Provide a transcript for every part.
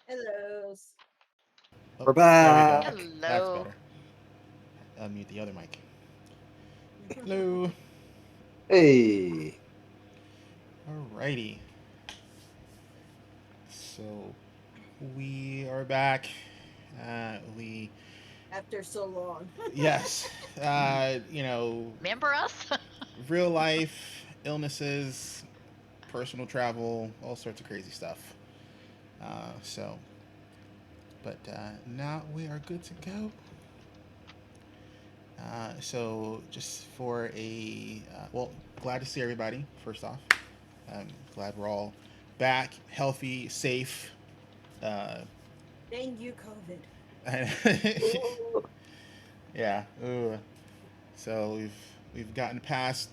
Hello. Oh, We're there we go. back. That's Hello. better. Unmute the other mic. Hello. Hey. Alrighty. So we are back. We After so long. yes. You know, Remember us? real life illnesses, personal travel, all sorts of crazy stuff. So, but now we are good to go. So just for well, glad to see everybody. First off, I'm glad we're all back, healthy, safe. Uh, Thank you, COVID. yeah. Ooh. So we've gotten past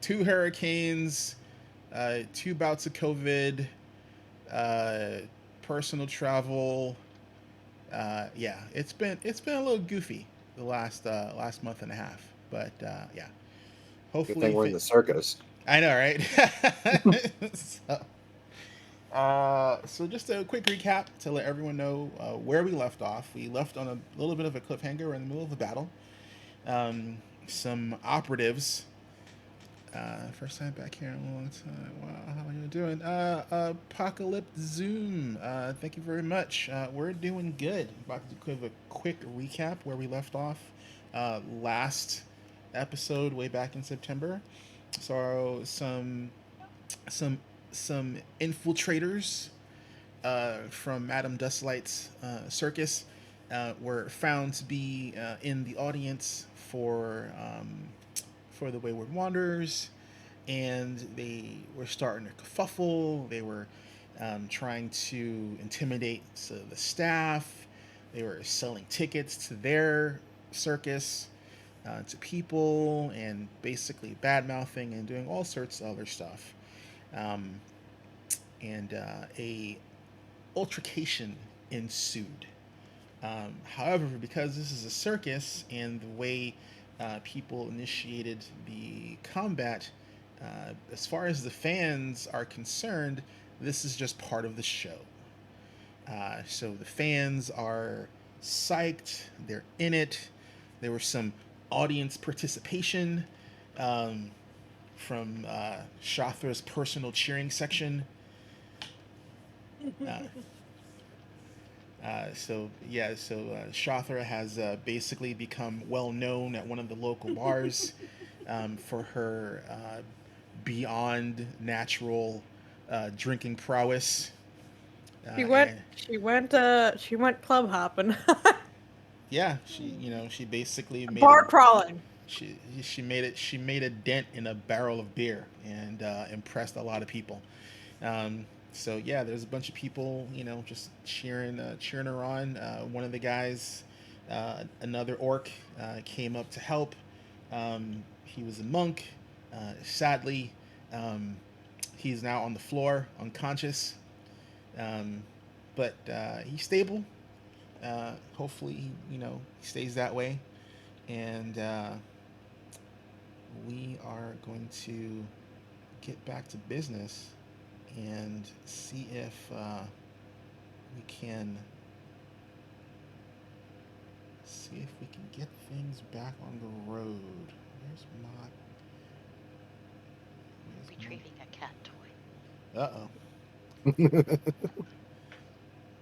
two hurricanes, two bouts of COVID, uh, personal travel. Yeah, it's been a little goofy the last month and a half, but yeah. Good Hopefully, thing we're in the circus. I know, right? So just a quick recap to let everyone know where we left off. We left on a little bit of a cliffhanger. We're in the middle of a battle. Um, some operatives. First time back here in a long time. Wow, how are you doing? Apocalypse Zoom. Thank you very much. We're doing good. About to give a quick recap where we left off last episode way back in September. So some some infiltrators from Madame Dustlight's circus were found to be in the audience for the Wayward Wanderers, and they were starting a kerfuffle. They were trying to intimidate the staff. They were selling tickets to their circus to people and basically bad mouthing and doing all sorts of other stuff. Um, and a altercation ensued. However, because this is a circus and the way people initiated the combat, as far as the fans are concerned, this is just part of the show. So the fans are psyched, they're in it. There was some audience participation um, from Shathra's personal cheering section. Uh, Shathra has basically become well known at one of the local bars for her beyond natural drinking prowess. She went. And She went club hopping, yeah, she basically made a bar crawling. she made a dent in a barrel of beer and impressed a lot of people. So yeah, there's a bunch of people, just cheering her on. One of the guys, another orc, came up to help. He was a monk. Sadly, um, he's now on the floor, unconscious. Um, but he's stable. Hopefully, he stays that way. And we are going to get back to business and see if we can get things back on the road. Where's my Retrieving a cat toy. Uh-oh.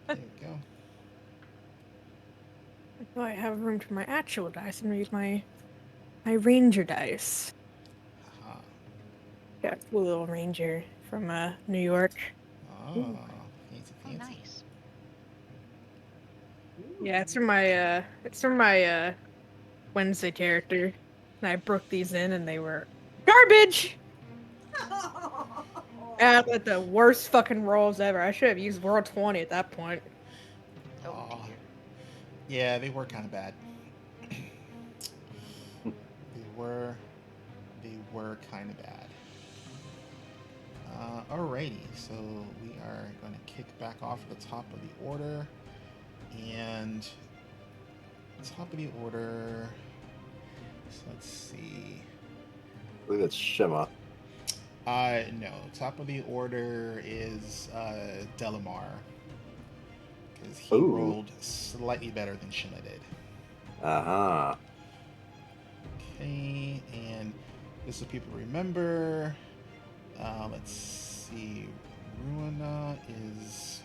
There we go. So I have room for my actual dice and use my ranger dice. Aha. Got a cool little ranger from New York. Oh, fancy Oh, fancy. nice. Yeah, it's from my Wednesday character. And I broke these in and they were garbage. Like the worst fucking rolls ever. I should have used World 20 at that point. Oh Aw. dear. Yeah, they were kind of bad. were they were kind of bad. Alrighty, so we are going to kick back off at the top of the order, and top of the order. So let's see. I believe it's Shema. No, top of the order is Delamar, because he Ooh. rolled slightly better than Shima did. Uh-huh. Okay, and this is people remember. Let's see. Ruina is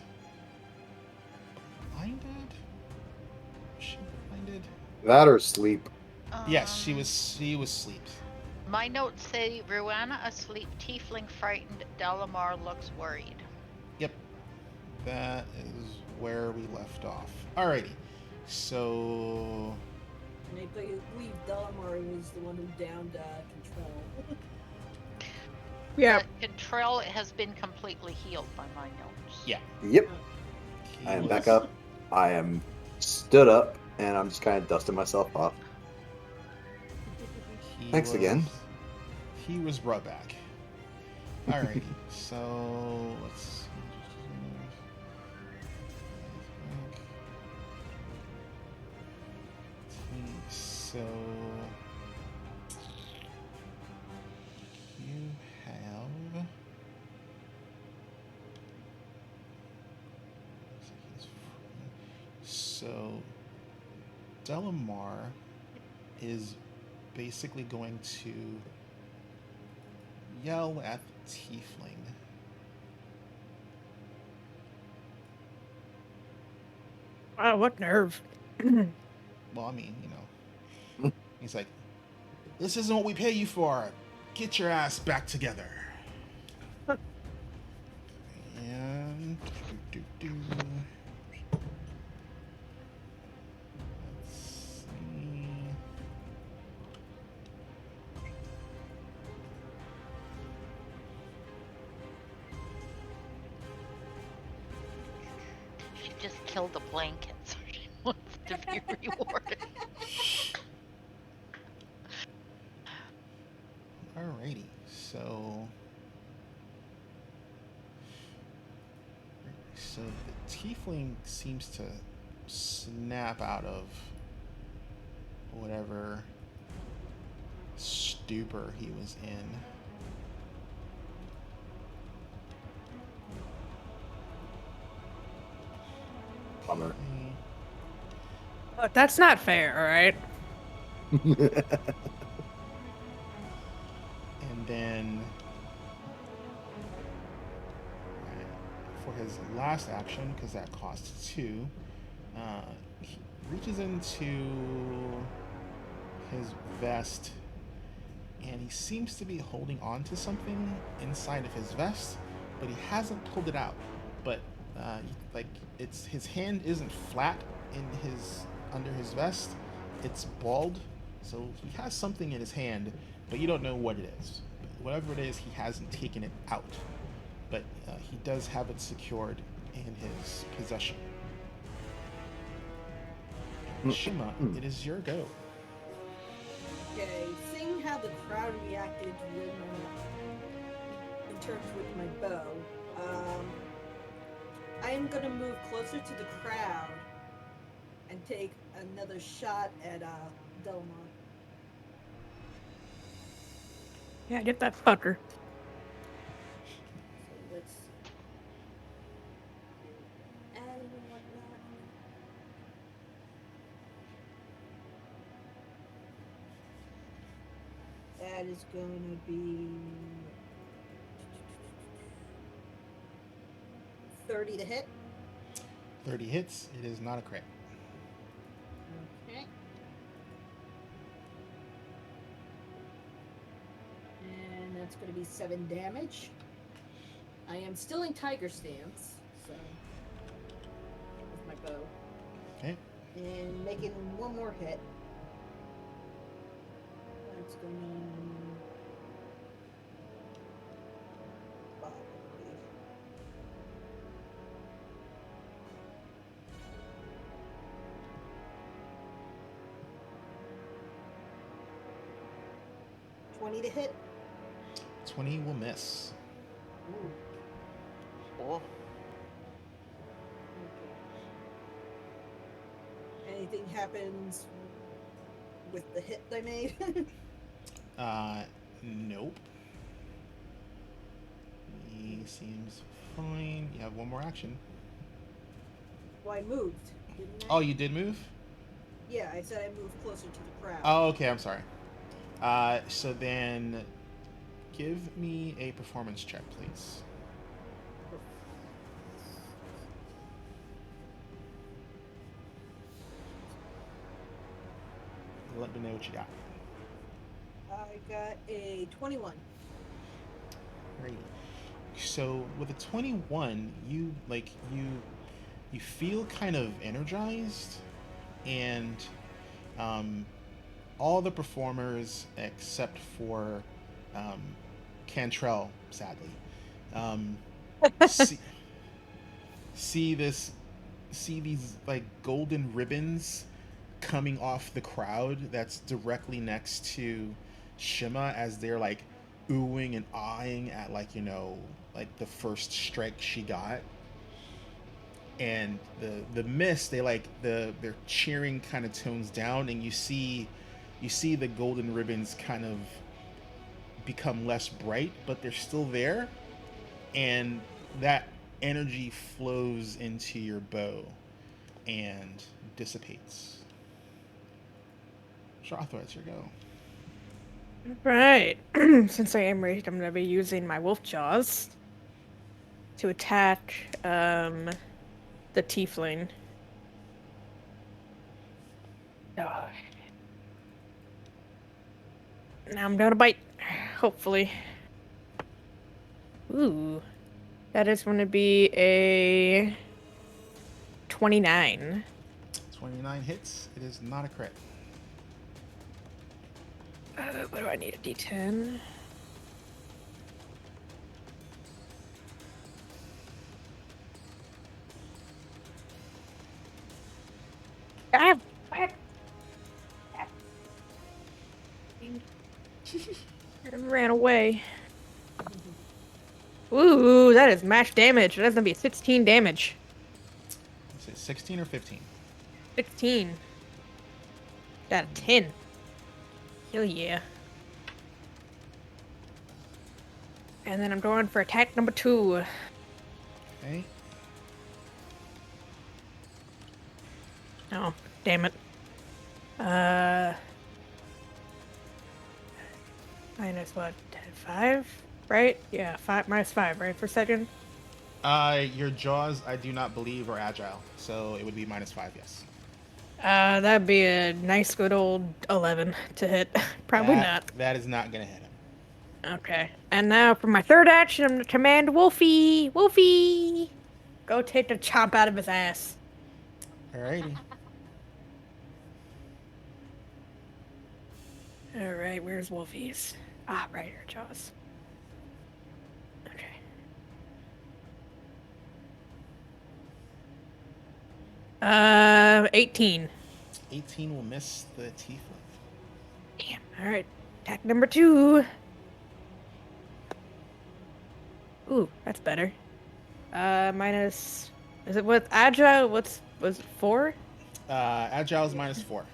blinded? Was she blinded? That or sleep. Yes, she was asleep. My notes say Ruana asleep, Tiefling frightened, Delamar looks worried. Yep. That is where we left off. Alrighty. So And I believe Delamar was the one who downed Control. Yeah. Control has been completely healed by my notes. yeah. Yep. he I am was- back up. I am stood up, and I'm just kind of dusting myself off. he Thanks was- again. He was brought back. Alrighty. So let's see. So you have. So Delamar is basically going to yell at the tiefling. Wow, what nerve. Well, I mean, he's like, "This isn't what we pay you for. Get your ass back together." And let's see. She just killed the blanket, so she wants to be rewarded. Alrighty, so the tiefling seems to snap out of whatever stupor he was in. Bummer. Look, that's not fair, alright? And then for his last action, because that costs 2, he reaches into his vest and he seems to be holding on to something inside of his vest, but he hasn't pulled it out. But it's his hand isn't flat in his under his vest; it's balled. So he has something in his hand, but you don't know what it is. Whatever it is, he hasn't taken it out, but he does have it secured in his possession. Shima, it is your go. Okay, seeing how the crowd reacted when in terms with my bow, I am gonna move closer to the crowd and take another shot at Delmar. Yeah, get that fucker. So let's add and whatnot. That is going to be 30 to hit. 30 hits. It is not a crit. Okay. And that's going to be 7 damage. I am still in tiger stance, so with my bow. Okay. And making one more hit. That's going to probably 20 to hit. 20 will miss. Ooh. Oh, Okay. Anything happens with the hit I made? Nope. He seems fine. You have one more action. Well, I moved, didn't I? Oh, you did move? Yeah, I said I moved closer to the crowd. Oh, okay. I'm sorry. So then, give me a performance check, please. Let me know what you got. I got a 21. Great. So with a 21, you feel kind of energized, and um, all the performers except for um, Cantrell, sadly, um, see, see this see these like golden ribbons coming off the crowd that's directly next to Shima as they're like oohing and ahhing at like the first strike she got. And the mist, their cheering kind of tones down, and you see the golden ribbons kind of become less bright, but they're still there, and that energy flows into your bow and dissipates. Shrothwa, it's your go. Right. Since I am raged, I'm gonna be using my wolf jaws to attack the tiefling. Oh. Now I'm gonna bite. Hopefully. Ooh. That is gonna be a 29. 29 hits. It is not a crit. What do I need? A D10? Ah! It ran away. Ooh, that is mash damage. That's gonna be 16 damage. Is it 16 or 15? 16. Got a 10. Hell yeah. And then I'm going for attack number 2. Okay. Oh, damn it. Minus what? 5? Right? Yeah, 5 minus 5, right? For second? Your jaws, I do not believe, are agile, so it would be -5, yes. That'd be a nice good old 11 to hit. Probably not. That is not gonna hit him. Okay. And now for my third action, I'm gonna command Wolfie! Wolfie! Go take the chomp out of his ass. Alrighty. Alright, where's Wolfie's? Ah, right here, Jaws. Okay. 18. 18 will miss the tiefling. Damn. Alright. Attack number 2. Ooh, that's better. Minus... Is it with Agile? Was it 4? Agile is -4.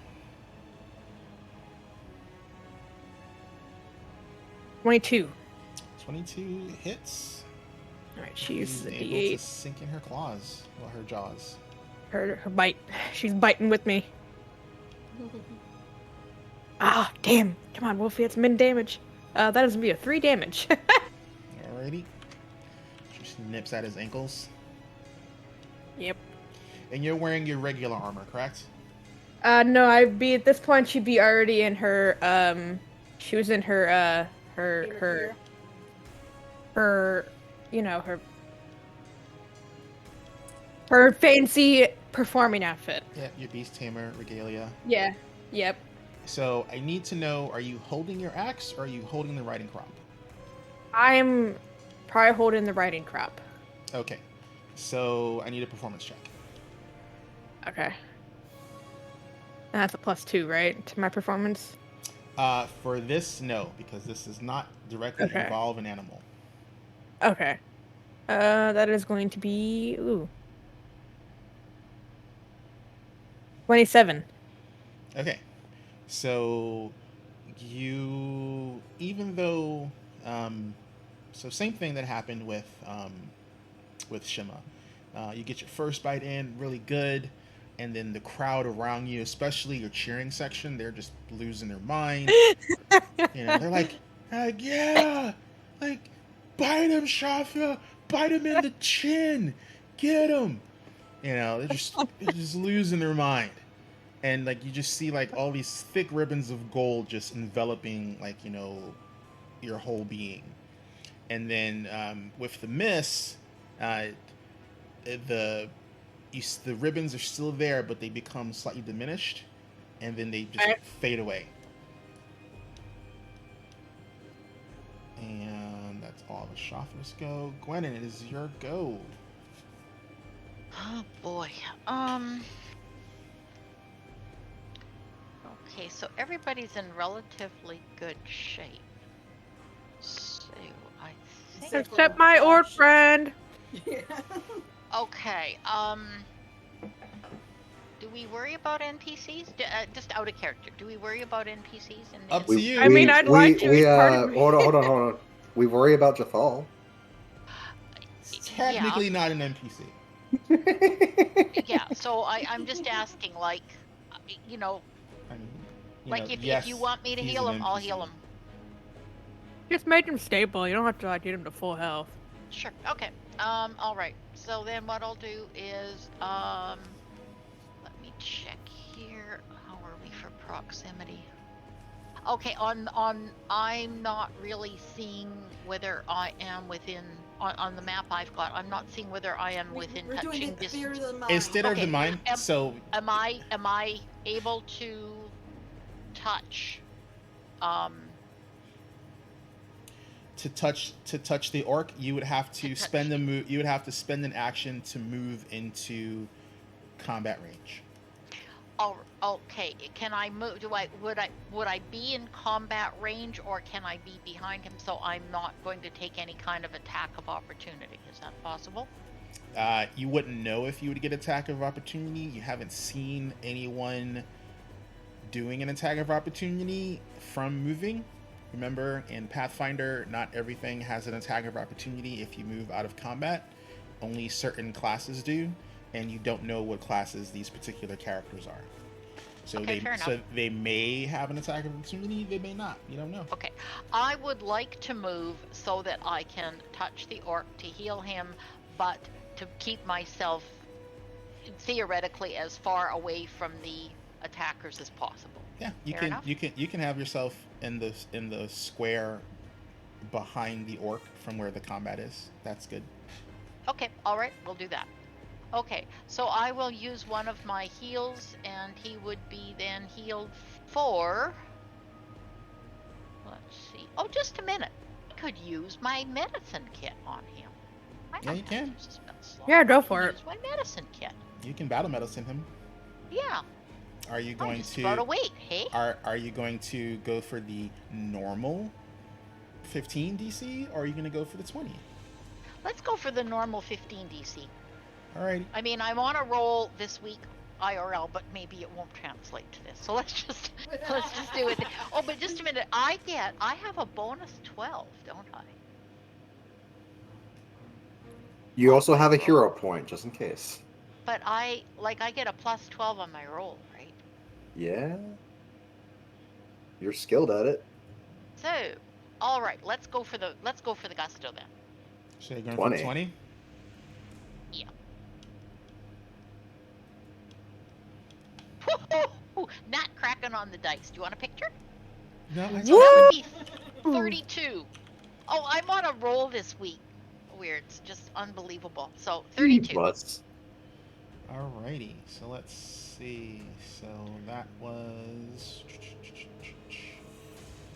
22. 22 hits. Alright, she uses She's a able to D8. sink in her claws, well, her jaws. Her bite. She's biting with me. Ah, damn. Come on, Wolfie, it's min damage. That is gonna be a 3 damage. Alrighty. She just nips at his ankles. Yep. And you're wearing your regular armor, correct? No, I'd be at this point. She'd be already in her. She was in her. Her. You know, her fancy performing outfit. Yeah, your beast tamer regalia. Yeah. Yep. So I need to know: are you holding your axe, or are you holding the riding crop? I'm probably holding the riding crop. Okay. So I need a performance check. Okay. That's a +2, right, to my performance? For this, no, because this does not directly Okay. involve an animal. Okay. That is going to be 27. Okay. So you, even though, so same thing that happened with Shima. You get your first bite in really good, and then the crowd around you, especially your cheering section, they're just losing their mind. They're like, yeah, like, bite him, Shafia, bite him in the chin, get him. They're just losing their mind. And like you just see like all these thick ribbons of gold just enveloping like your whole being. And then with the miss, the ribbons are still there, but they become slightly diminished, and then they just fade away. And that's all the Shafras go. Gwennon, it is your go. Oh boy. Okay, so everybody's in relatively good shape. So I think. Except my orc friend. Yeah. Okay. Do we worry about NPCs? Just out of character. Do we worry about NPCs in the Up to you. I mean, I'd like to. It's part of me. Hold on. We worry about Jathal. Technically not an NPC. Yeah, so I'm just asking, like, if you want me to heal him, I'll heal him. Just make him stable. You don't have to like get him to full health. Sure. Okay. All right. So then what I'll do is, let me check here. How are we for proximity? Okay. I'm not really seeing whether I am within. On the map I've got, I'm not seeing whether I am within We're touching doing it distance. theory of the mind. It's theater of the mind. So am I able to touch? To touch the orc, you would have to spend You would have to spend an action to move into combat range. Oh, okay. Can I move? Would I be in combat range, or can I be behind him so I'm not going to take any kind of attack of opportunity? Is that possible? You wouldn't know if you would get attack of opportunity. You haven't seen anyone doing an attack of opportunity from moving. Remember, in Pathfinder, not everything has an attack of opportunity if you move out of combat. Only certain classes do, and you don't know what classes these particular characters are. So they may have an attack of opportunity, they may not. You don't know. Okay. I would like to move so that I can touch the orc to heal him, but to keep myself theoretically as far away from the attackers as possible. Yeah, you can have yourself in the square behind the orc from where the combat is. That's good. Okay, all right, we'll do that. Okay, so I will use one of my heals, and he would be then healed for. Let's see. Oh, just a minute. I could use my medicine kit on him. Yeah, you can. Yeah, go for it. Use my medicine kit. You can battle medicine him. Yeah. Are you going to about a weight, hey? Are you going to go for the normal 15 DC, or are you going to go for the 20? Let's go for the normal 15 DC. Alrighty. I mean, I'm on a roll this week IRL, but maybe it won't translate to this. So let's just do it. Oh, but just a minute. I have a bonus 12, don't I? You also have a hero point, just in case. But I get a plus 12 on my roll, right? Yeah. You're skilled at it. So, all right, let's go for the gusto then. So you're going for 20? Yeah. Not cracking on the dice. Do you want a picture? No, So that would be 32. Oh, I'm on a roll this week. Weird. It's just unbelievable. So 32. Plus. Alrighty. So let's see. So that was.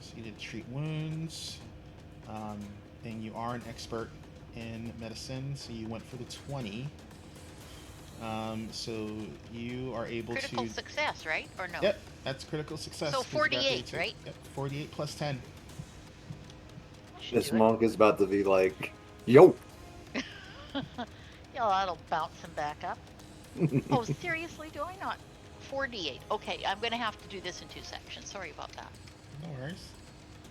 So you did treat wounds. And you are an expert in medicine, so you went for the 20. So you are able critical success, right? Or no? Yep, that's critical success. So 48, right? Yep, 48 plus 10. This monk is about to be like, yo. Yeah, that'll bounce him back up. Oh, seriously? Do I not? 48. Okay, I'm going to have to do this in 2 sections. Sorry about that. No worries.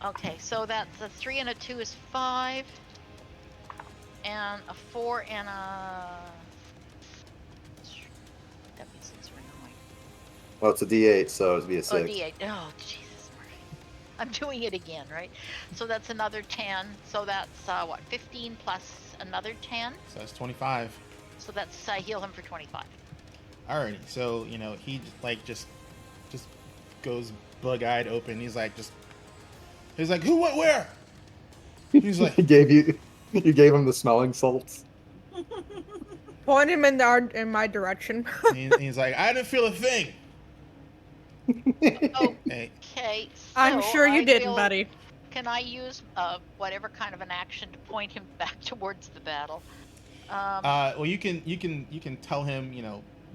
Okay, so that's a 3 and a 2 is 5. And a 4 and a Well, it's a D8, so it'd be a Oh, 6. D8. Oh, Jesus, Murphy. I'm doing it again, right? So that's another 10. So that's, what, 15 plus another 10? So that's 25. So that's, heal him for 25. Alrighty. So he just goes bug-eyed open. He's like, who went where? He's like, You gave him the smelling salts. Point him in my direction. he's like, I didn't feel a thing. Hey, Okay, so I'm sure you I didn't, will- buddy. Can I use whatever kind of an action to point him back towards the battle? well, you can tell him,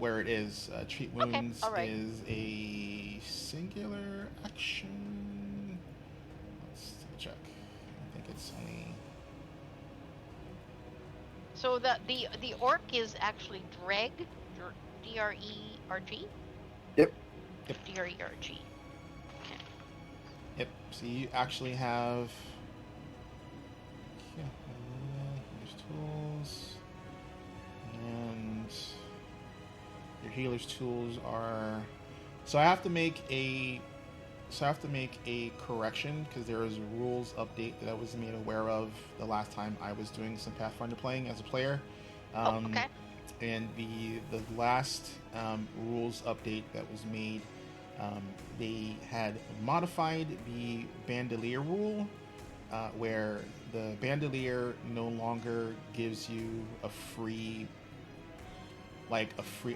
where it is. Treat Okay, wounds all right. is a singular action. Let's check. I think it's only. So the orc is actually Dreg, D-R-E-R-G? Yep. D-R-E-R-G. Okay. Yep. So you actually have. Yeah. Here's tools. And your healer's tools are. So I have to make a correction because there is a rules update that I was made aware of the last time I was doing some Pathfinder playing as a player. Okay. And the last rules update that was made, they had modified the bandolier rule, where the bandolier no longer gives you a free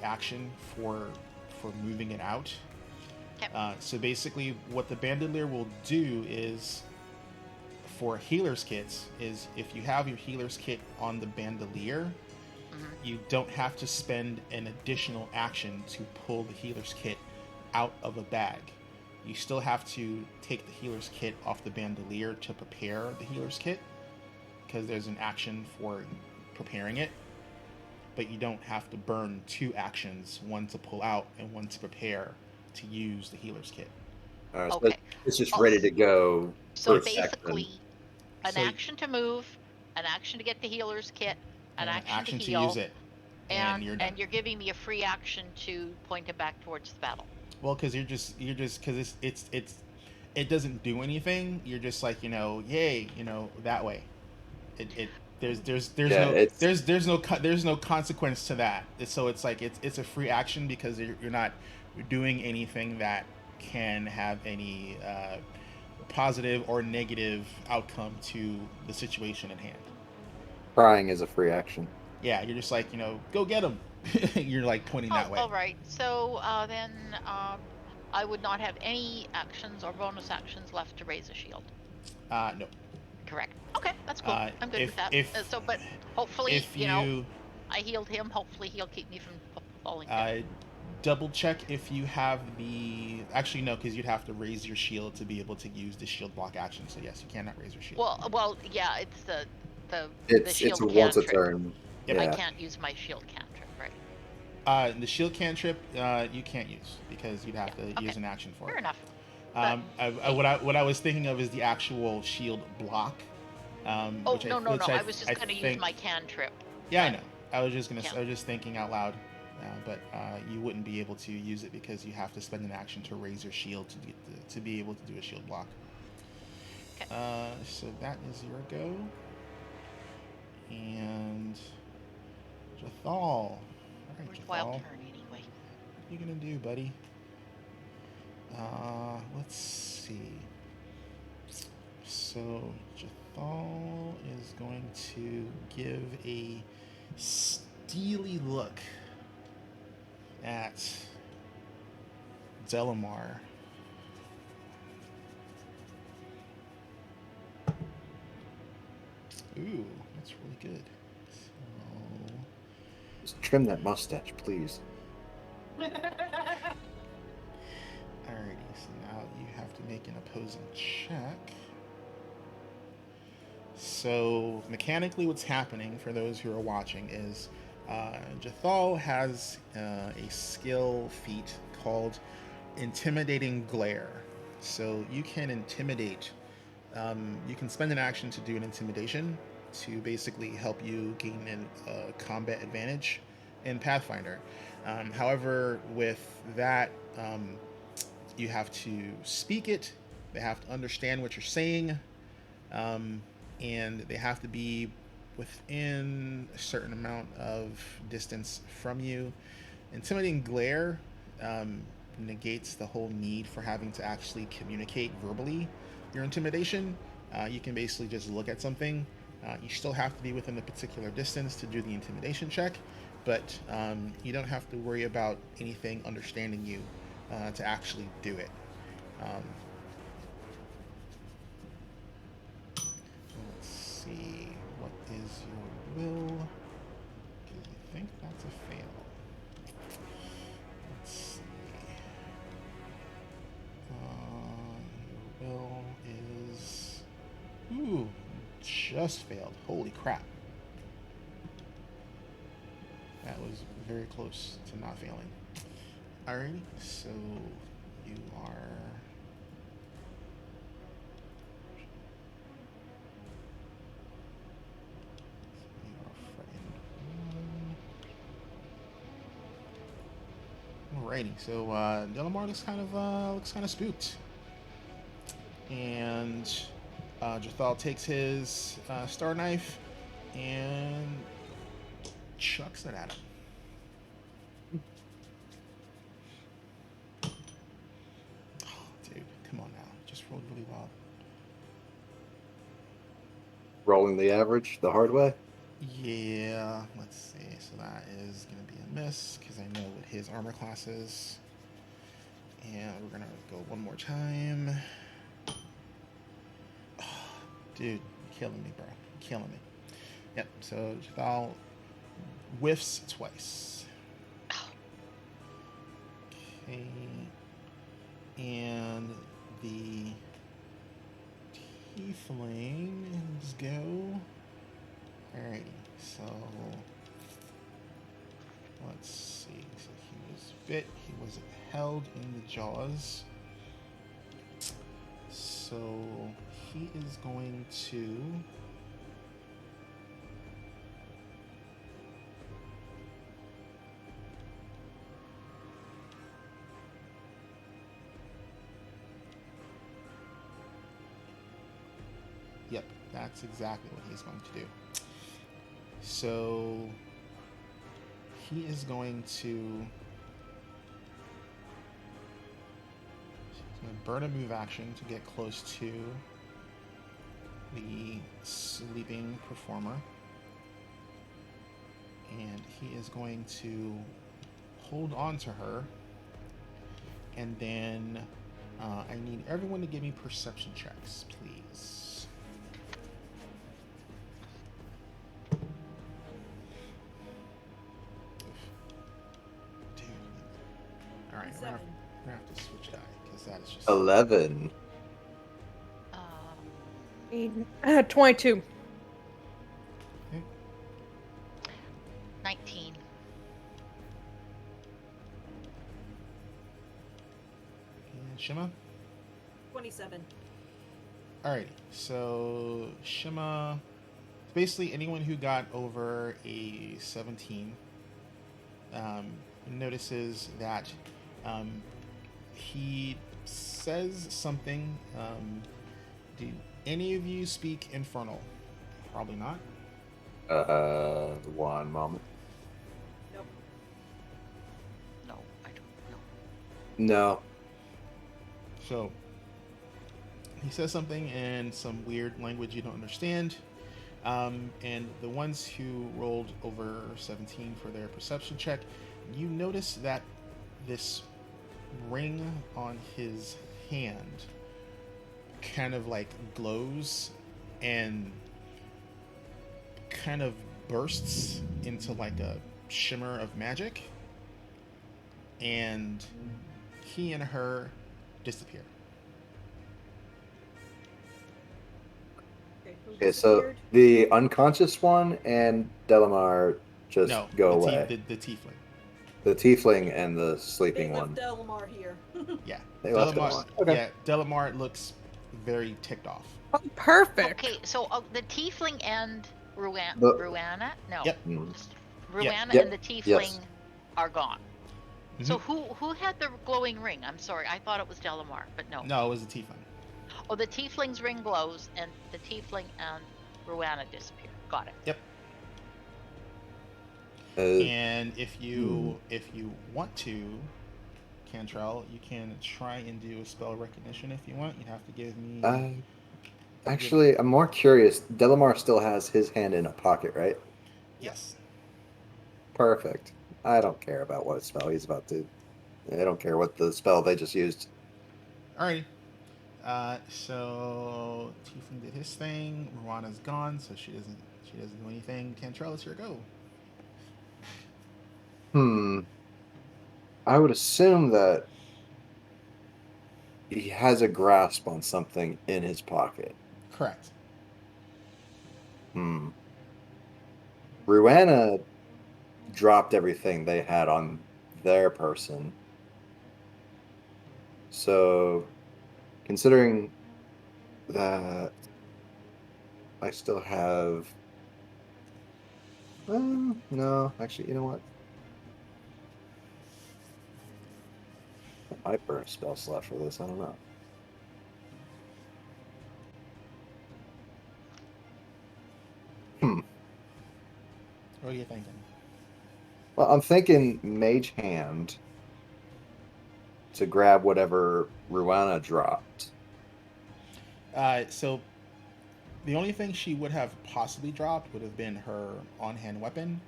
action for moving it out. Okay. So basically, what the bandolier will do is, for healer's kits, is if you have your healer's kit on the bandolier, you don't have to spend an additional action to pull the healer's kit out of a bag. You still have to take the healer's kit off the bandolier to prepare the healer's kit, because there's an action for preparing it, but you don't have to burn 2 actions, one to pull out and one to prepare to use the healer's kit. So Okay. it's just ready to go. So first basically, action. an action to move, an action to get the healer's kit, an And action to to heal, use it, and you're done. and you're giving me a free action to point him back towards the battle. Well, because because it doesn't do anything. You're just like, yay, that way. There's no consequence to that. So it's like it's a free action because you're not doing anything that can have any positive or negative outcome to the situation at hand. Crying is a free action. Yeah, you're just like, go get him. You're like pointing that way. All right. So then I would not have any actions or bonus actions left to raise a shield. No. Correct. Okay, that's cool. I'm good with that. But hopefully, I healed him. Hopefully, he'll keep me from falling down. Double check if you have the. Actually, no, because you'd have to raise your shield to be able to use the shield block action. So yes, you cannot raise your shield. Well, yeah, it's the shield It's a once a cantrip. turn. Yep. I Yeah. can't use my shield cantrip, right? The shield cantrip you can't use because you'd have to use an action for Fair it. enough. What I was thinking of is the actual shield block. No. I was just going to use my cantrip. Yeah, I know. I was just thinking out loud, but you wouldn't be able to use it because you have to spend an action to raise your shield to be able to do a shield block. Okay. So that is your go. And Jathal. All right, Worthwhile Jathal. turn anyway. What are you gonna do, buddy? Let's see. So Jathal is going to give a steely look at Delamar. Ooh, that's really good. So Just trim that mustache, please. alrighty, so now you have to make an opposing check. So mechanically what's happening for those who are watching is Jathal has a skill feat called Intimidating Glare. So you can intimidate, you can spend an action to do an intimidation to basically help you gain a combat advantage in Pathfinder. However, with that, you have to speak it. They have to understand what you're saying, and they have to be within a certain amount of distance from you. Intimidating glare negates the whole need for having to actually communicate verbally your intimidation. You can basically just look at something. You still have to be within a particular distance to do the intimidation check, but you don't have to worry about anything understanding you to actually do it. Let's see, what is your will? Because I think that's a fail. Let's see. Your will is... Ooh, just failed. Holy crap. That was very close to not failing. Alrighty, so you are... Alrighty, so Delamar looks kind of spooked, and Jathal takes his star knife and chucks it at him. Oh, dude, come on now, just rolled really well. Rolling the average the hard way. Yeah, let's see. So that is going to be a miss because I know what his armor class is. And we're going to go one more time. Oh, dude, you're killing me, bro. You're killing me. Yep, so Jathal whiffs twice. Okay. And the tieflings go. Alrighty, so let's see. So he was bit, he was held in the jaws. So he is going to Yep, that's exactly what he's going to do. So he is going to burn a move action to get close to the sleeping performer. And he is going to hold on to her. And then I need everyone to give me perception checks, please. Alright, we're gonna have to switch die, because that is just... 11. 22. Okay. 19. And Shima? 27. Alrighty, so Shima... Basically, anyone who got over a 17 notices that he says something. Do any of you speak Infernal? Probably not. One moment. Nope. No, I don't know. No. So he says something in some weird language you don't understand. And the ones who rolled over 17 for their perception check, you notice that this ring on his hand kind of like glows and kind of bursts into like a shimmer of magic, and he and her disappear. Okay, so the unconscious one and Delamar just go away. The tiefling. The tiefling and the They sleeping left one. Delamar here. Yeah. They left Delamar, Delamar. Okay. Yeah, Delamar looks very ticked off. Oh, perfect. Okay, so the tiefling and The- Ruana? No. Yep. Mm. Just Ruana Yep. and the tiefling Yes. are gone. So who had the glowing ring? I'm sorry, I thought it was Delamar, but no. No, it was a tiefling. Oh, the tiefling's ring glows, and the tiefling and Rowana disappear. Got it. Yep. And if you want to, Cantrell, you can try and do a spell recognition if you want. You have to give me. Actually, I'm more curious. Delamar still has his hand in a pocket, right? Yes. Perfect. I don't care about what spell he's about to. I don't care what the spell they just used. Alrighty. So Tiefling did his thing. Rwana's gone, so she doesn't do anything. Cantrell, it's your go. I would assume that he has a grasp on something in his pocket. Correct. Ruana dropped everything they had on their person. So, considering that I still have... no, actually, you know what? I might burn a spell slot for this, I don't know. What are you thinking? Well, I'm thinking Mage Hand to grab whatever Ruana dropped. So the only thing she would have possibly dropped would have been her on-hand weapon,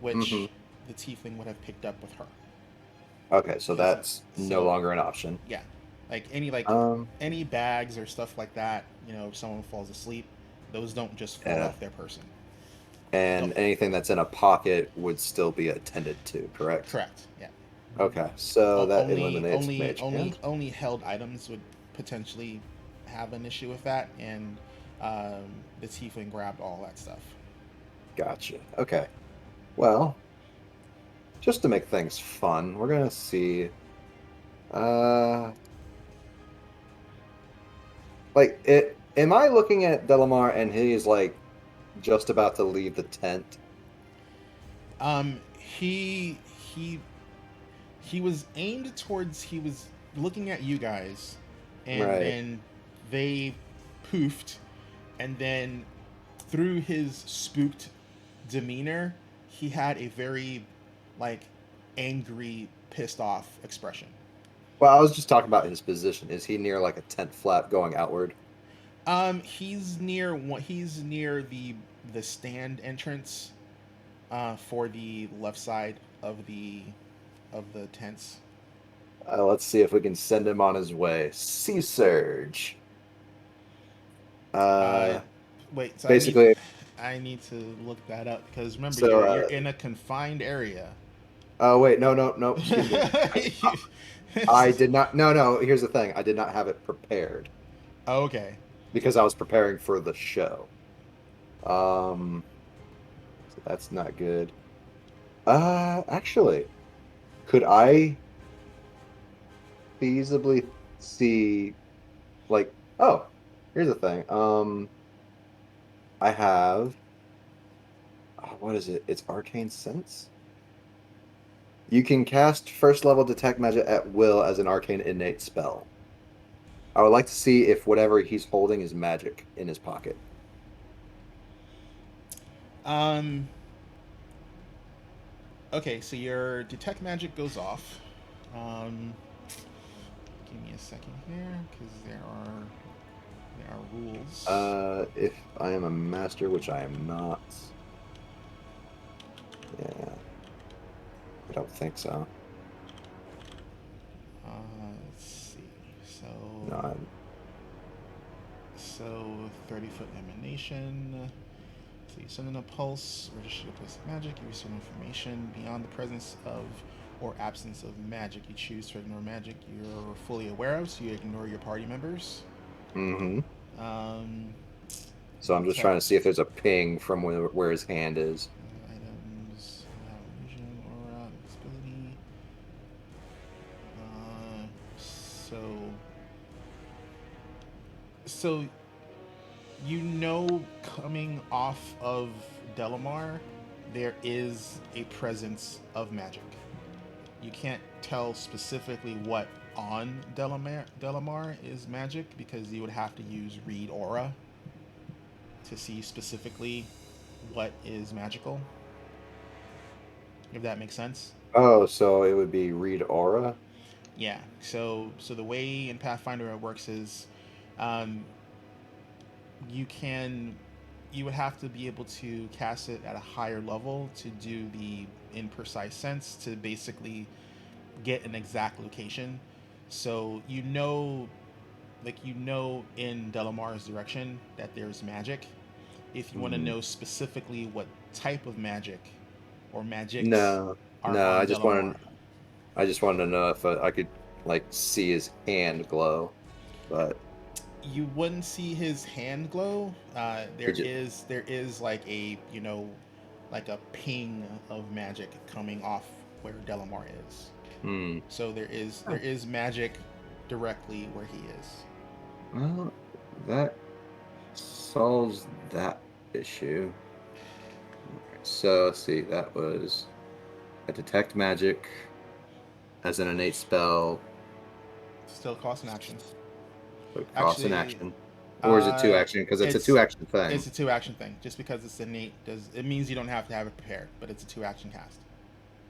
which the Tiefling would have picked up with her. Okay, so that's no longer an option. Yeah, any bags or stuff like that. You know, if someone falls asleep, those don't just fall off their person. And anything that's in a pocket would still be attended to, correct? Correct. Yeah. Okay, so that eliminates Mage Hand. Only held items would potentially have an issue with that, and the Tiefling grabbed all that stuff. Gotcha. Okay. Well, just to make things fun, we're gonna see. Am I looking at Delamar and he's like just about to leave the tent? He was aimed towards. He was looking at you guys, and then they poofed, and then through his spooked demeanor, he had a very angry, pissed off expression. Well, I was just talking about his position. Is he near like a tent flap going outward? He's near the stand entrance for the left side of the tents. Let's see if we can send him on his way. Sea Surge. Wait, so basically, I need to look that up because remember you're in a confined area. Oh wait, no. Excuse me. I did not. No. Here's the thing. I did not have it prepared. Oh, okay. Because I was preparing for the show. So that's not good. Actually, could I feasibly see, here's the thing. I have, what is it? It's Arcane Sense? You can cast first level Detect Magic at will as an arcane innate spell. I would like to see if whatever he's holding is magic in his pocket. Okay, so your Detect Magic goes off. Give me a second here, because there are rules. If I am a master, which I am not. Yeah. I don't think so. Let's see. No, So 30-foot emanation. So you send in a pulse, register a place of magic, you receive information beyond the presence of or absence of magic. You choose to ignore magic you're fully aware of, so you ignore your party members. Mm-hmm. So I'm just trying to see if there's a ping from where his hand is. Items, illusion, aura, invisibility. So you know, coming off of Delamar, there is a presence of magic. you can't tell specifically what on Delamar is magic because you would have to use read aura to see specifically what is magical. If that makes sense. Oh, so it would be read aura. Yeah. So the way in Pathfinder it works is, um, you can you would have to be able to cast it at a higher level to do the in precise sense to basically get an exact location. So in Delamar's direction that there's magic. If you want to Hmm. know specifically what type of magic or magics No, are no. on Delamar, I just wanted to know if I could like see his hand glow, but you wouldn't see his hand glow. it There just. is like a like a ping of magic coming off where Delamar is. Hmm. So there is magic directly where he is. Well, that solves that issue. So let's see. That was a detect magic as an innate spell. Still cost an action. Would cost an Actually, action, or is it two action? Because it's a two action thing. it's a 2 action thing. Just because it's innate does it means you don't have to have it prepared, but it's a 2 action cast.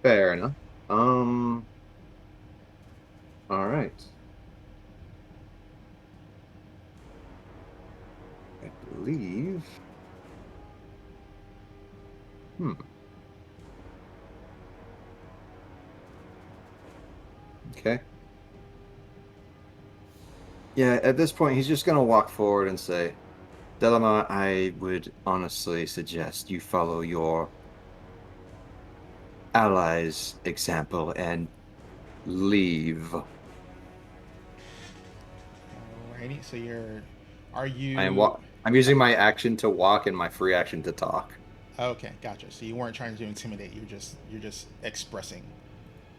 Fair enough. All right. I believe. Okay. Yeah, at this point, he's just going to walk forward and say, Delamar, I would honestly suggest you follow your allies' example and leave. Alrighty, so are I am you I'm using my action to walk and my free action to talk. okay? Gotcha. So you weren't trying to intimidate. You're just expressing.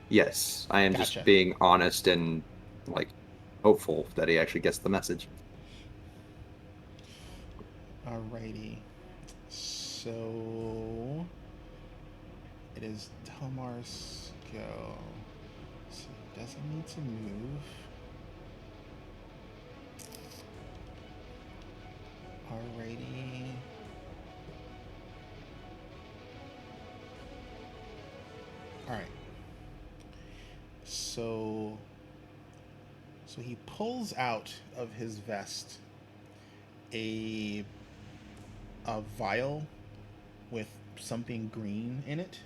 Yes, I am Gotcha. just being honest and like hopeful that he actually gets the message. Alrighty. So it is Delamar's go. So he doesn't need to move. Alrighty. Alright. So he pulls out of his vest a vial with something green in it,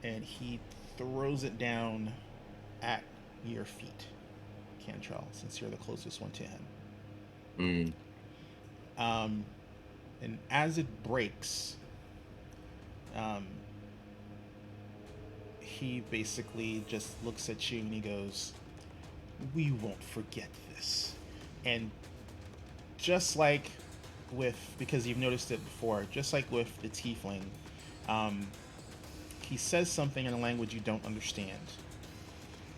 and he throws it down at your feet, Cantrell, since you're the closest one to him. And as it breaks, he basically just looks at you and he goes, "We won't forget this." And just like because you've noticed it before, just like with the tiefling, he says something in a language you don't understand.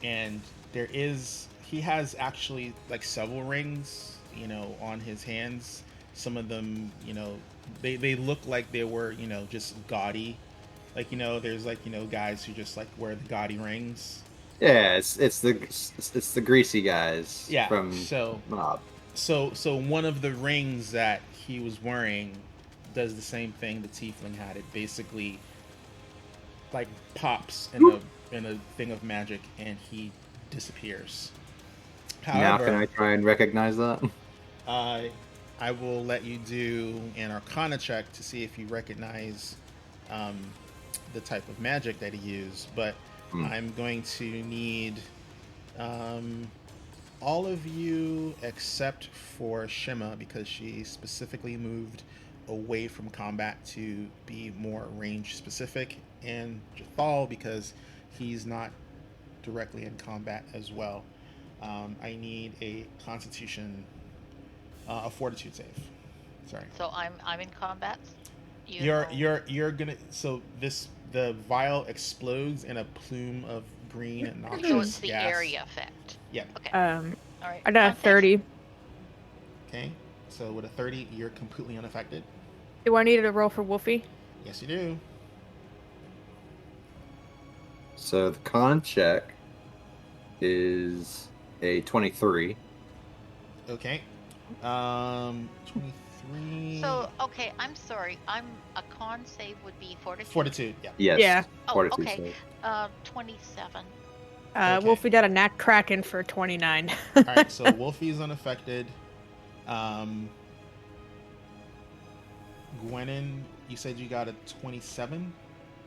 And he has actually like several rings, on his hands. Some of them, they look like they were, just gaudy. Like, there's like, guys who just like wear the gaudy rings. Yeah, it's the greasy guys from Mob. So one of the rings that he was wearing does the same thing the tiefling had. It basically like pops in a thing of magic and he disappears. However, now can I try and recognize that? I will let you do an Arcana check to see if you recognize the type of magic that he used. But I'm going to need all of you except for Shima, because she specifically moved away from combat to be more range specific, and Jathal because he's not directly in combat as well. I need a Constitution, a Fortitude save. Sorry. So I'm in combat. You're gonna the vial explodes in a plume of green and noxious So it's the gas. area effect. Yeah. Okay. All right. I got a 30. Okay. So with a 30, you're completely unaffected. Do I need to roll for Wolfie? Yes, you do. So the con check is a 23. Okay. 23. So, okay, I'm sorry. A con save would be fortitude. Fortitude, yeah. Yes. Yeah. Oh, Fortitude okay. save. 27. Okay. Wolfie got a nat kraken for 29. All right, so Wolfie's unaffected. Gwenin, you said you got a 27?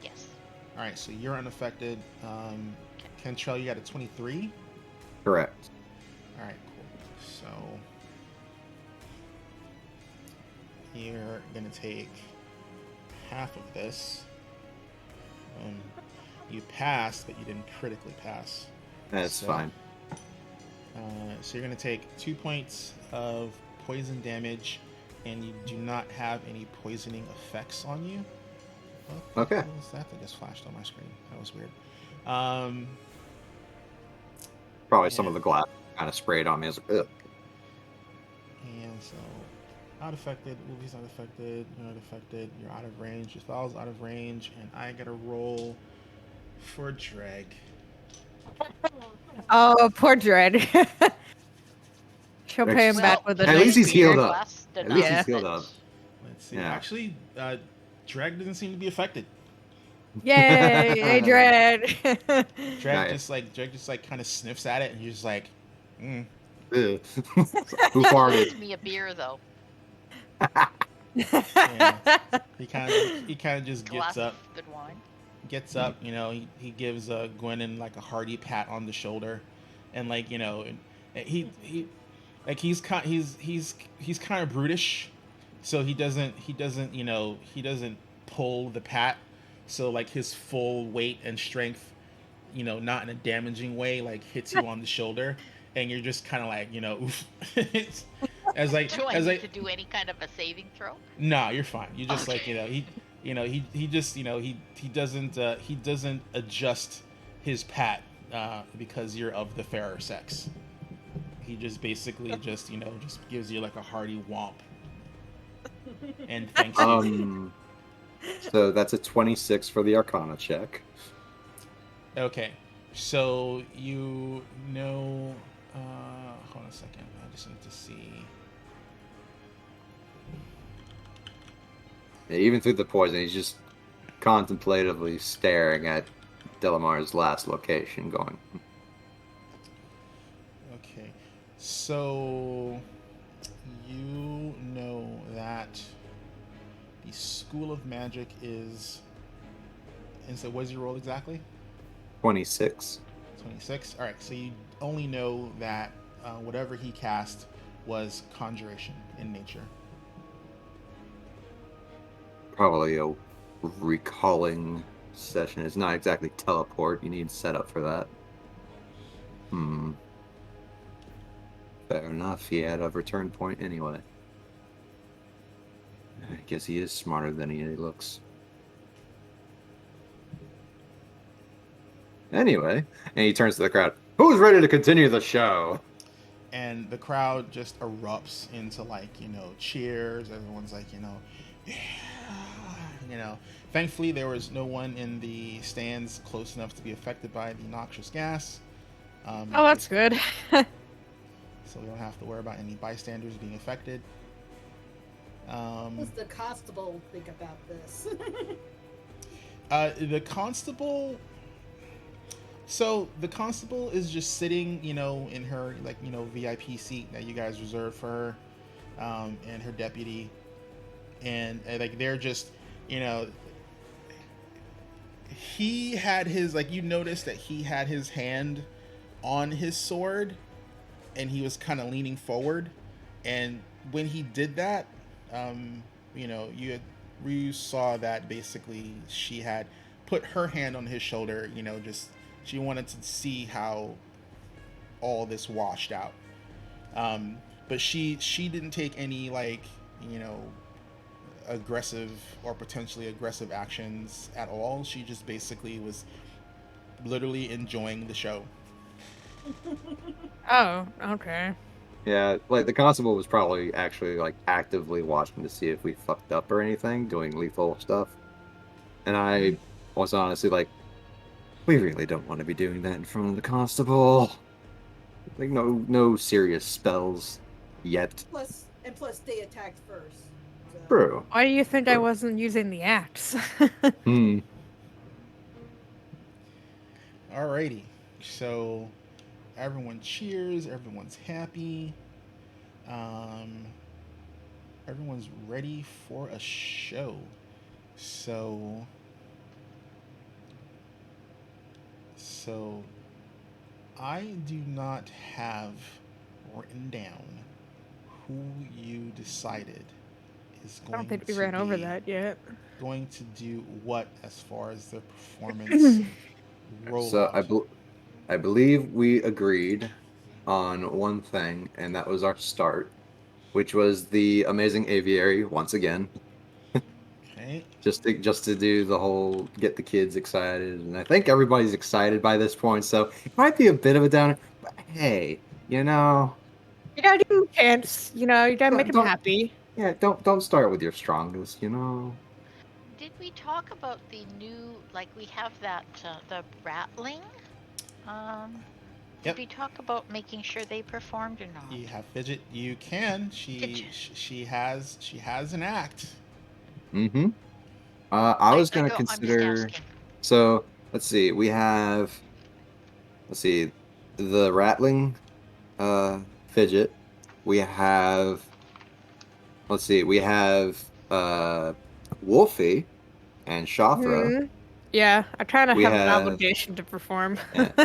Yes. All right, so you're unaffected. Kentrell, you got a 23? Correct. All right, cool. So you're going to take half of this. You passed, but you didn't critically pass. That's fine. So you're going to take 2 points of poison damage, and you do not have any poisoning effects on you. What Okay. What was that that just flashed on my screen? That was weird. Probably some of yeah. the glass kind of sprayed on me. I was like, ugh. And so, not affected. Wolfie's not affected. You're not affected. You're out of range. Your Thal's out of range, and I get a roll for Dreg. Oh, poor Dread. She'll pay him Well, back with a at least he's nice healed beer. up. At least he's healed up. Let's see. Yeah. Actually, Dreg doesn't seem to be affected. Yay, hey Dread. Dreg Nice. just like kind of sniffs at it, and you're just like, Ugh. Who farted? Me a beer though. Yeah. He kind of just Glass of good wine. gets up, you know, he gives Gwenin like a hearty pat on the shoulder, and like, you know, he like he's kind of brutish, so he doesn't pull the pat, so like his full weight and strength, you know, not in a damaging way, like hits you on the shoulder, and you're just kind of like, you know, oof. It's, as like Do I as need like to do any kind of a saving throw? no, you're fine. You just Okay. like, he just, he doesn't adjust his pat because you're of the fairer sex. He just basically just gives you like a hearty womp and thanks you. So that's a 26 for the Arcana check. Okay, so you know, hold on a second. I just need to see. Yeah, even through the poison, he's just contemplatively staring at Delamar's last location, going, Okay, so you know that the School of Magic is. And so, what is your roll exactly? 26. 26. All right, so you only know that whatever he cast was conjuration in nature. Probably a recalling session. It's not exactly teleport. You need setup for that. Fair enough. He had a return point anyway. I guess he is smarter than he looks. Anyway, and he turns to the crowd. Who's ready to continue the show? And the crowd just erupts into like, cheers. Everyone's like, yeah. Thankfully, there was no one in the stands close enough to be affected by the noxious gas. Oh, that's good. So we don't have to worry about any bystanders being affected. What does the constable think about this? The constable. So the constable is just sitting, in her VIP seat that you guys reserved for her, and her deputy, and like they're just, he had his you noticed that he had his hand on his sword, and he was kind of leaning forward, and when he did that, you saw that basically she had put her hand on his shoulder, just. She wanted to see how all this washed out. But she didn't take any aggressive or potentially aggressive actions at all. She just basically was literally enjoying the show. Oh, okay. Yeah, the constable was probably actually actively watching to see if we fucked up or anything, doing lethal stuff. And I was honestly We really don't want to be doing that in front of the constable. Like, no serious spells yet. Plus they attacked first. So. True. Why do you think I True. wasn't using the axe? Hmm. Alrighty. So everyone cheers. Everyone's happy. Um, everyone's ready for a show. So, so I do not have written down who you decided is I don't going think we to ran over be that yet. going to do what as far as their performance So rollout. I believe we agreed on one thing, and that was our start, which was the amazing aviary once again. Okay. Just to do the whole get the kids excited, and I think everybody's excited by this point, so it might be a bit of a downer, but hey, You gotta give him a chance. You gotta make him don't happy. yeah, don't start with your strongest. Did we talk about the new, like we have that, the rattling? Um, did Yep. we talk about making sure they performed or not? You have Fidget. You can. Fidget. She has an act. Mm-hmm. I was I gonna don't, I'm just consider. asking. So let's see. Let's see, the rattling, fidget. We have. Let's see. We have Wolfie and Shathra. Hmm. Yeah, I kind of We have an have obligation to perform.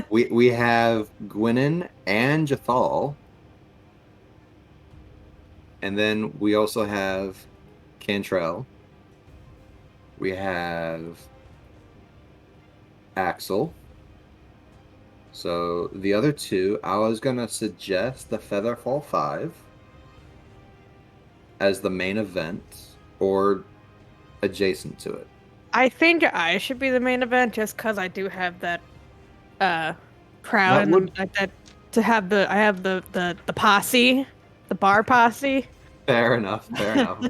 we have Gwynin and Jathal, and then we also have Cantrell. We have Axel. So the other two, I was gonna suggest the Featherfall 5 as the main event or adjacent to it. I think I should be the main event just because I do have that uh crowd That and would like that to have I have the posse, the bar posse. fair enough, fair enough.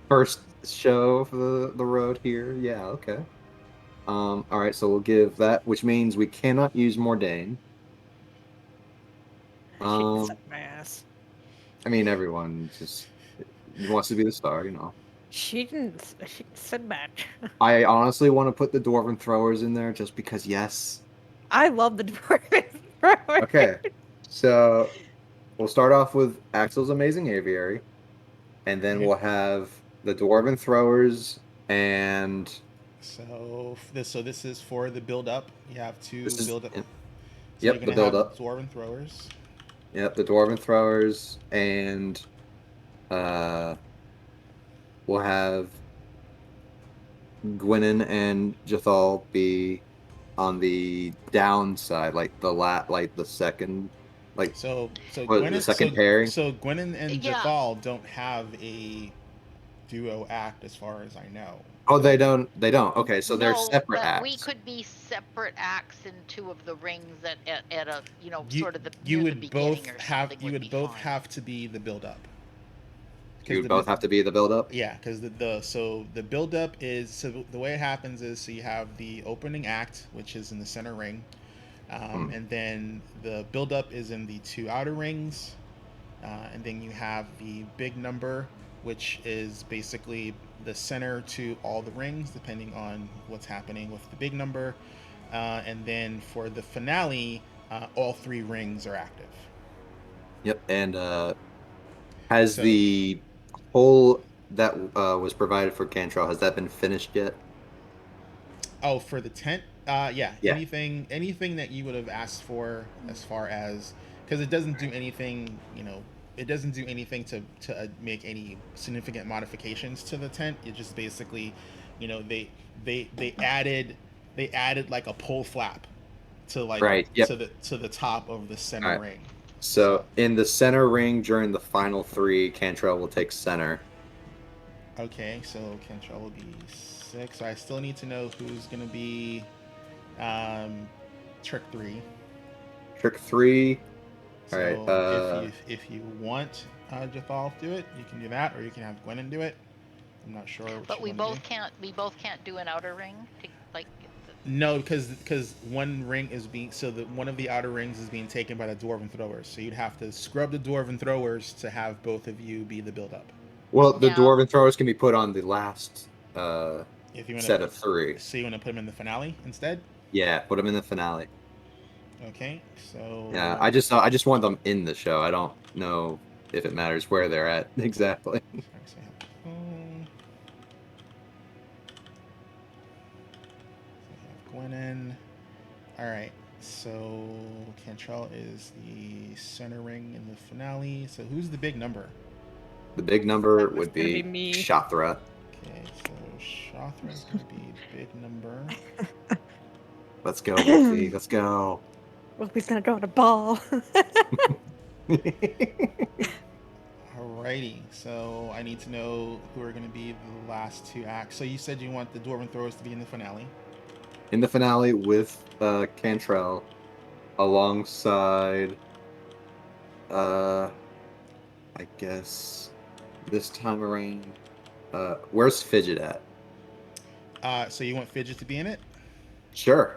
First show for the road here. Yeah, okay. All right, so we'll give that, which means we cannot use Mordain. She can suck Um, my ass. I mean, everyone just wants to be the star. She didn't. She said back. I honestly want to put the Dwarven Throwers in there just because, yes. I love the dwarven thrower. Okay, so we'll start off with Axel's Amazing Aviary, and then Okay. we'll have the Dwarven Throwers, and So this is for the build up. You have to this is, build up. So you're yep, the gonna build have up. Dwarven throwers. Yep, the Dwarven Throwers, and uh, we'll have Gwynin and Jathal be on the downside, like like the second, like So what is it, the Gwennon second pairing. so Gwennon and Yeah, Jathal don't have a duo act as far as I know. Oh, they don't. They don't. Okay, so they're no, separate but we acts. could be separate acts in two of the rings at a, You sort of the you near the would both beginning or have something would be fine. to be the build up. You Because would both have to be the build up. yeah, because the build up is so the way it happens is so you have the opening act, which is in the center ring, Hmm. and then the build up is in the two outer rings, and then you have the big number, which is basically the center to all the rings, depending on what's happening with the big number, and then for the finale, all three rings are active. Yep. And has So the hole that was provided for Cantrell, has that been finished yet? oh, for the tent, yeah. Yeah. Anything that you would have asked for as far as because it doesn't do anything, it doesn't do anything to make any significant modifications to the tent. It just basically, they added like a pull flap to like Right. Yep. to the top of the All center right. ring. So So in the center ring during the final three, Cantrell will take center. okay, so Kentrell will be 6. I still need to know who's gonna be um, trick 3. Trick three. All right. So if you want Jathal to do it, you can do that, or you can have Gwennon do it. I'm not sure what But you want to do. we both can't do an outer ring to like No, because one ring is being one of the outer rings is being taken by the dwarven throwers. So you'd have to scrub the dwarven throwers to have both of you be the build up. Well, the No. dwarven throwers can be put on the last If you want set to, of 3. so you want to put them in the finale instead. Yeah, put them in the finale. Okay, so Yeah, I just want them in the show. I don't know if it matters where they're at exactly. Gwenin. All right, so Cantrell is the center ring in the finale. So who's the big number? The big number That was would gonna be be me. Shothra. Okay, so Shothra's gonna be big number. Let's go, Wolfie. Let's go. Wolfie's gonna go on a ball. Alrighty, so I need to know who are going to be the last 2 acts. So you said you want the Dwarven Throwers to be in the finale. In the finale with Cantrell, alongside, I guess this time around, where's Fidget at? So you want Fidget to be in it? Sure.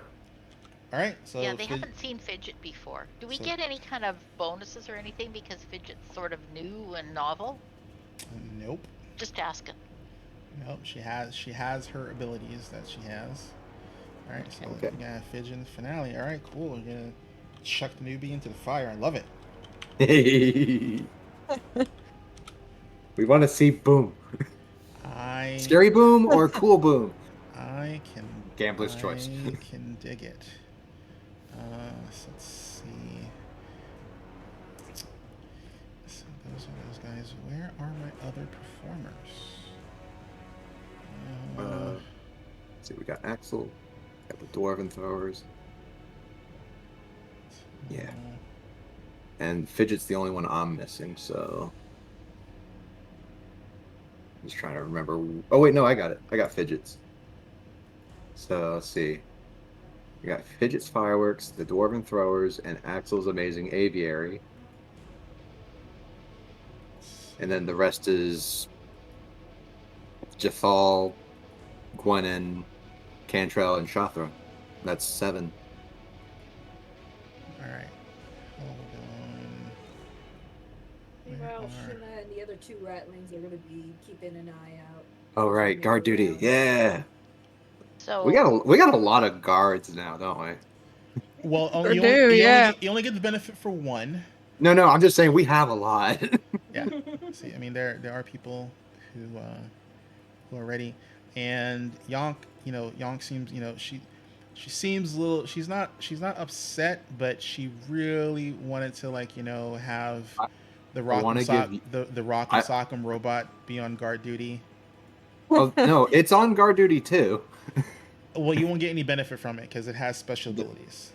All right. So Yeah, they haven't seen Fidget before. Do we get any kind of bonuses or anything because Fidget's sort of new and novel? Nope. Just asking. Nope. She has her abilities that she has. All right. So Okay. we got Fidget in the finale. All right. Cool. We're gonna chuck the newbie into the fire. I love it. Hey. We want to see Boom. I Scary Boom or Cool Boom? I can. Gambler's choice. I can dig it. So let's see. So those are those guys. Where are my other performers? Let's see, we got Axel, got the Dwarven Throwers, yeah. And Fidget's the only one I'm missing, so I'm just trying to remember. Oh wait, no, I got it. I got Fidget's. So let's see. We got Fidget's Fireworks, the Dwarven Throwers, and Axel's Amazing Aviary. And then the rest is Jathal, Gwenin, Cantrell, and Shothra. That's 7. All right. Hold on. Well, Where are- Shima and the other 2 ratlings are going to be keeping an eye out. Oh right, guard duty. Yeah. So We got a lot of guards now, don't we? Well, Sure do, yeah. you only get the benefit for 1. No, I'm just saying we have a lot. Yeah. See, I mean, there are people who are ready, and Yonk, Yonk seems, she seems a little. She's not upset, but she really wanted to have the Rock wanna and Sock, give the Rock and Sock'em robot be on guard duty. Oh no, it's on guard duty too. Well, you won't get any benefit from it because it has special abilities.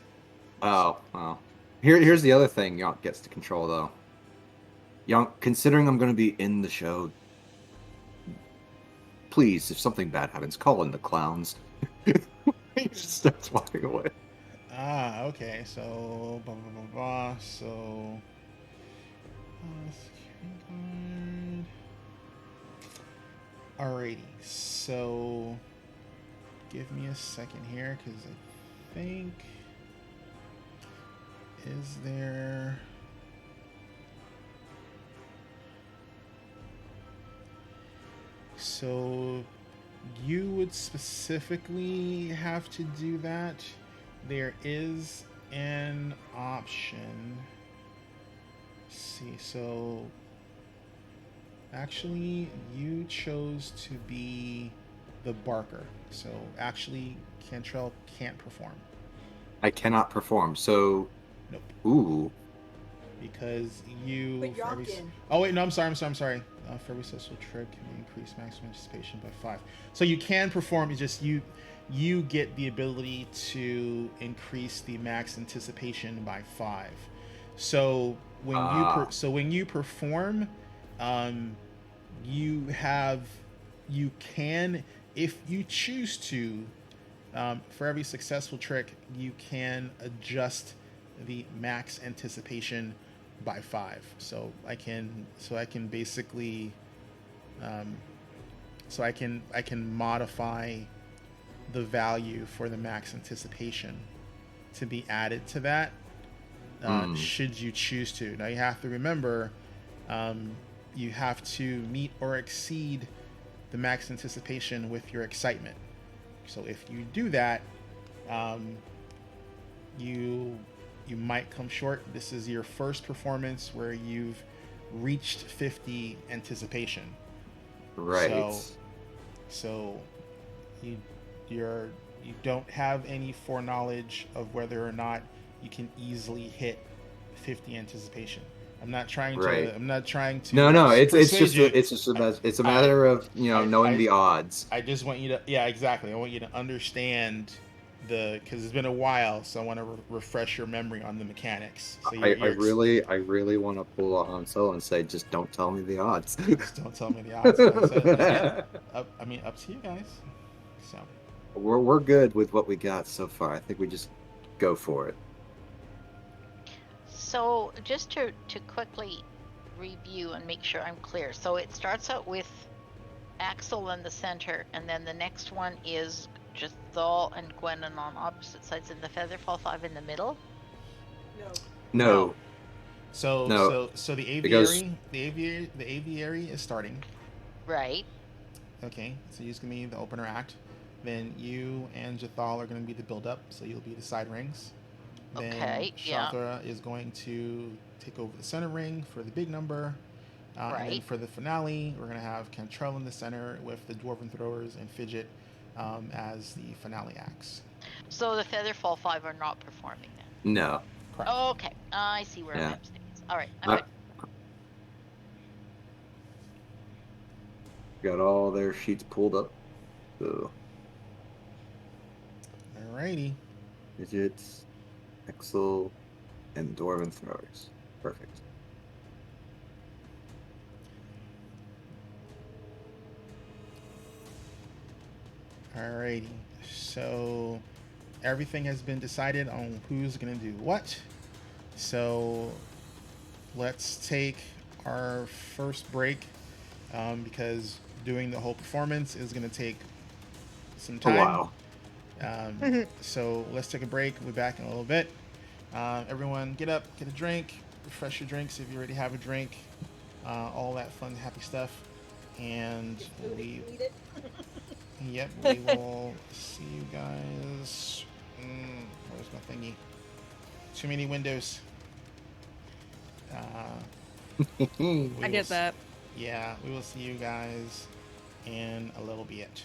Oh, well. Here's the other thing Yonk gets to control, though. Yonk, considering I'm going to be in the show, please, if something bad happens, call in the clowns. He just starts walking away. Ah, okay. So, blah, blah, blah, blah. So, security guard. Alrighty. So, give me a second here, because I think... Is there... So, you would specifically have to do that. There is an option. Let's see, so... Actually, you chose to be the Barker. So, actually, Cantrell can't perform. I cannot perform, so... Nope. Ooh. Because you... But Yonkin. Oh, wait, no, I'm sorry. For every social trick, can you increase maximum anticipation by 5. So you can perform, it's just you get the ability to increase the max anticipation by 5. So when you perform, you can, if you choose to, for every successful trick, you can adjust the max anticipation by 5. So I can basically I can modify the value for the max anticipation to be added to that, should you choose to. Now you have to remember, you have to meet or exceed the max anticipation with your excitement. So if you do that, you might come short. This is your first performance where you've reached 50 anticipation. Right. So you don't have any foreknowledge of whether or not you can easily hit 50 anticipation. I'm not trying Right. to. I'm not trying to. No. It's persuade just you. it's a matter of knowing the odds. I just want you to. Yeah, exactly. I want you to understand because it's been a while, so I want to refresh your memory on the mechanics. So I really want to pull on Solo and say, just don't tell me the odds. just don't tell me the odds. Like I said, again, up to you guys. So we're good with what we got so far. I think we just go for it. So just to quickly review and make sure I'm clear. So it starts out with Axel in the center, and then the next one is just Thal and Gwennon on opposite sides, and the Featherfall 5 in the middle. No. So the aviary is starting. Right. Okay, so you're gonna be the opener act. Then you and Jathal are gonna be the build up, so you'll be the side rings. Then Okay, Shantara is going to take over the center ring for the big number. And then Right. for the finale, we're going to have Cantrell in the center with the Dwarven Throwers and Fidget as the finale acts. So the Featherfall 5 are not performing then? No. Correct. Okay, I see where Yeah. I'm stands. All right, I'm good. Got all their sheets pulled up. So Alrighty. Fidgets, Axel, and Dwarven Throwers. Perfect. Alrighty. So everything has been decided on who's going to do what. So let's take our first break because doing the whole performance is going to take some time. Wow. So let's take a break. We'll be back in a little bit. Everyone get up, get a drink, refresh your drinks if you already have a drink, all that fun, happy stuff. And we will see you guys. Where's my thingy? Too many windows. I get that. Yeah, we will see you guys in a little bit.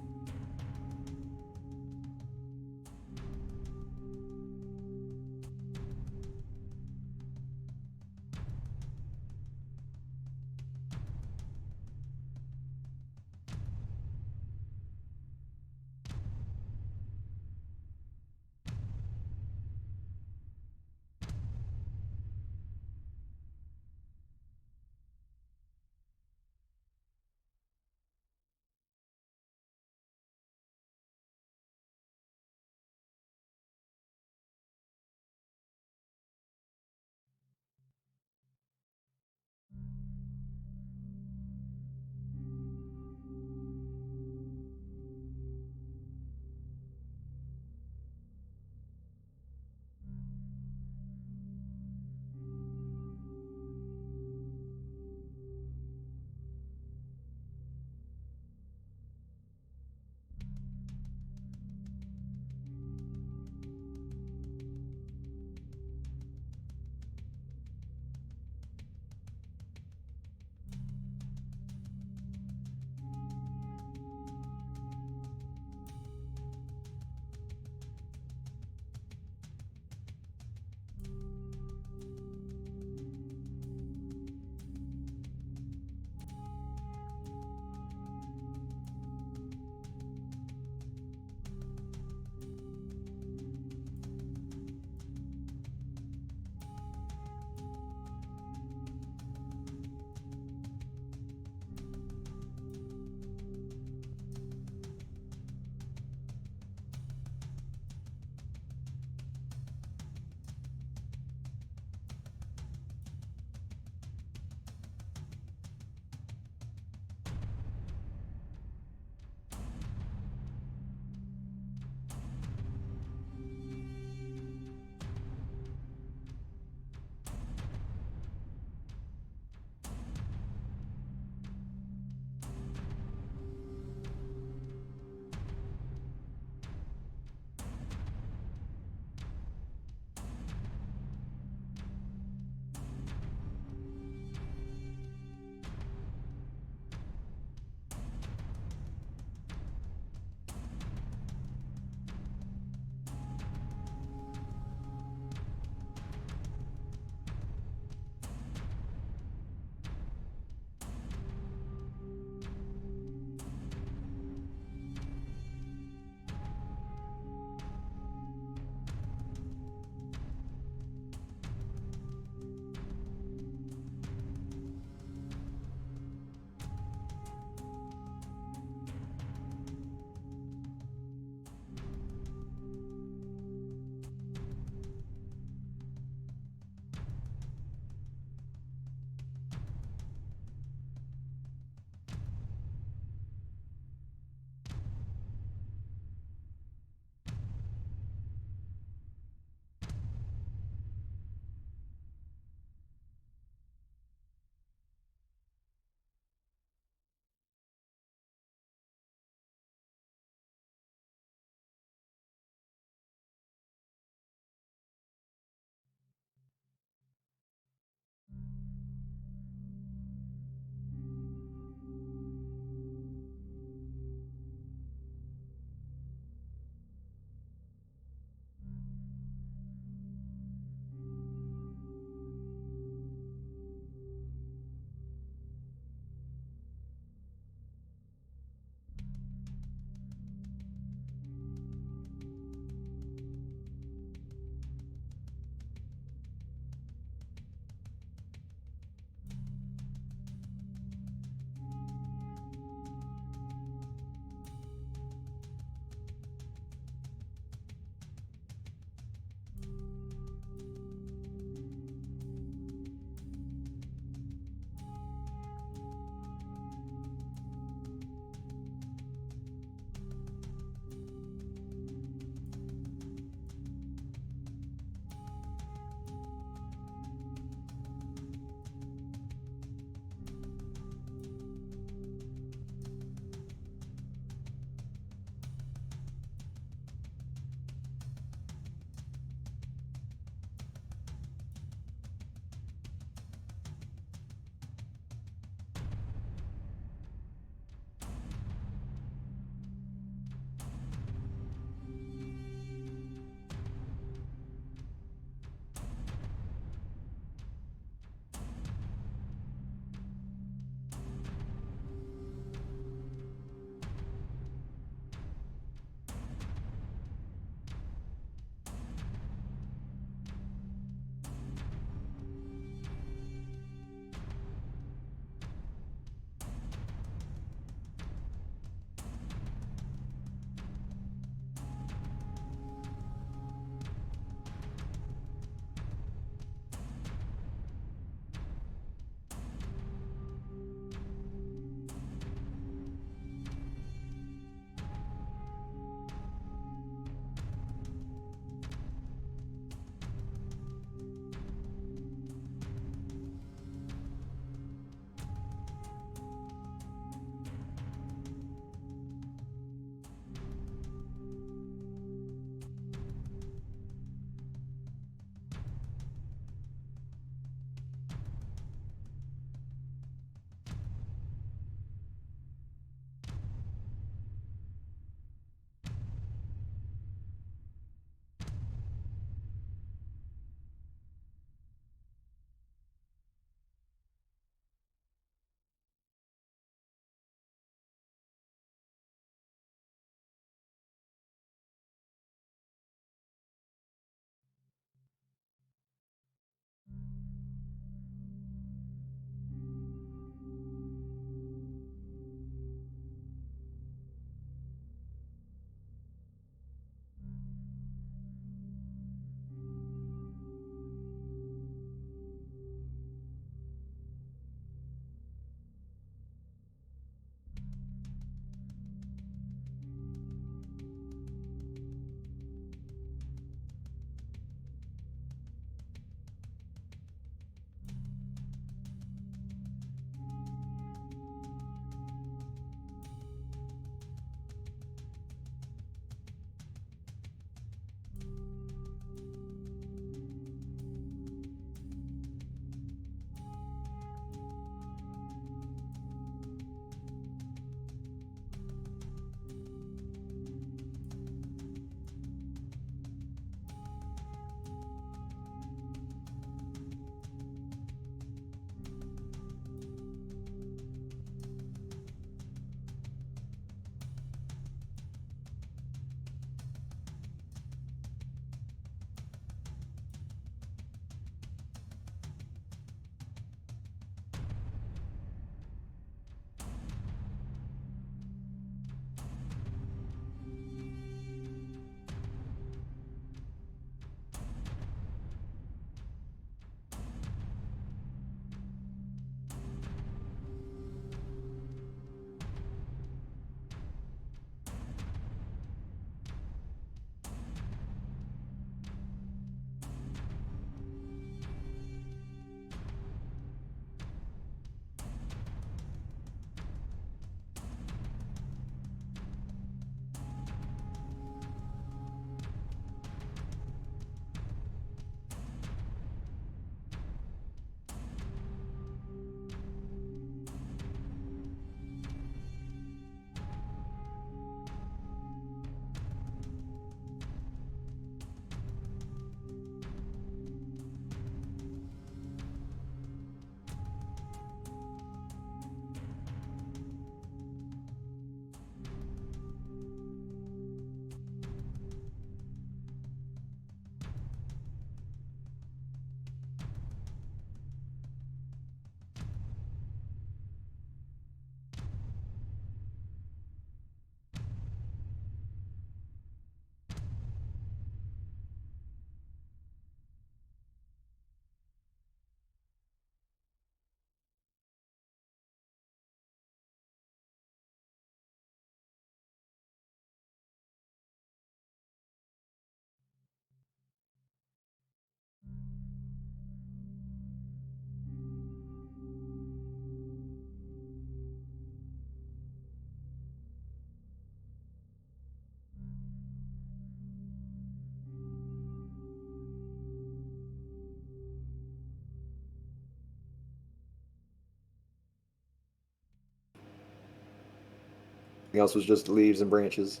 Everything else was just leaves and branches.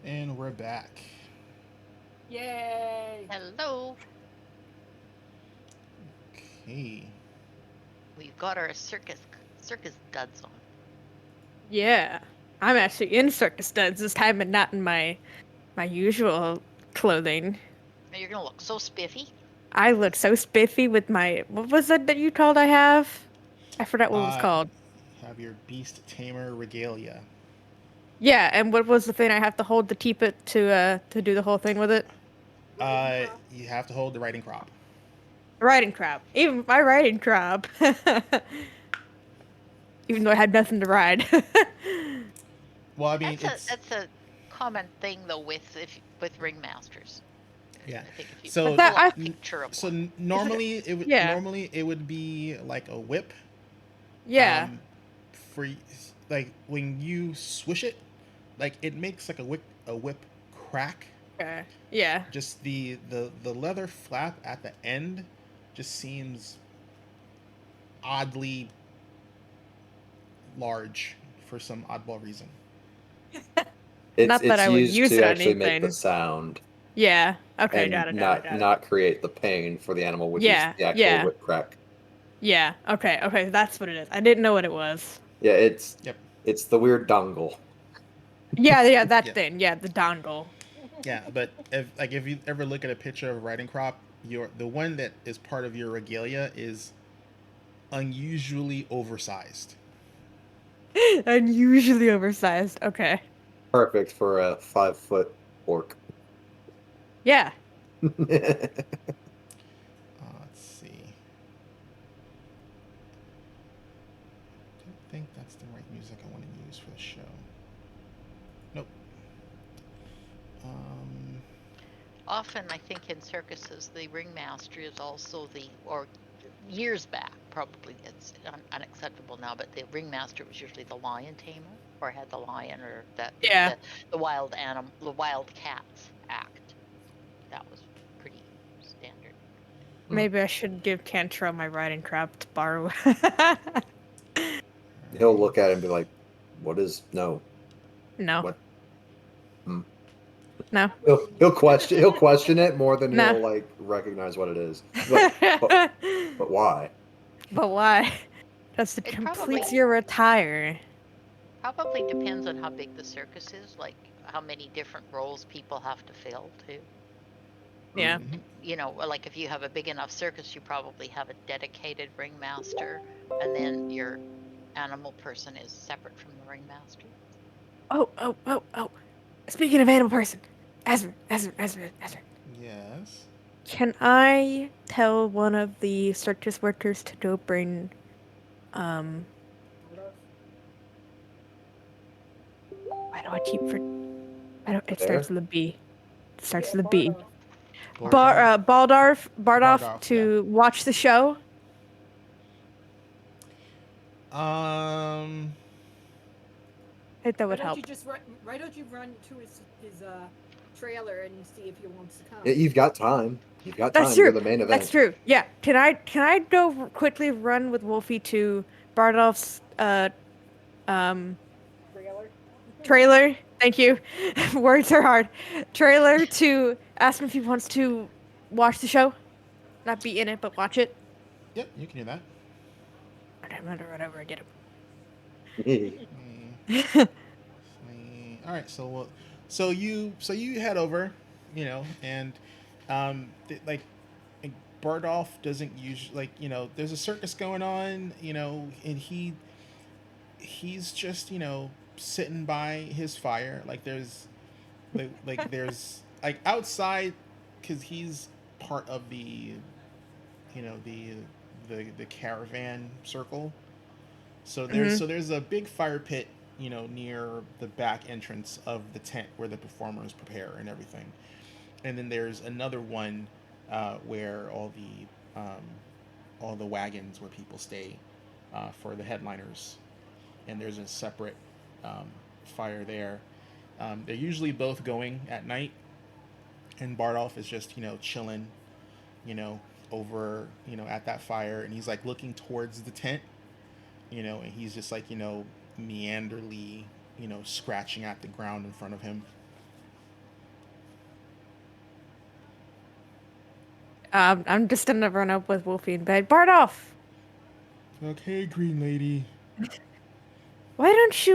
And we're back. Yay! Hello. Okay. We've got our circus duds on. Yeah. I'm actually in circus studs this time and not in my usual clothing. Now you're gonna look so spiffy. I look so spiffy with my what was that you told I have? I forgot what it was called. Have your beast tamer regalia. Yeah, and what was the thing I have to hold the teepet to do the whole thing with it? You have to hold the riding crop. Riding crop. Even my riding crop. Even though I had nothing to ride. Well, I mean, That's a common thing though with ringmasters. Yeah. I think if you So, pull up I- a picture of one. Normally it would be like a whip. Yeah. For like when you swish it, like it makes like a whip crack. Okay. Yeah. Just the leather flap at the end just seems oddly large for some oddball reason. Not that I would used use to it on actually make anything. the sound Yeah. Okay. and Got it. not create the pain for the animal, which Yeah, is the actual yeah. whip crack. Yeah. Okay. Okay. That's what it is. I didn't know what it was. Yeah, it's Yep. it's the weird dongle. Yeah. Yeah. That Yeah. thing. Yeah. The dongle. Yeah, but if you ever look at a picture of a riding crop, the one that is part of your regalia is unusually oversized. Unusually oversized. Okay. Perfect for a 5-foot orc. Yeah. Let's see. I don't think that's the right music I want to use for the show. Nope. Often, I think in circuses, the ringmaster is also or years back, probably it's unacceptable now, but the ringmaster was usually the lion tamer, or had the lion, or Yeah. the wild animal, the wild cats act. That was pretty standard. Maybe I should give Cantrell my riding crop to borrow. He'll look at it and be like, "What is no? No. What? Hmm." No. He'll question it more than No. he'll like recognize what it is. But why? But why? That's the It complete probably- zero attire. Probably depends on how big the circus is, like how many different roles people have to fill too. Yeah. Mhm. You know, like if you have a big enough circus, you probably have a dedicated ringmaster, and then your animal person is separate from the ringmaster. Oh. Speaking of animal person, Ezra. Yes. Can I tell one of the circus workers to go bring, why do I keep for? I don't. It starts with a B. It starts with a B. Bardolph Bardolph, to watch the show. Yeah. I think that Why would don't help. you just why don't you run to his trailer and see if he wants to come? Yeah, you've got time. You've got That's time. true. You're the main event. That's true. Yeah. Can I go quickly run with Wolfie to Bardolph's trailer? Thank you. Words are hard. Trailer to ask him if he wants to watch the show. Not be in it, but watch it. Yep, you can do that. I'm gonna run over and get him. All right, so you head over, and like Bardolph doesn't usually there's a circus going on, and he's just sitting by his fire, like there's there's like outside, because he's part of the the caravan circle. So there's a big fire pit, near the back entrance of the tent where the performers prepare and everything. And then there's another one where all the wagons where people stay for the headliners. And there's a separate fire there. They're usually both going at night, and Bardolph is just chilling, over at that fire, and he's like looking towards the tent, and he's just like meanderly scratching at the ground in front of him. I'm just gonna run up with Wolfie in bed. Bardoff, Okay, Green Lady. why don't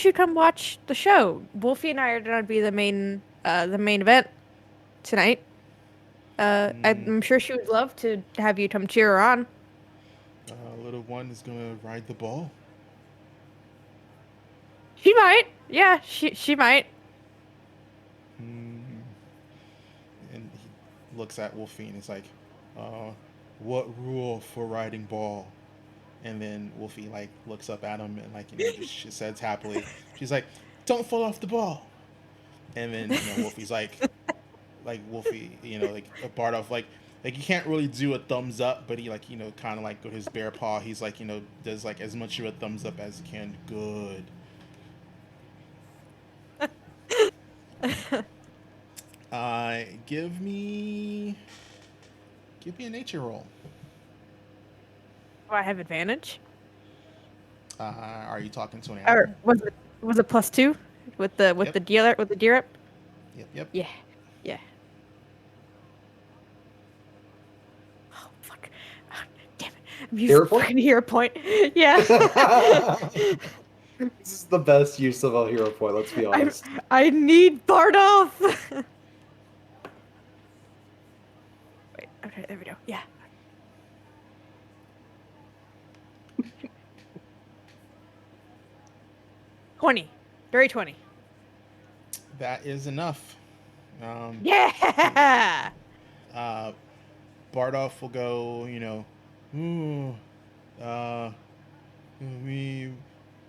you come watch the show? Wolfie and I are gonna be the main event tonight. I'm sure she would love to have you come cheer her on. Little one is gonna ride the ball. She might. Yeah, she might. And he looks at Wolfie and is like, what rule for riding ball? And then Wolfie like looks up at him and she says happily, she's like, don't fall off the ball. And then Wolfie's like Wolfie, Bardoff you can't really do a thumbs up, but he kind of with his bare paw, he's does as much of a thumbs up as he can. Good. Give me a nature roll. Do I have advantage? Are you talking to an Or animal? was it +2 with the Yep. the dealer with the deer up? Yep. Yeah. Oh fuck! Oh, damn it! I'm using Hero point? fucking hero point. Yeah. This is the best use of a hero point, let's be honest. I need Bardoff. Wait. Okay. There we go. Yeah. Dirty 20. That is enough. Yeah. Bardoff will go, ooh,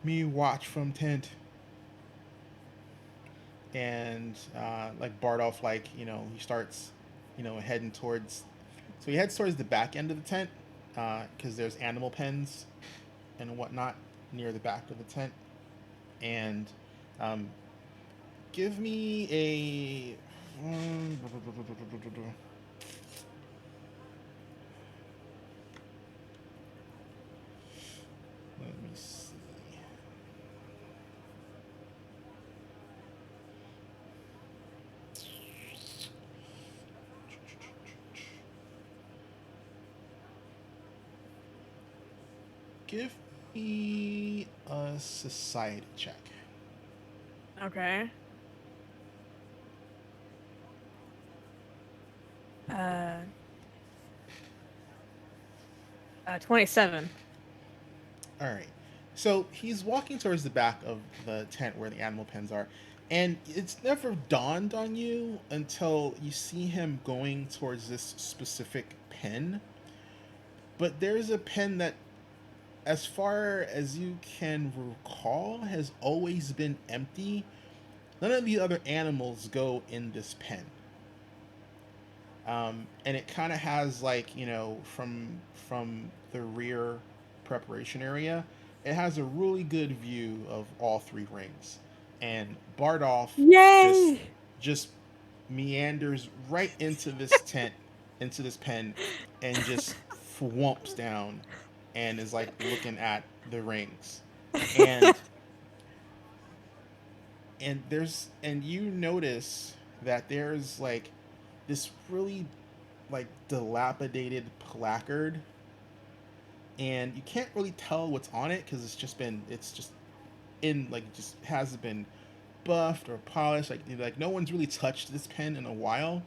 me watch from tent. And Bardoff, he starts, heading towards, so he heads towards the back end of the tent, because there's animal pens and whatnot near the back of the tent. And give me a let me see. Give me a society check. Okay. 27. All right. So he's walking towards the back of the tent where the animal pens are, and it's never dawned on you until you see him going towards this specific pen. But there's a pen that, as far as you can recall, has always been empty. None of the other animals go in this pen. And it kind of has from the rear preparation area, it has a really good view of all three rings. And Bardoff Yay! just meanders right into this tent, into this pen, and just thwomps down and is looking at the rings. And you notice that there's this really dilapidated placard, and you can't really tell what's on it because it's just hasn't been buffed or polished. No one's really touched this pen in a while,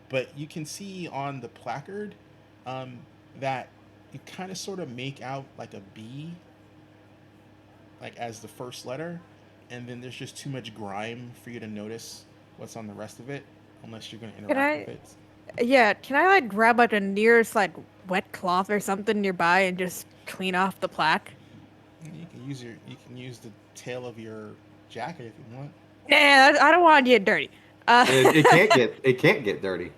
but you can see on the placard that you kind of sort of make out a B as the first letter, and then there's just too much grime for you to notice what's on the rest of it unless you're going to interact with it. Yeah, can I grab a nearest wet cloth or something nearby and just clean off the plaque? You can use the tail of your jacket if you want. Nah, I don't want to get dirty. It can't get dirty.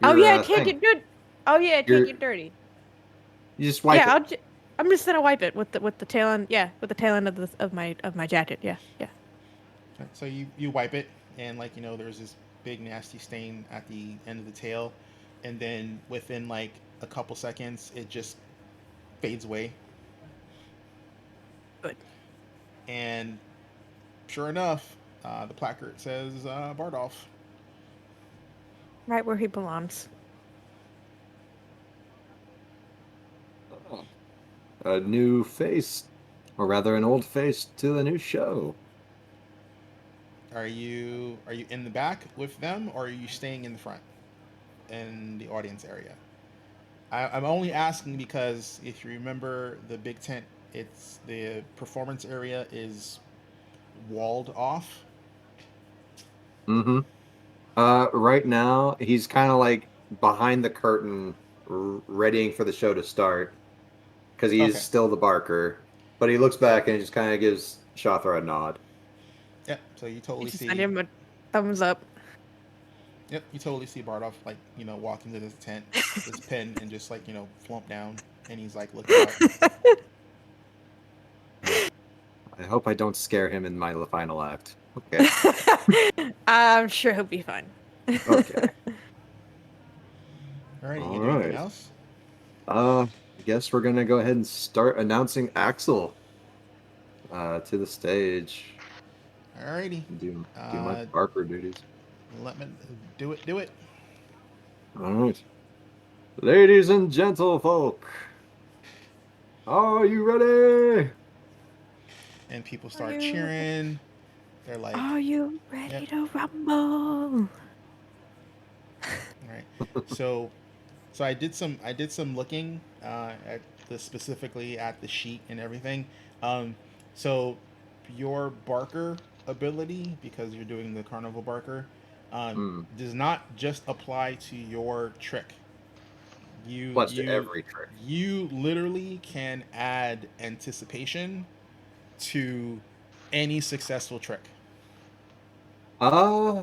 Oh yeah, it can't get good. Oh yeah, it can't get dirty. You just wipe it. I'm just gonna wipe it with the tail end. Yeah, with the tail end of my jacket. Yeah. So you wipe it, and there's this big nasty stain at the end of the tail, and then within a couple seconds it just fades away. Good. And sure enough, the placard says Bardolph. Right where he belongs. Oh, a new face, or rather, an old face to the new show. Are you in the back with them, or are you staying in the front, in the audience area? I'm only asking because if you remember the big tent, it's the performance area is walled off. Mm-hmm. Right now, he's kind of like behind the curtain, readying for the show to start, because he is Okay. still the barker. But he looks back and he just kind of gives Shothra a nod. Yep. So you You totally just send see. him a thumbs up. Yep. You totally see Bardolph like walk into this tent, this pen, and just like flump down, and he's like looking out. I hope I don't scare him in my final act. Okay. I'm sure he'll be fine. Okay. Alright. All You do anything right. else? I guess we're gonna go ahead and start announcing Axel to the stage. Alrighty. Do my Uh, barker duties. let me do it. Do it. All right. Ladies and gentlefolk, are you ready? And people start cheering. They're like, Are you ready yep. to rumble? Right. So, I did some looking at specifically at the sheet and everything. So your barker ability, because you're doing the carnival barker, does not just apply to your trick. You Plus to you every trick. you literally can add anticipation to any successful trick. Uh,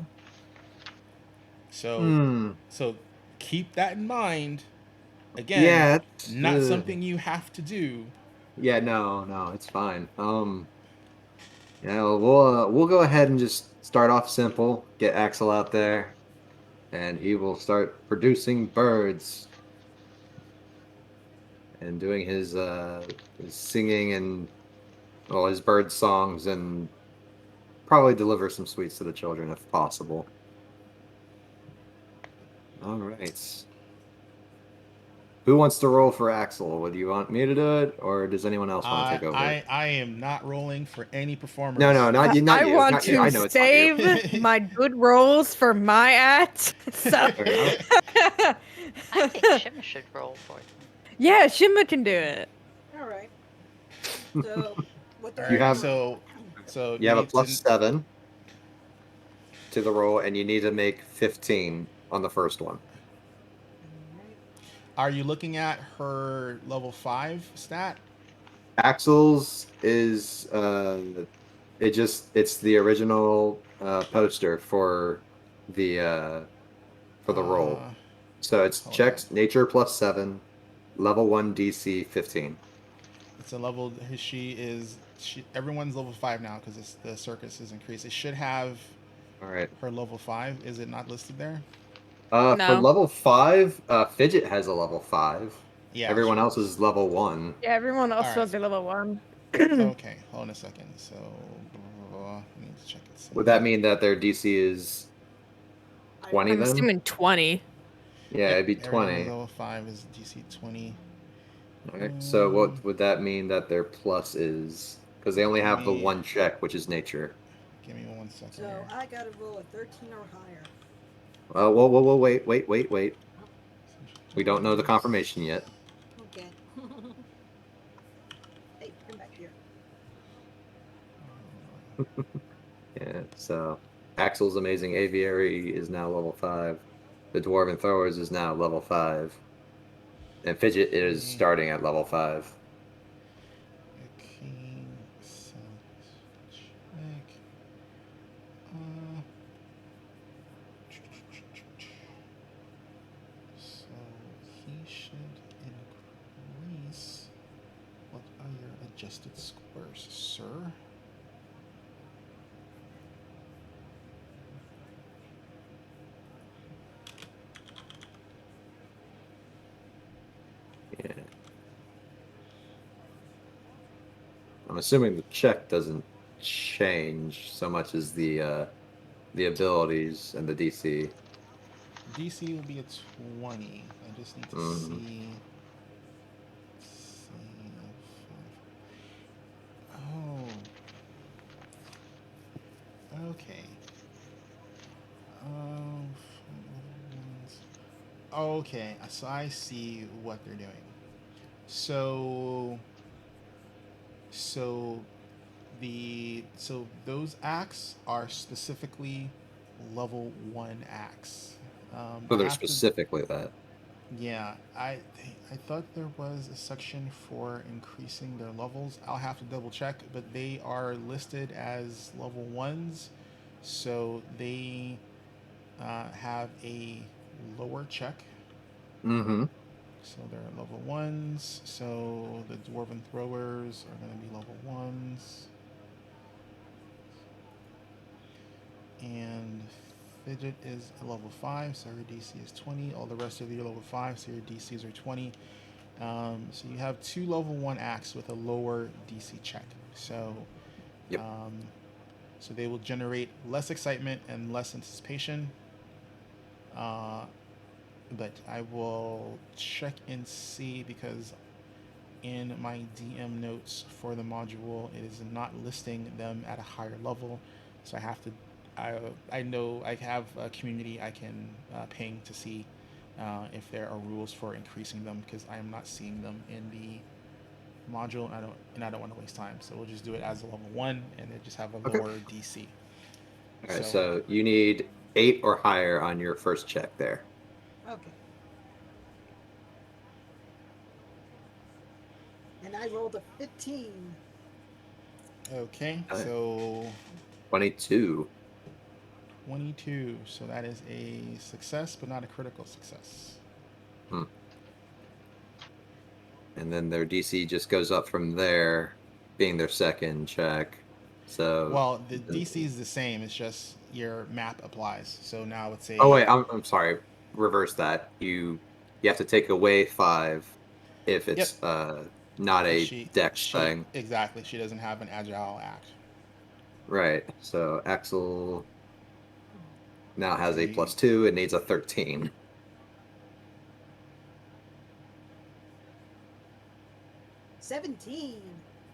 So hmm. so keep that in mind. Again, Yeah. not something you have to do. Yeah. No, it's fine. Yeah. We'll go ahead and just start off simple. Get Axel out there, and he will start producing birds and doing his singing and his bird songs, and probably deliver some sweets to the children if possible. All right. Who wants to roll for Axel? Would you want me to do it, or does anyone else want to take over? I am not rolling for any performers. No, not you. Not I you. want Not you. to I know it's not you. save my good rolls for my act. So Fair enough. I think Shimma should roll for it. yeah, Shimma can do it. All right. So what do All I You right, have- roll? so You have a need plus 7 to the roll, and you need to make 15 on the first one. Alright. Are you looking at her level 5 stat? Axel's is it's the original poster for the roll. So it's hold checked nature plus 7, level 1 DC 15. It's a level. Everyone's level 5 now because the circus is increased. It should have All right. her level 5. Is it not listed there? For No. level 5, Fidget has a level 5. Yeah. Everyone sure. else is level 1. Yeah, everyone else All will right. be level 1. Okay, hold on a second. So, I need to check this. Would that mean that their DC is 20 I'm then? assuming 20. Yeah, it'd be Everyone 20. level 5 is DC 20. Okay, so what would that mean that their plus is? Because they only have the one check, which is nature. Give me 1 second. So here. I gotta roll a 13 or higher. Whoa, wait. We don't know the confirmation yet. Okay. Hey, come back here. Yeah, so Axel's Amazing Aviary is now level 5. The Dwarven Throwers is now level 5. And Fidget is starting at level 5. King select check. So he should increase. What are your adjusted scores, sir? Yeah. I'm assuming the check doesn't change so much as the abilities and the DC. DC will be a 20. I just need to Mhm. see. Oh. Okay. Um. Okay. So I see what they're doing. So. So so those acts are specifically level 1 acts. So I they're have to. specifically that. Yeah, I thought there was a section for increasing their levels. I'll have to double check, but they are listed as level ones, so they have a lower check. Mm-hmm. So they're level ones. So the dwarven throwers are going to be level ones, and fidget is a level 5, so her DC is 20. All the rest of you are level 5, so your DCs are 20. So you have 2 level 1 acts with a lower DC check. So, Yep. um, so they will generate less excitement and less anticipation. Uh, but I will check and see because in my DM notes for the module, it is not listing them at a higher level. So I have to. I know I have a community I can ping to see if there are rules for increasing them because I am not seeing them in the module, and I don't want to waste time. So we'll just do it as a level 1, and then just have a Okay. lower DC. All right. So So you need 8 or higher on your first check there. Okay. And I rolled a 15. okay, All right. so 22. 22. So that is a success, but not a critical success. Hmm. And then their DC just goes up from there, being their second check. So. Well, the DC is the same. It's just your map applies. So now it's Oh a wait, I'm sorry. Reverse that. You have to take away 5 if yep. it's not Because a dex she thing. exactly she doesn't have an agile act. Right. So Axel now has So a you +2 and needs a 13. 17.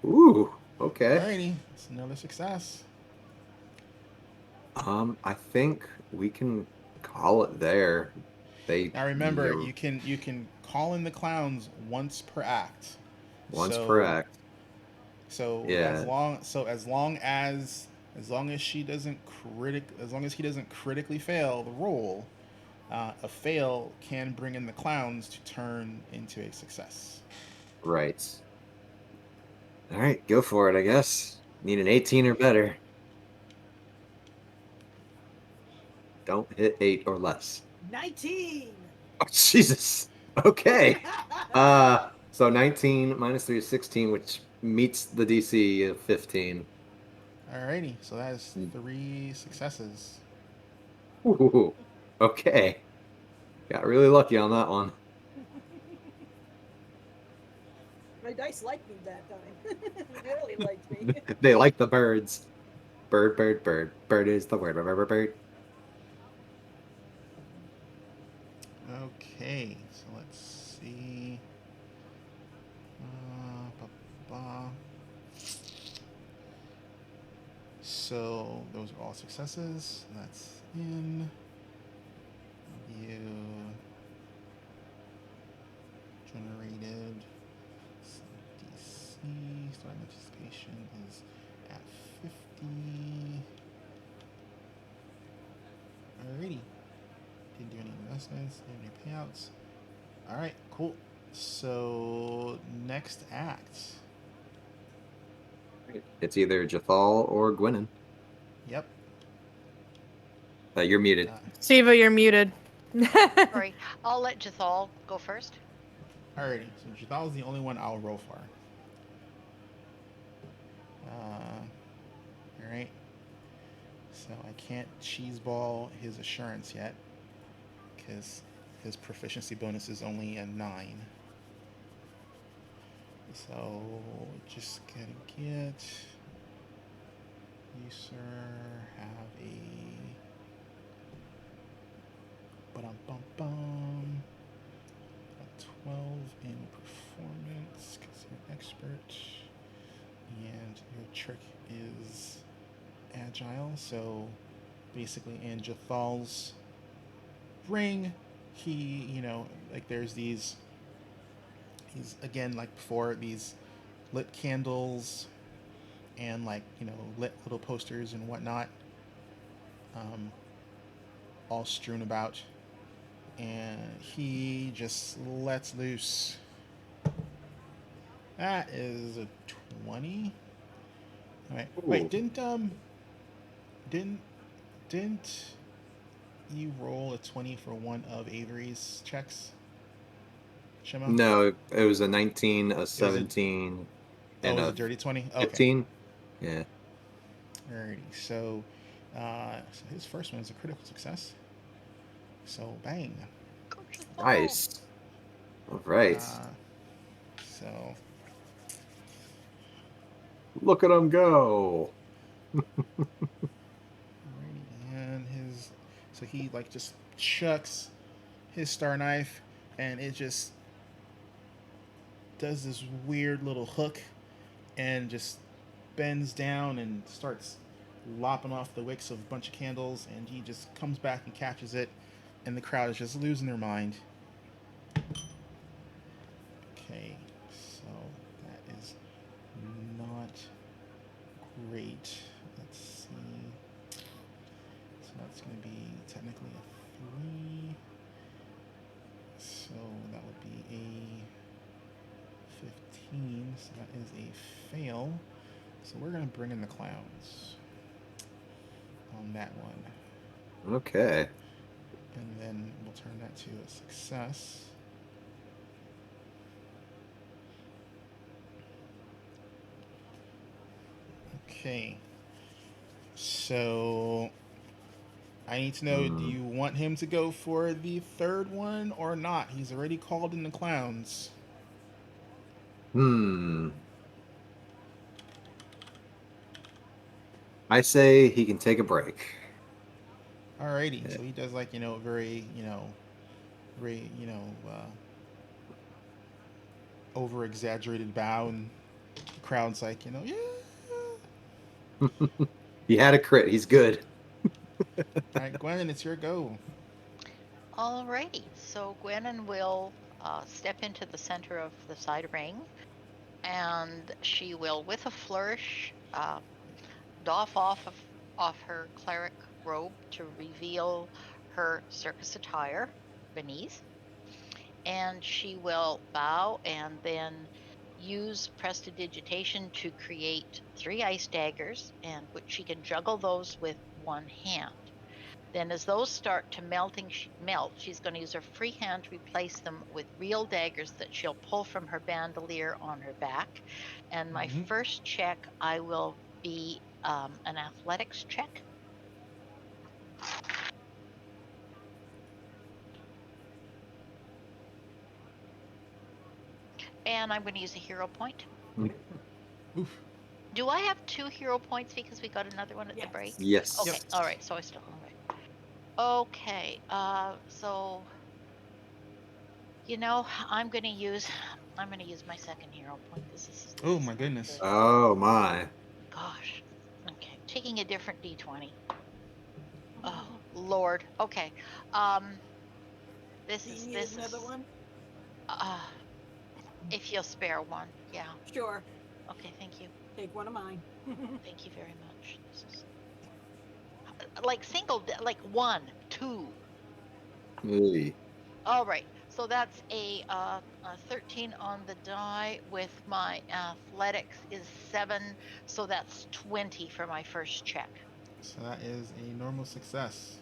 Ooh, okay. alrighty. It's another success. I think we can call it there. They Now remember, they're you can call in the clowns once per act. once per So act. so as Yeah, long so as long as she doesn't as long as he doesn't critically fail the roll, a fail can bring in the clowns to turn into a success. right. All right, go for it, I guess. Need an 18 or better. Don't hit 8 or less. 19. Oh, Jesus. Okay. So 19 minus 3 is 16, which meets the DC of 15. Alrighty, so that is 3 successes. Ooh, okay. Got really lucky on that one. My dice liked me that time. They really liked me. They like the birds. Bird, bird, bird. Bird is the word. Bird, bird, bird. Okay, so let's see. Ba, ba. So those are all successes. That's in. You generated some DC. Starting anticipation is at 50. Alrighty. Didn't do any investments, didn't do any payouts. Alright, cool. So next act. It's either Jathal or Gwynin. Yep. You're muted. Siva, you're muted. Sorry, I'll let Jathal go first. Alrighty, so Jadal's the only one I'll roll for. Alright. So I can't cheeseball his assurance yet, because his proficiency bonus is only a 9. So just gonna get You, sir, have a bum a 12 in performance because you're an expert, and your trick is agile. So basically, in Jathal's ring, he, like there's these. He's again like before these lit candles and like lit little posters and whatnot, um, all strewn about, and he just lets loose. That is a 20. All right. Ooh. Wait, didn't you roll a 20 for one of Avery's checks? Shema? No, it was a 19, a It was 17, oh, and it was a a dirty 20? Okay. 15. Yeah. Alrighty. So his first one is a critical success. So bang. Nice. All right. So Look at him go. and so he like just chucks his star knife, and it just does this weird little hook, and just bends down and starts lopping off the wicks of a bunch of candles, and he just comes back and catches it, and the crowd is just losing their mind. Okay, so that is not great. Let's see. So that's going to be technically a 3. So that would be a 15. So that is a fail. So we're going to bring in the clowns on that one. Okay. And then we'll turn that to a success. Okay. So I need to know, do you want him to go for the third one or not? He's already called in the clowns. I say he can take a break. Alrighty. Yeah. So he does like, very, very, over exaggerated bow, and the crowd's like, yeah. He had a crit. He's good. All right, Gwen, it's your go. Alrighty, so Gwennon will step into the center of the side ring, and she will, with a flourish, doff off her cleric robe to reveal her circus attire beneath, and she will bow and then use prestidigitation to create 3 ice daggers, and which she can juggle those with one hand. Then as those start to melt, she's going to use her free hand to replace them with real daggers that she'll pull from her bandolier on her back. And my first check, I will be an athletics check. And I'm going to use a hero point. Oof. Do I have 2 hero points because we got another one at the break? Yes. Okay, all right, so I still... Okay, so I'm gonna use my second hero point. This is oh my goodness. Oh my. Gosh. Okay, taking a different D20. Oh Lord. Okay. This is another one. If you'll spare one, yeah. Sure. Okay, thank you. Take one of mine. Thank you very much. This is like like 1, 2. Hey. All right, so that's a 13 on the die with my athletics is 7, so that's 20 for my first check. So that is a normal success.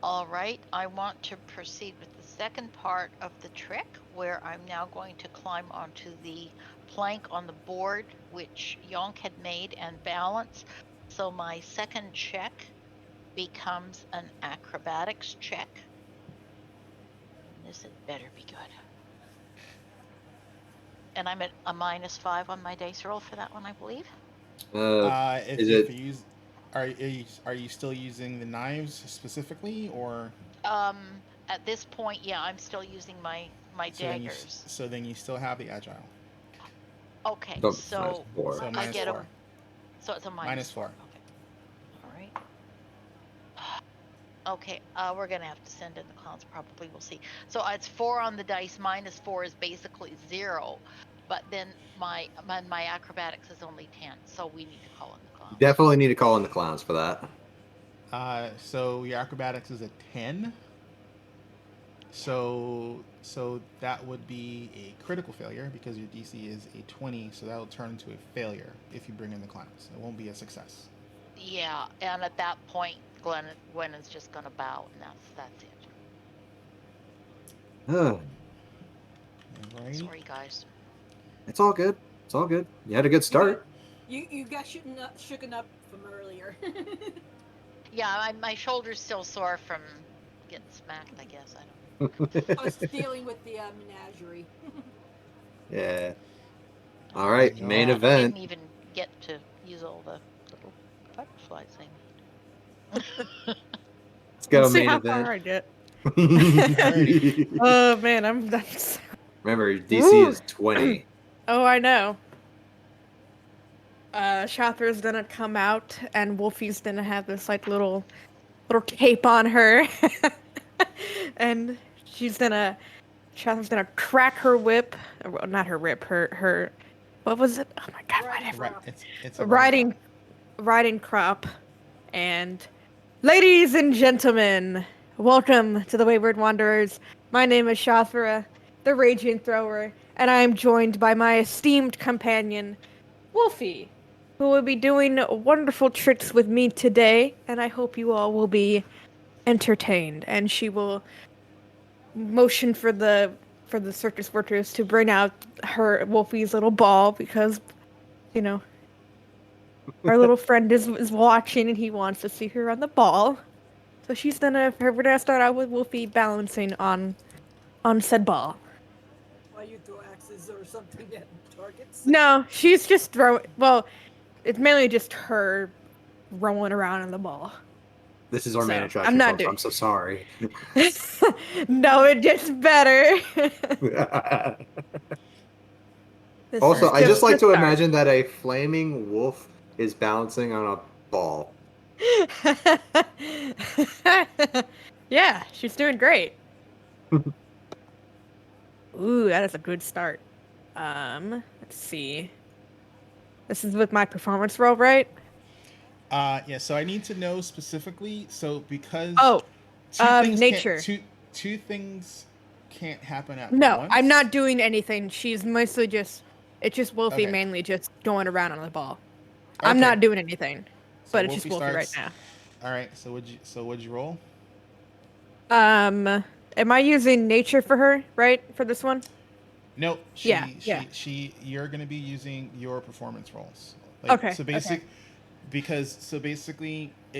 All right, I want to proceed with the second part of the trick, where I'm now going to climb onto the plank on the board, which Yonk had made, and balance. So my second check becomes an acrobatics check. This had better be good. And I'm at a -5 on my dice roll for that one, I believe. If Is if it you use, are you still using the knives specifically, or At this point, yeah, I'm still using my daggers. so then you still have the agile. Okay, the so -4? So I minus get four. so it's a Minus -4. 4. Okay. All right. Okay, we're gonna have to send in the clowns. Probably, we'll see. So it's 4 on the dice. -4 is basically 0, but then my acrobatics is only 10. So we need to call in the clowns. Definitely need to call in the clowns for that. So your acrobatics is a 10. So that would be a critical failure because your DC is a 20. So that will turn into a failure if you bring in the clowns. It won't be a success. Yeah, and at that point, Gwen is just gonna bow, and that's it. Ugh, Alrighty. Sorry, guys. it's all good. It's all good. You had a good start. You got shooken up from earlier. Yeah, my shoulder's still sore from getting smacked. I guess I don't. I was dealing with the menagerie. Yeah. All right, Yeah. main I event. didn't even get to use all the little butterflies I made. Let's go, We'll see main how event. far I get. Alrighty. Oh man, I'm that's. Remember, your DC Ooh. is 20. Oh, I know. Shathra's gonna come out, and Wolfie's gonna have this like little cape on her, and Shathra's gonna crack her whip, well, not her whip, her, what was it? Oh my god, Riding whatever. crop. It's a Riding crop, and ladies and gentlemen, welcome to the Wayward Wanderers. My name is Shathra, the Raging Thrower, and I am joined by my esteemed companion, Wolfie, who will be doing wonderful tricks with me today, and I hope you all will be entertained. And she will motion for the circus workers to bring out her Wolfie's little ball because, you know, our little friend is watching and he wants to see her on the ball. So we're gonna start out with Wolfie balancing on said ball. Why you throw axes or something at targets? No, she's just throwing. Well, it's mainly just her rolling around on the ball. This is our main So, attraction, I'm not folks. doing- I'm so sorry. No, it gets better. This Also, is I just like the to start. imagine that a flaming wolf is bouncing on a ball. Yeah, she's doing great. Ooh, that is a good start. Let's see. This is with my performance roll, right? Yeah. So I need to know specifically. So because Oh, nature. two things can't happen at No, once. I'm not doing anything. She's mostly it's just Wolfie Okay. mainly just going around on the ball. I'm Okay. not doing anything, So but it's just Wolfie Wolfie right starts- now. All right. So what'd you roll? Am I using nature for her, right? For this one? Nope. Yeah. You're gonna be using your performance rolls. Like, Okay, So basically,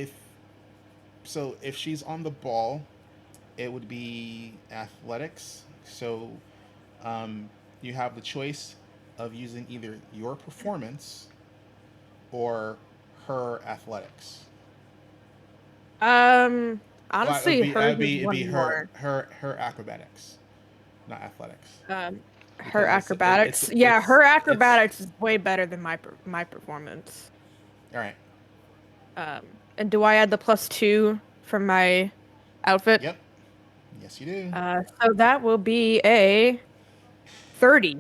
if she's on the ball, it would be athletics. So, you have the choice of using either your performance or her athletics. Honestly, it'd hers be is one more. her acrobatics, not athletics. Her Because acrobatics. Her acrobatics is way better than my performance. All right. And do I add the +2 from my outfit? Yep. Yes, you do. So that will be a 30.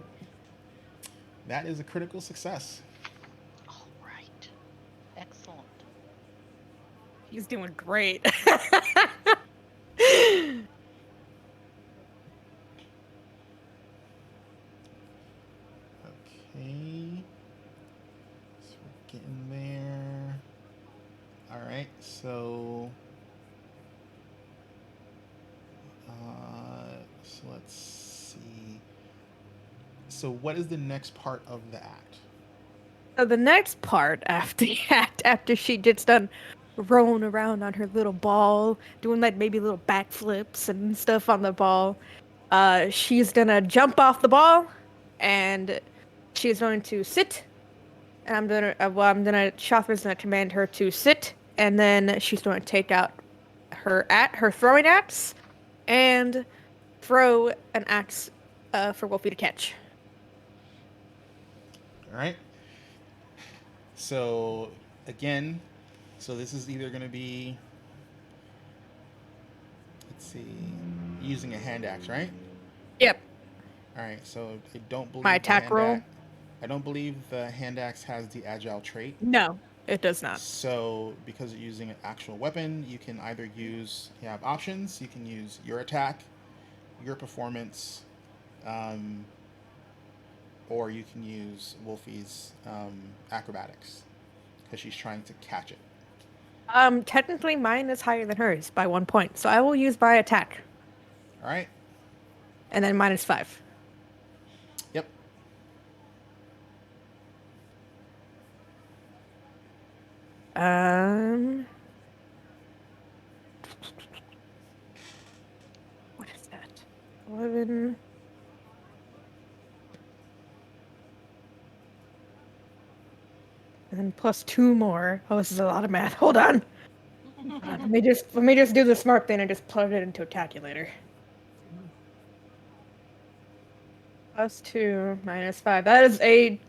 That is a critical success. All right. Excellent. He's doing great. Okay. So we're getting there. All right. So let's see. So what is the next part of the act? So the next part after the act, after she gets done rolling around on her little ball, doing like maybe little backflips and stuff on the ball, she's gonna jump off the ball, and she's going to sit and I'm gonna Shothra's gonna command her to sit, and then she's going to take out her throwing axe, and throw an axe for Wolfie to catch. All right. So again, this is either going to be, let's see, using a hand axe, right? Yep. All right. So I don't believe My attack roll. I don't believe the hand axe has the agile trait. No, it does not. So because you're using an actual weapon, you can either use. You have options. You can use your attack, your performance, or you can use Wolfie's acrobatics because she's trying to catch it. Technically mine is higher than hers by 1 point, so I will use my attack. All right. And then -5. Yep. What is that? 11. And then +2 more. Oh, this is a lot of math. Hold on. Let me just do the smart thing and just plug it into a calculator. +2 -5. That is a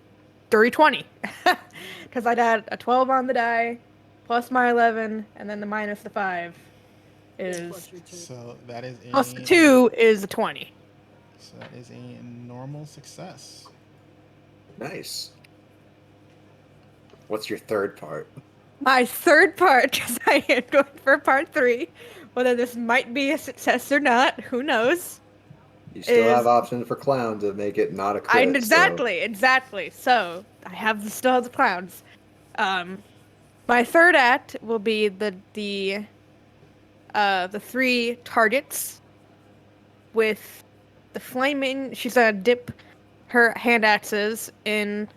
320. Because I'd add a 12 on the die, plus my 11, and then the -5 is. So that is a +2 is a 20. So that is a normal success. Nice. What's your third part? My third part, because I am going for part 3. Whether this might be a success or not, who knows? You still have options for clown to make it not a crit. Exactly. So I still have the clowns. My third act will be the 3 targets with the flaming. She's gonna dip her hand axes in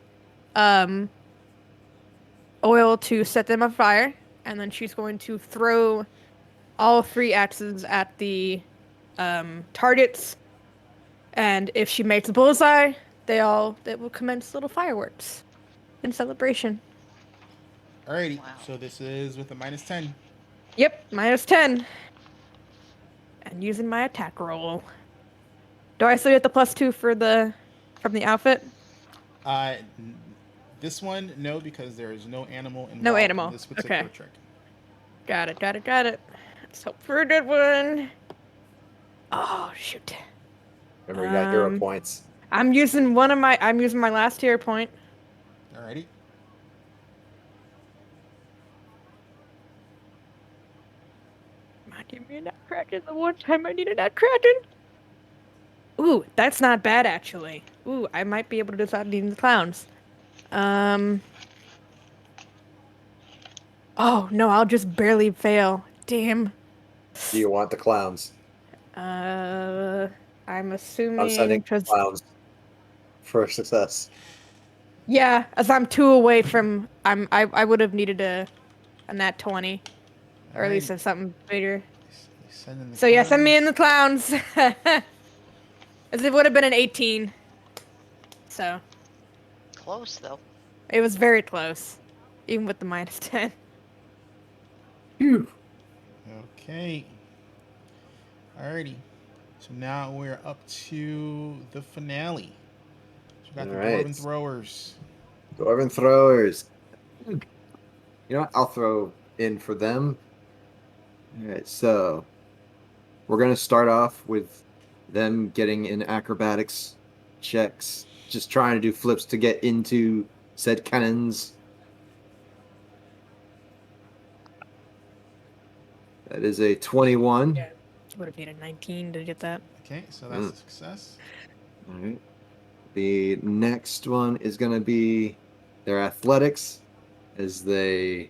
oil to set them on fire, and then she's going to throw all 3 axes at the targets. And if she makes a bullseye, they will commence little fireworks in celebration. Alrighty. Wow. So this is with a -10. Yep, -10. And using my attack roll. Do I still get the +2 from the outfit? This one, no, because there is no animal involved No animal. in this particular Okay. trick. Got it. Let's hope for a good one. Oh shoot. Remember, you got hero points. I'm using my last hero point. Alrighty. Give me a nutcracker the one time I need a nutcracker. Ooh, that's not bad actually. Ooh, I might be able to decide needing the clowns. Oh no, I'll just barely fail. Damn. Do you want the clowns? I'm assuming I'm sending clowns for success. Yeah, as I'm 2 away from. I would have needed a nat 20, or at least something bigger. So yeah, send me in the clowns. As it would have been an 18. So. Close though. It was very close, even with the -10. Okay. Alrighty. So now we're up to the finale. So we got the Dwarven Throwers. Dwarven Throwers. You know what? I'll throw in for them. Alright, so we're going to start off with them getting in acrobatics checks, just trying to do flips to get into said cannons. That is a 21. Yeah. Would have needed 19 to get that. Okay, so that's a success. All right. The next one is going to be their athletics as they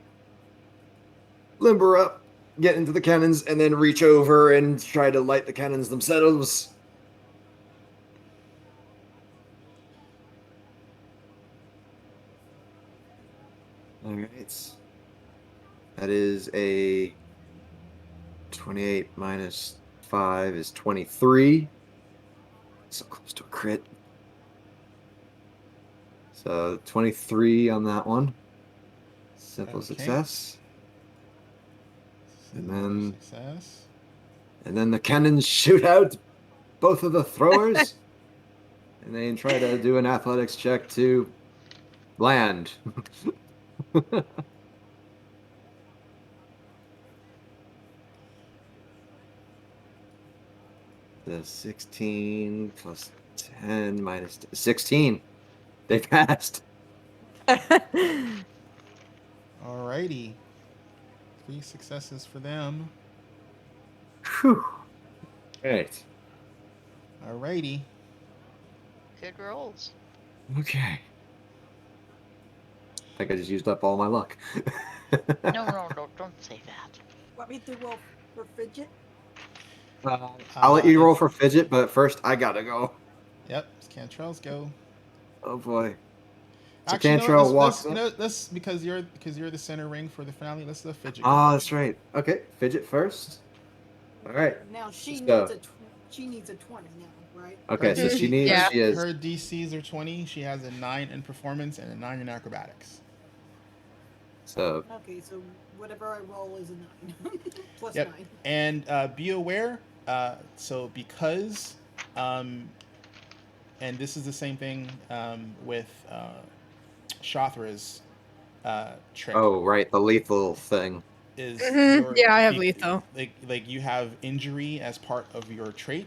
limber up, get into the cannons, and then reach over and try to light the cannons themselves. All right. That is a 28 minus 5 is 23. So close to a crit. So 23 on that one. Simple Okay. success. And Another then success. the cannons shoot out both of the throwers. And they try to do an athletics check to land. The 16 plus 10 minus 16. They passed. Alrighty. 3 successes for them. Whew. Right. Alrighty. Good rolls. Okay. I think I just used up all my luck. No, don't say that. Want me to roll for fidget? I'll let you roll If- for fidget, but first I gotta go. Yep, Cantrell's go. Oh boy. So Actually, Cantrell no, walks let's, up. let's because you're the center ring for the finale. Let's the fidget. Oh, that's right. Okay, fidget first. All right. Now she Let's needs go. she needs a 20 now, right? Okay, so she needs. Yeah. She is. Her DCs are 20. She has a 9 in performance and a 9 in acrobatics. So Okay, so whatever I roll is a 9. Plus Yep. 9. And be aware. So because, and this is the same thing with Shothra's trick. oh right, the lethal thing. Is Yeah, I have lethal. Like you have injury as part of your trait.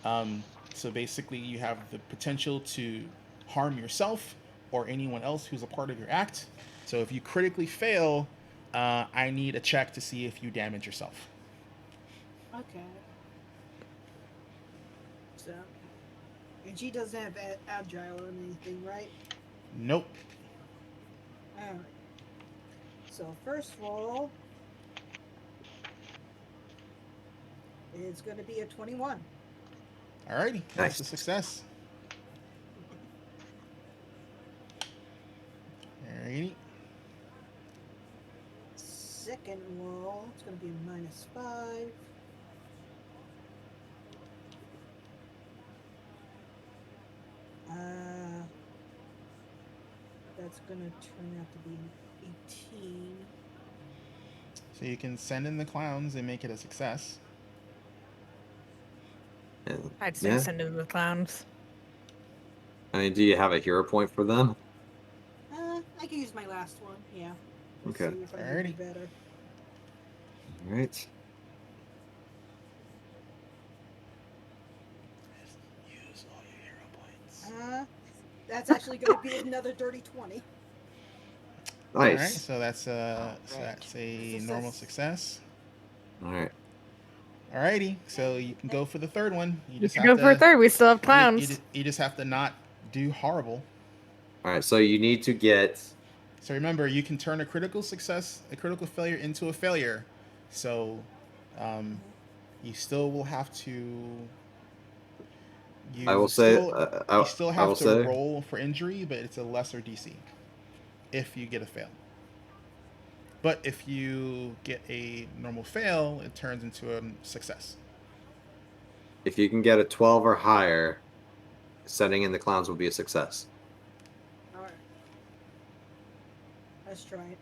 So basically, you have the potential to harm yourself or anyone else who's a part of your act. So if you critically fail, I need a check to see if you damage yourself. Okay. So, and she doesn't have agile or anything, right? Nope. Alright. So first roll is going to be a 21. Alrighty, that's Nice. a success. Alrighty. Second roll, it's going to be a -5. That's going to turn out to be an 18. So you can send in the clowns and make it a success. And, I'd say yeah. send in the clowns. I mean, do you have a hero point for them? I can use my last one, yeah. Let's Okay. see if I can do Alrighty. better. All right. Use all your hero points. That's actually going to be another dirty 20. Alright, Nice. so that's a Success. normal success. All right. Alrighty, so you can go for the third one. You You just can have go for a to. third. We still have You, clowns. you just have to not do horrible. All right. So you need to get. So remember, you can turn a critical failure into a failure. So, you still will have to. I will say. You still I have will to say. roll for injury, but it's a lesser DC. If you get a fail. But if you get a normal fail, it turns into a success. If you can get a 12 or higher, sending in the clowns will be a success. Alright. Let's try it.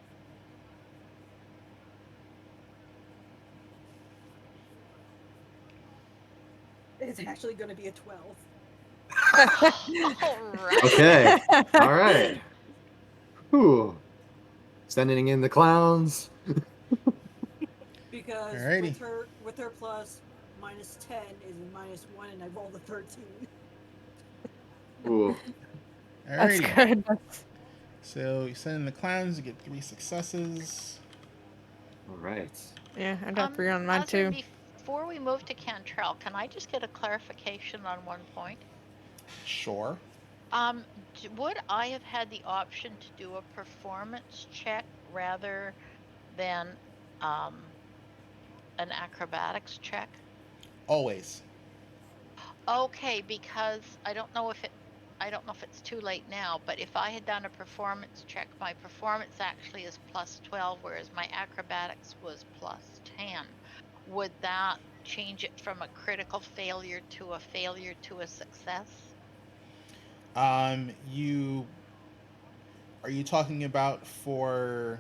It's actually going to be a 12. All right. Okay. All right. Whew. Sending in the clowns. Because Alrighty. with her plus -10 is a -1, and I rolled a 13. Ooh. That's Alrighty. good. So you send in the clowns, you get 3 successes. All right. Yeah, I got 3 on mine too. Before we move to Cantrell, can I just get a clarification on one point? Sure. Would I have had the option to do a performance check rather than an acrobatics check? Always. Okay, because I don't know if it's too late now, but if I had done a performance check, my performance actually is +12, whereas my acrobatics was +10. Would that change it from a critical failure to a success? You Are you talking about for?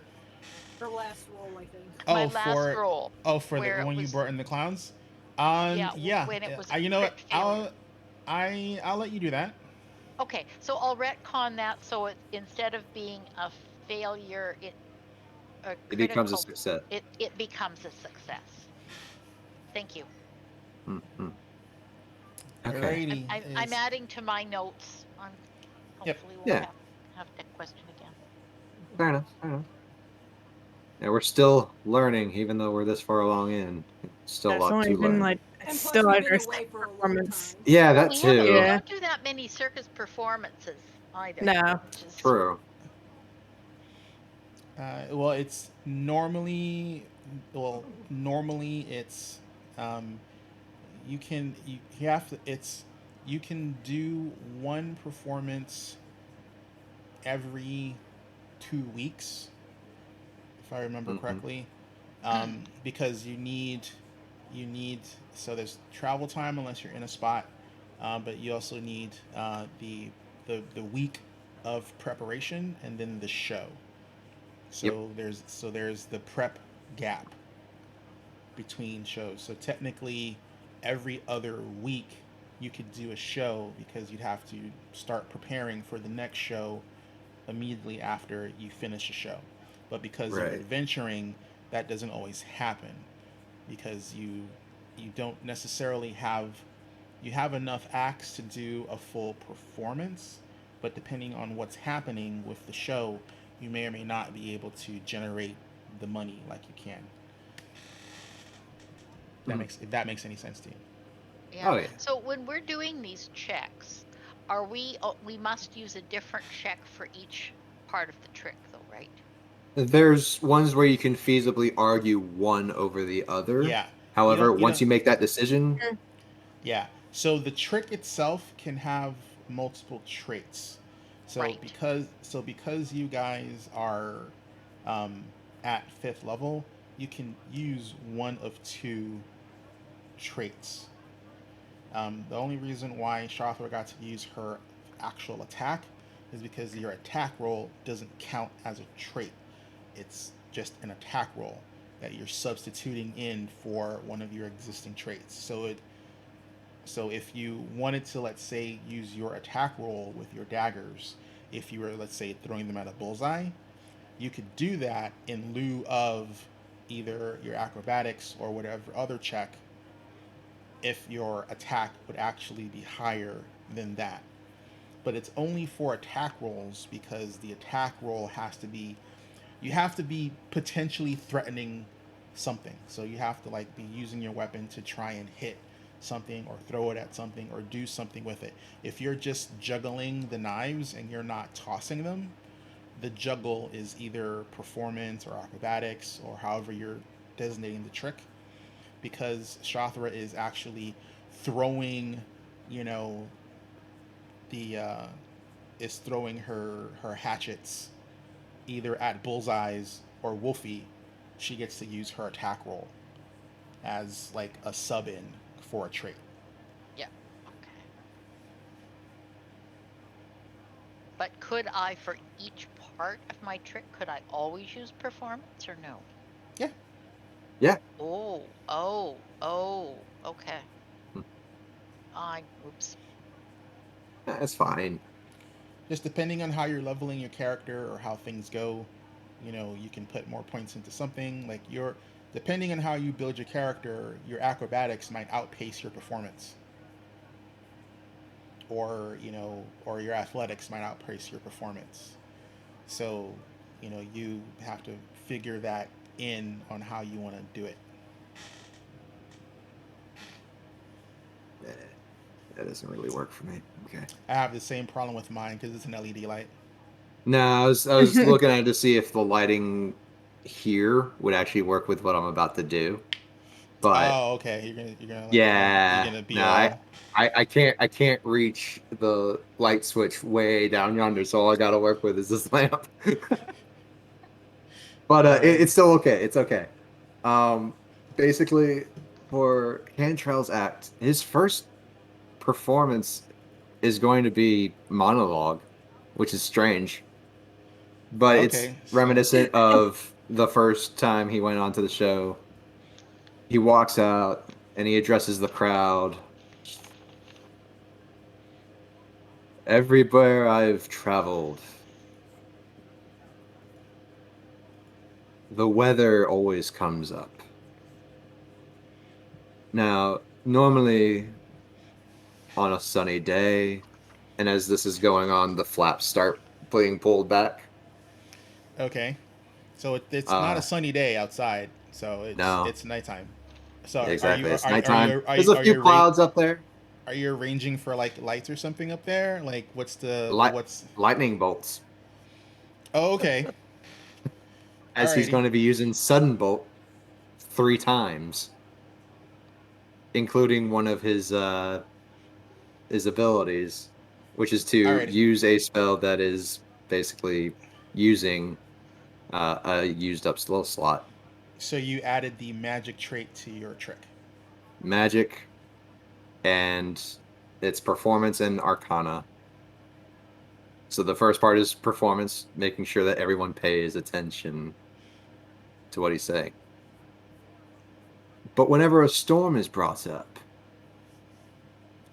Her last roll, I think. My Oh, last for roll, for the where it one you was, brought in the clowns. yeah, Yeah. when it was a You know what? crit failure. I'll let you do that. Okay, so I'll retcon that so it instead of being a failure, a It becomes a critical, success. it becomes a success. Thank you. Mm-hmm. Okay. Alrighty. I'm adding to my notes. Yep. Hopefully won't Yeah. have that question again. Fair enough. Fair enough. Yeah, we're still learning, even though we're this far along in. Still a It's lot only to been learn. like And plus, still we've under been a away second for a long performance. time. Yeah, Well, that we too. Yeah. don't do that many circus performances either, No. which is True. Well, it's normally it's um, you have to you can do one performance every 2 weeks if I remember Mm-hmm. correctly, because you need so there's travel time unless you're in a spot, but you also need the week of preparation and then the show. Yep. So there's the prep gap between shows. So technically, every other week you could do a show because you'd have to start preparing for the next show immediately after you finish a show. But because you're Right. adventuring, that doesn't always happen because you don't necessarily have you have enough acts to do a full performance, but depending on what's happening with the show, you may or may not be able to generate the money like you can. Mhm. If that makes any sense to you. yeah. Oh yeah. So when we're doing these checks, we must use a different check for each part of the trick though, right? There's ones where you can feasibly argue one over the other. Yeah. However, You once don't you make that decision, Yeah. So the trick itself can have multiple traits. Right. Because you guys are um, at fifth level, you can use one of two traits. The only reason why Shothra got to use her actual attack is because your attack roll doesn't count as a trait. It's just an attack roll that you're substituting in for one of your existing traits. So if you wanted to, let's say, use your attack roll with your daggers, if you were, let's say, throwing them at a bullseye, you could do that in lieu of either your acrobatics or whatever other check if your attack would actually be higher than that. But it's only for attack rolls because the attack roll has to be you have to be potentially threatening something. So you have to like be using your weapon to try and hit something or throw it at something or do something with it. If you're just juggling the knives and you're not tossing them, the juggle is either performance or acrobatics or however you're designating the trick. Because Shothra is actually throwing, you know, the is throwing her hatchets either at bullseyes or Wolfie, she gets to use her attack roll as like a sub in for a trait. Yeah. Okay. But could I, for each part of my trick, could I always use performance or no? Yeah. yeah. Okay. Hmm. Oops. That's fine. Just depending on how you're leveling your character or how things go, you know, you can put more points into something. Like your depending on how you build your character, your acrobatics might outpace your performance. Or, you know, or your athletics might outpace your performance. So, you know, you have to figure that in on how you want to do it. That doesn't really work for me. Okay. I have the same problem with mine because it's an LED light. No, I was looking at it to see if the lighting here would actually work with what I'm about to do. But Oh, okay. You're gonna like you're yeah, gonna be no, all. I can't reach the light switch way down yonder, so all I gotta work with is this lamp. But All right. it's still okay. It's okay. Um, basically, for Cantrell's act, his first performance is going to be monologue, which is strange. but it's Okay, so- reminiscent of the first time he went onto the show. He walks out and he addresses the crowd. Everywhere I've traveled, the weather always comes up. Now, normally on a sunny day, and as this is going on, the flaps start being pulled back. Okay, so it's not a Uh, sunny day outside, so no, it's nighttime. So exactly. It's are nighttime. are There's you a few clouds up there. are you arranging for like lights or something up there? Like Light, what's? lightning bolts. Oh, okay. As he's Alrighty. going to be using sudden bolt 3 times, including one of his abilities, which is to Alrighty. use a spell that is basically using a used up little slot. So you added the magic trait to your trick. Magic, and it's performance and arcana. So the first part is performance, making sure that everyone pays attention to what he's saying. But whenever a storm is brought up,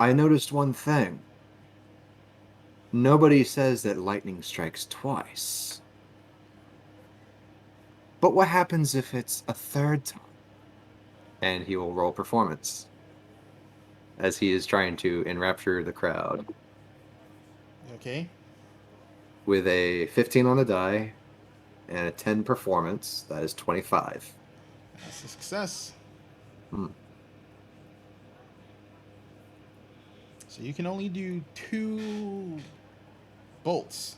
I noticed one thing. Nobody says that lightning strikes twice. But what happens if it's a third time? And he will roll performance as he is trying to enrapture the crowd. Okay. With a 15 on the die and a 10 performance, that is 25. That's a success. Hmm. So you can only do 2 bolts.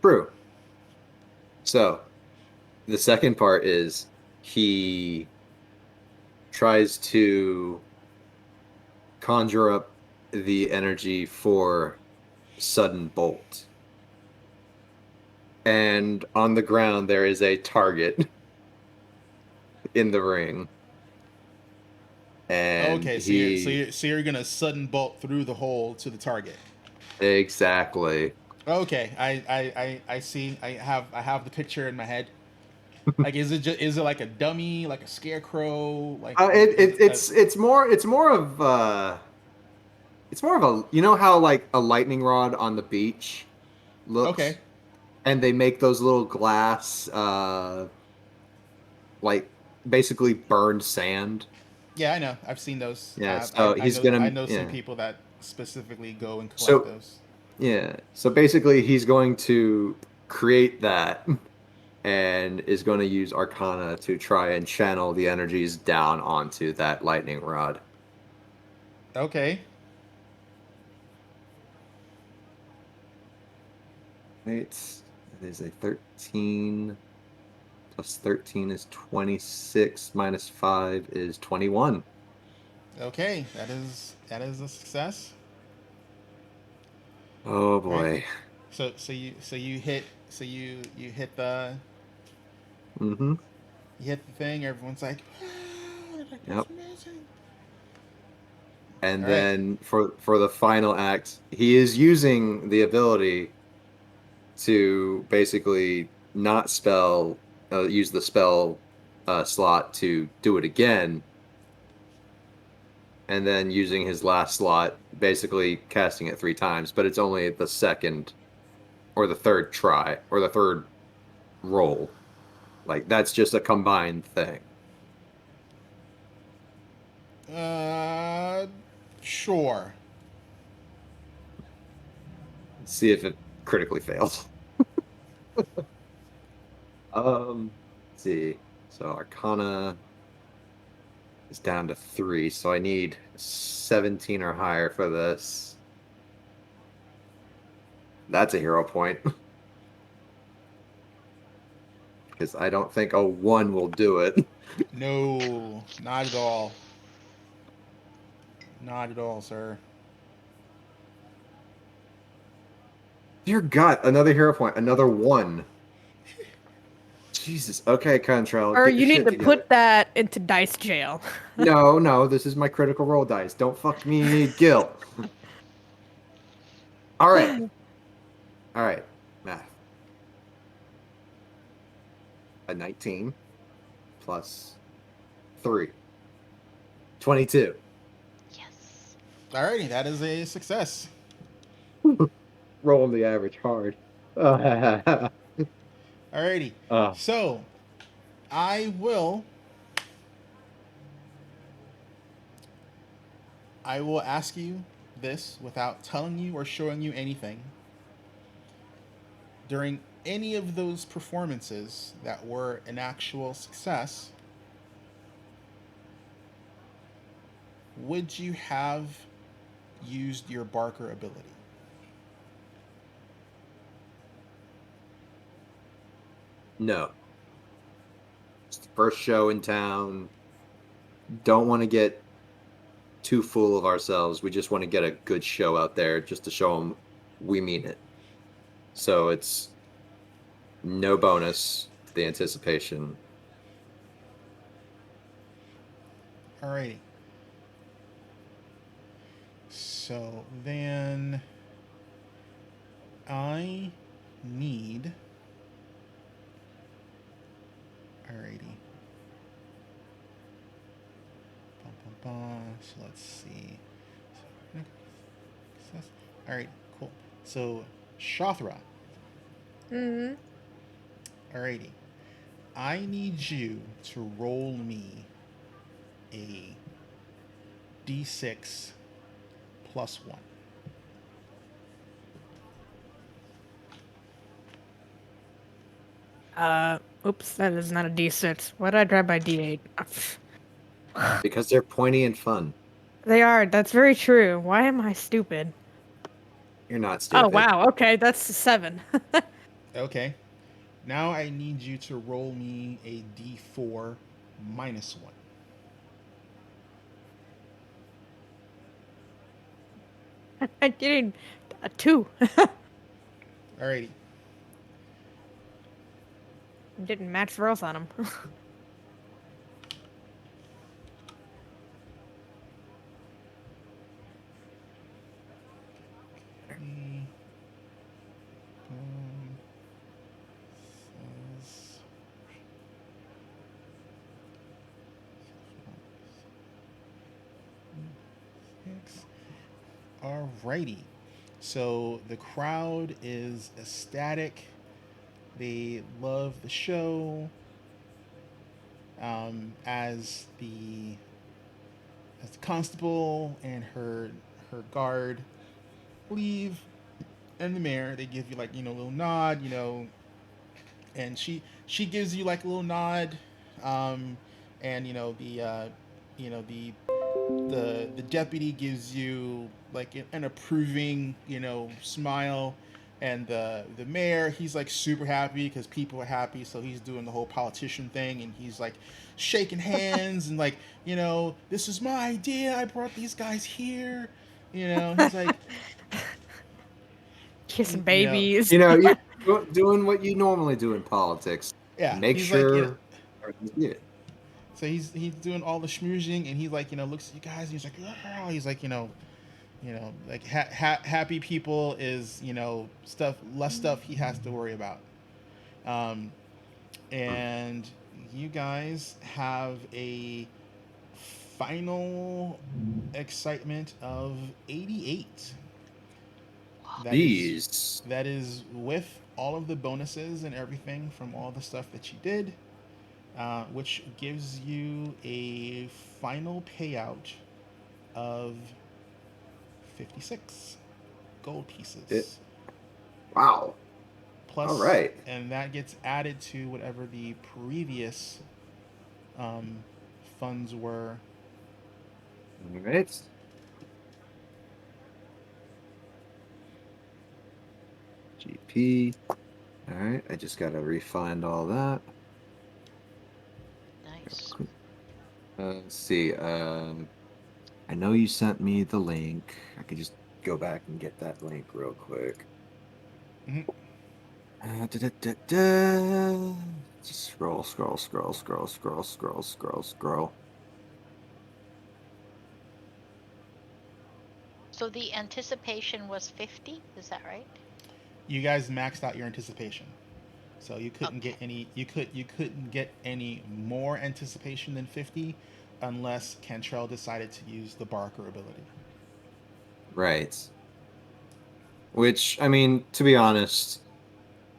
True. So, the second part is he tries to conjure up the energy for sudden bolt. And on the ground there is a target in the ring. And Okay, so you're gonna sudden bolt through the hole to the target. Exactly. Okay, I see. I have the picture in my head. Like, is it like a dummy, like a scarecrow, like? It's more of a, you know how like a lightning rod on the beach looks, Okay. and they make those little glass like basically burned sand. Yeah, I know. I've seen those. Yeah, so I know some yeah. people that specifically go and collect So those. yeah, so basically he's going to create that and is going to use Arcana to try and channel the energies down onto that lightning rod. Okay. Right, it is a 13 plus 13 is 26 minus 5 is 21. Okay, that is a success. Oh All right. boy. So you hit the Mm-hmm. you hit the thing. Everyone's like, "Wow, like, that's Yep. amazing." And All right. then for the final act, he is using the ability to basically not use the spell slot to do it again, and then using his last slot, basically casting it 3 times, but it's only the second or the third try or the third roll. Like, that's just a combined thing. Sure. See if it critically fails. Let's see. So Arcana is down to 3, so I need 17 or higher for this. That's a hero point. Because I don't think a 1 will do it. No, not at all. Not at all, sir. Dear God, another hero point, another 1. Jesus. Okay, Contrail. Or get your you need shit to together. put that into dice jail. No, this is my critical roll dice. Don't fuck me, Gil. All right. Math. a 19 plus 3. 22. Yes. Alrighty, that is a success. Rolling the average hard. Uh, Alrighty. So, I will ask you this without telling you or showing you anything. During any of those performances that were an actual success, would you have used your Barker ability? no. It's the first show in town. Don't want to get too full of ourselves. We just want to get a good show out there just to show them we mean it. So it's no bonus to the anticipation. Alrighty. So then I need. Alrighty. So let's see. Alright, cool. So Shothra. Mm-hmm. Alrighty. I need you to roll me a d6 plus 1. Oops, that is not a D6. Why did I grab my D8? Because they're pointy and fun. They are. That's very true. Why am I stupid? You're not stupid. Oh, wow. Okay, that's a 7. Okay. Now I need you to roll me a d4 minus 1. I'm getting a 2. Alrighty. Didn't match the rolls on them. Alrighty. So the crowd is ecstatic. They love the show. As the constable and her guard leave, and the mayor, they give you like, a little nod, and she gives you like a little nod, and the deputy gives you like an approving, smile, and the mayor, he's like super happy because people are happy, so he's doing the whole politician thing, and he's like shaking hands and like, this is my idea, I brought these guys here, he's like Kissing you know, babies. You're doing what you normally do in politics. yeah, Make he's sure everything's good. so he's doing all the schmoozing, and he like, looks at you guys, and he's like, oh, he's like, like happy people is, less stuff he has to worry about. And you guys have a final excitement of 88. That is with all of the bonuses and everything from all the stuff that you did, which gives you a final payout of 56 gold pieces. Wow. Plus, all right. And that gets added to whatever the previous funds were. All right. GP. All right. I just got to refind all that. Nice. Let's see. I know you sent me the link. I could just go back and get that link real quick. Mm-hmm. Just scroll. So the anticipation was 50, is that right? You guys maxed out your anticipation. So you couldn't get any. You couldn't get any more anticipation than 50, unless Cantrell decided to use the Barker ability. Right. Which, I mean, to be honest,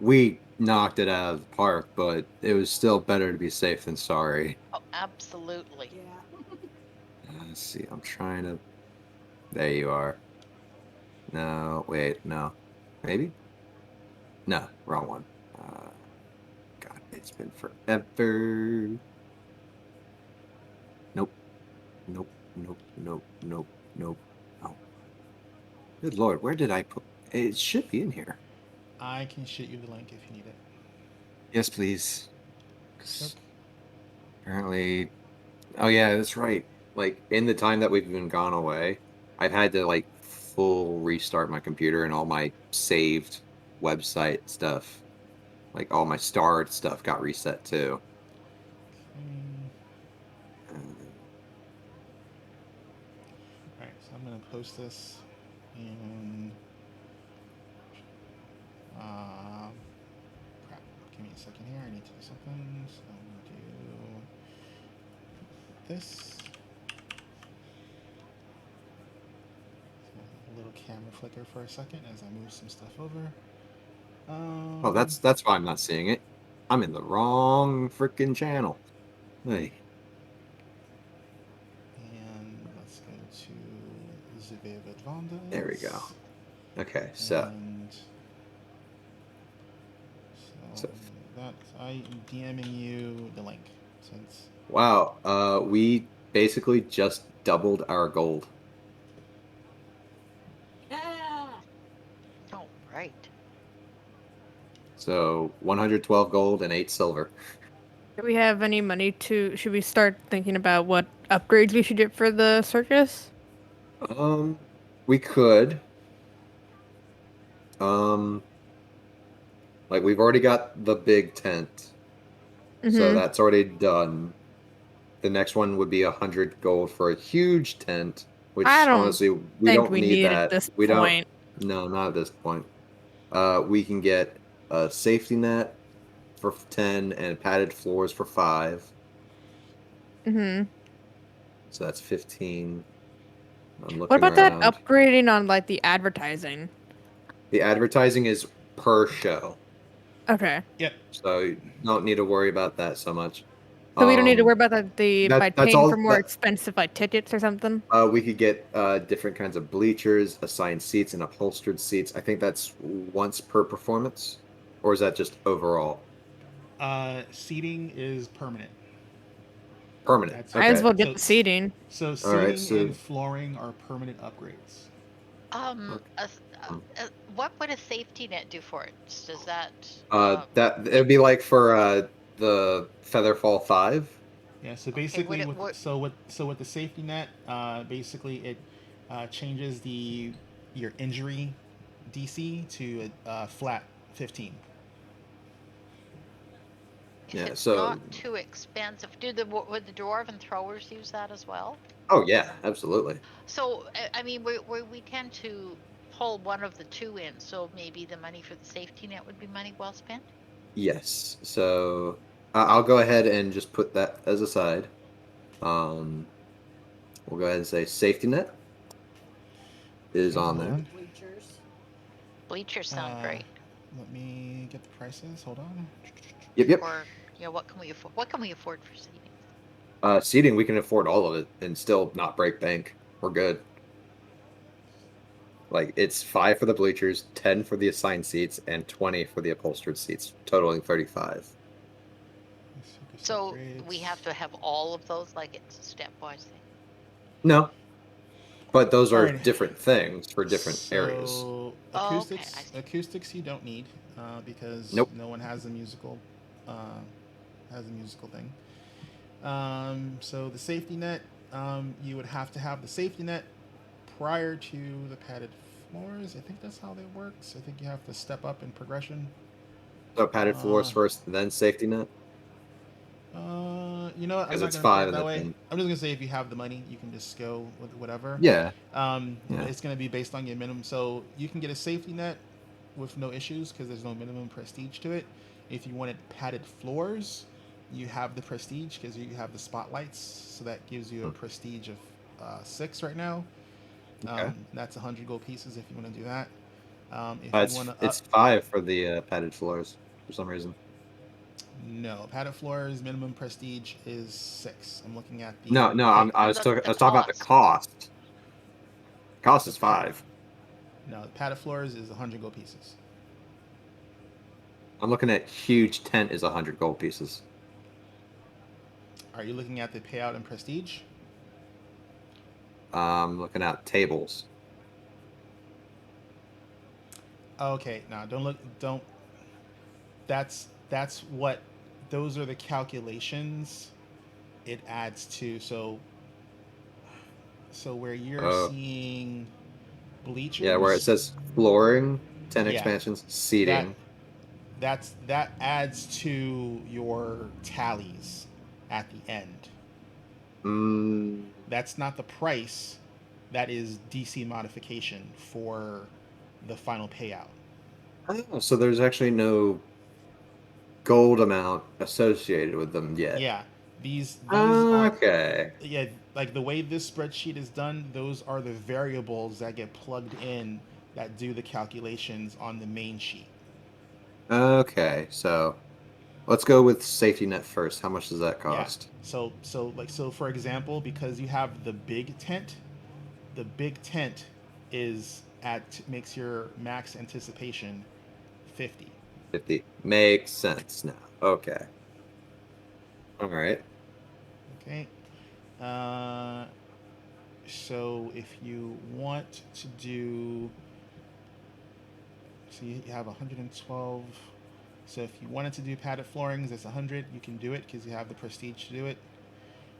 we knocked it out of the park, but it was still better to be safe than sorry. Oh, absolutely. Yeah. Let's see, I'm trying to... There you are. No, wait, no. Maybe? No, wrong one. God, it's been forever. Nope. Nope, nope, nope, nope, nope. Oh. Good lord, where did I put... It should be in here. I can shoot you the link if you need it. Yes, please. Yep. Apparently... Oh yeah, that's right. Like, in the time that we've been gone away, I've had to, like, full restart my computer and all my saved website stuff. Like, all my starred stuff got reset, too. Alright, so I'm going to post this in... crap. Give me a second here. I need to do something. So I'm going to do this. A little camera flicker for a second as I move some stuff over. Oh, that's why I'm not seeing it. I'm in the wrong freaking channel. Hey. And let's go to Zvevid Vonda. There we go. Okay, so that I'm DMing you the link since. Wow, we basically just doubled our gold. Yeah. Oh, right. So 112 gold and 8 silver. Do we have any money to... Should we start thinking about what upgrades we should get for the circus? We could. Like, we've already got the big tent. So that's already done. The next one would be 100 gold for a huge tent, which I don't honestly we think don't we need need that. at this we point. don't. No, not at this point. We can get a safety net for 10 and padded floors for 5. Mm-hmm. So that's 15. I'm looking What about around. that upgrading on, like, the advertising? The advertising is per show. Okay. Yep. So you don't need to worry about that so much. So we don't need to worry about by that's paying all for more expensive, like, tickets or something? We could get different kinds of bleachers, assigned seats, and upholstered seats. I think that's once per performance, or is that just overall? Seating is permanent. Permanent. That's Might as Okay. well get the seating. So seating Alright, so- and flooring are permanent upgrades. What would a safety net do for it? Does that? That it'd be like for the Featherfall 5. Yeah. So Okay, basically, would it- with the safety net, basically it changes your injury DC to a flat 15. If Yeah, it's so- not too expensive, would the dwarven throwers use that as well? Oh yeah, absolutely. So I mean, we tend to pull one of the two in, so maybe the money for the safety net would be money well spent. Yes. So I'll go ahead and just put that as a side. We'll go ahead and say safety net is Okay, on hold there. on. Bleachers. Bleachers sound great. Let me get the prices. Hold on. Yep. Or what can we afford? What can we afford for seating? Seating, we can afford all of it and still not break bank. We're good. Like, it's 5 for the bleachers, 10 for the assigned seats, and 20 for the upholstered seats, totaling 35. So we have to have all of those, like it's a stepwise thing. No. But those are Alright. different things for different areas. So Oh, okay, acoustics, I see. acoustics you don't need because Nope. no one has a musical thing. So the safety net, you would have to have the safety net prior to the padded floors. I think that's how that works. I think you have to step up in progression. So padded floors first, then safety net? You know what? I'm Because not it's gonna put 5 it in that the way. thing. I'm just gonna say if you have the money, you can just go with whatever. Yeah. Yeah. It's gonna be based on your minimum. So you can get a safety net with no issues because there's no minimum prestige to it. If you wanted padded floors, you have the prestige because you have the spotlights, so that gives you a prestige of 6 right now. Okay. That's 100 gold pieces if you want to do that. If you want to It's 5 for the padded floors for some reason. no, padded floors minimum prestige is 6. I'm looking at the No, I was talking about the cost. Cost is 5. No, the padded floors is 100 gold pieces. I'm looking at huge tent is 100 gold pieces. Are you looking at the payout and prestige? Looking at tables. Okay, no, don't. That's what. Those are the calculations it adds to. So where you're seeing bleachers. Yeah, where it says flooring, 10 Yeah, expansions, seating. That adds to your tallies at the end. That's not the price. That is DC modification for the final payout. Oh, so there's actually no gold amount associated with them yet. Yeah, these are okay. Yeah, like the way this spreadsheet is done, those are the variables that get plugged in that do the calculations on the main sheet. Okay, so let's go with safety net first. How much does that cost? Yeah. So for example, because you have the big tent makes your max anticipation 50. 50 makes sense now. Okay. All right. Okay. So if you want to do, so you have 112. So if you wanted to do padded floorings, that's 100. You can do it because you have the prestige to do it.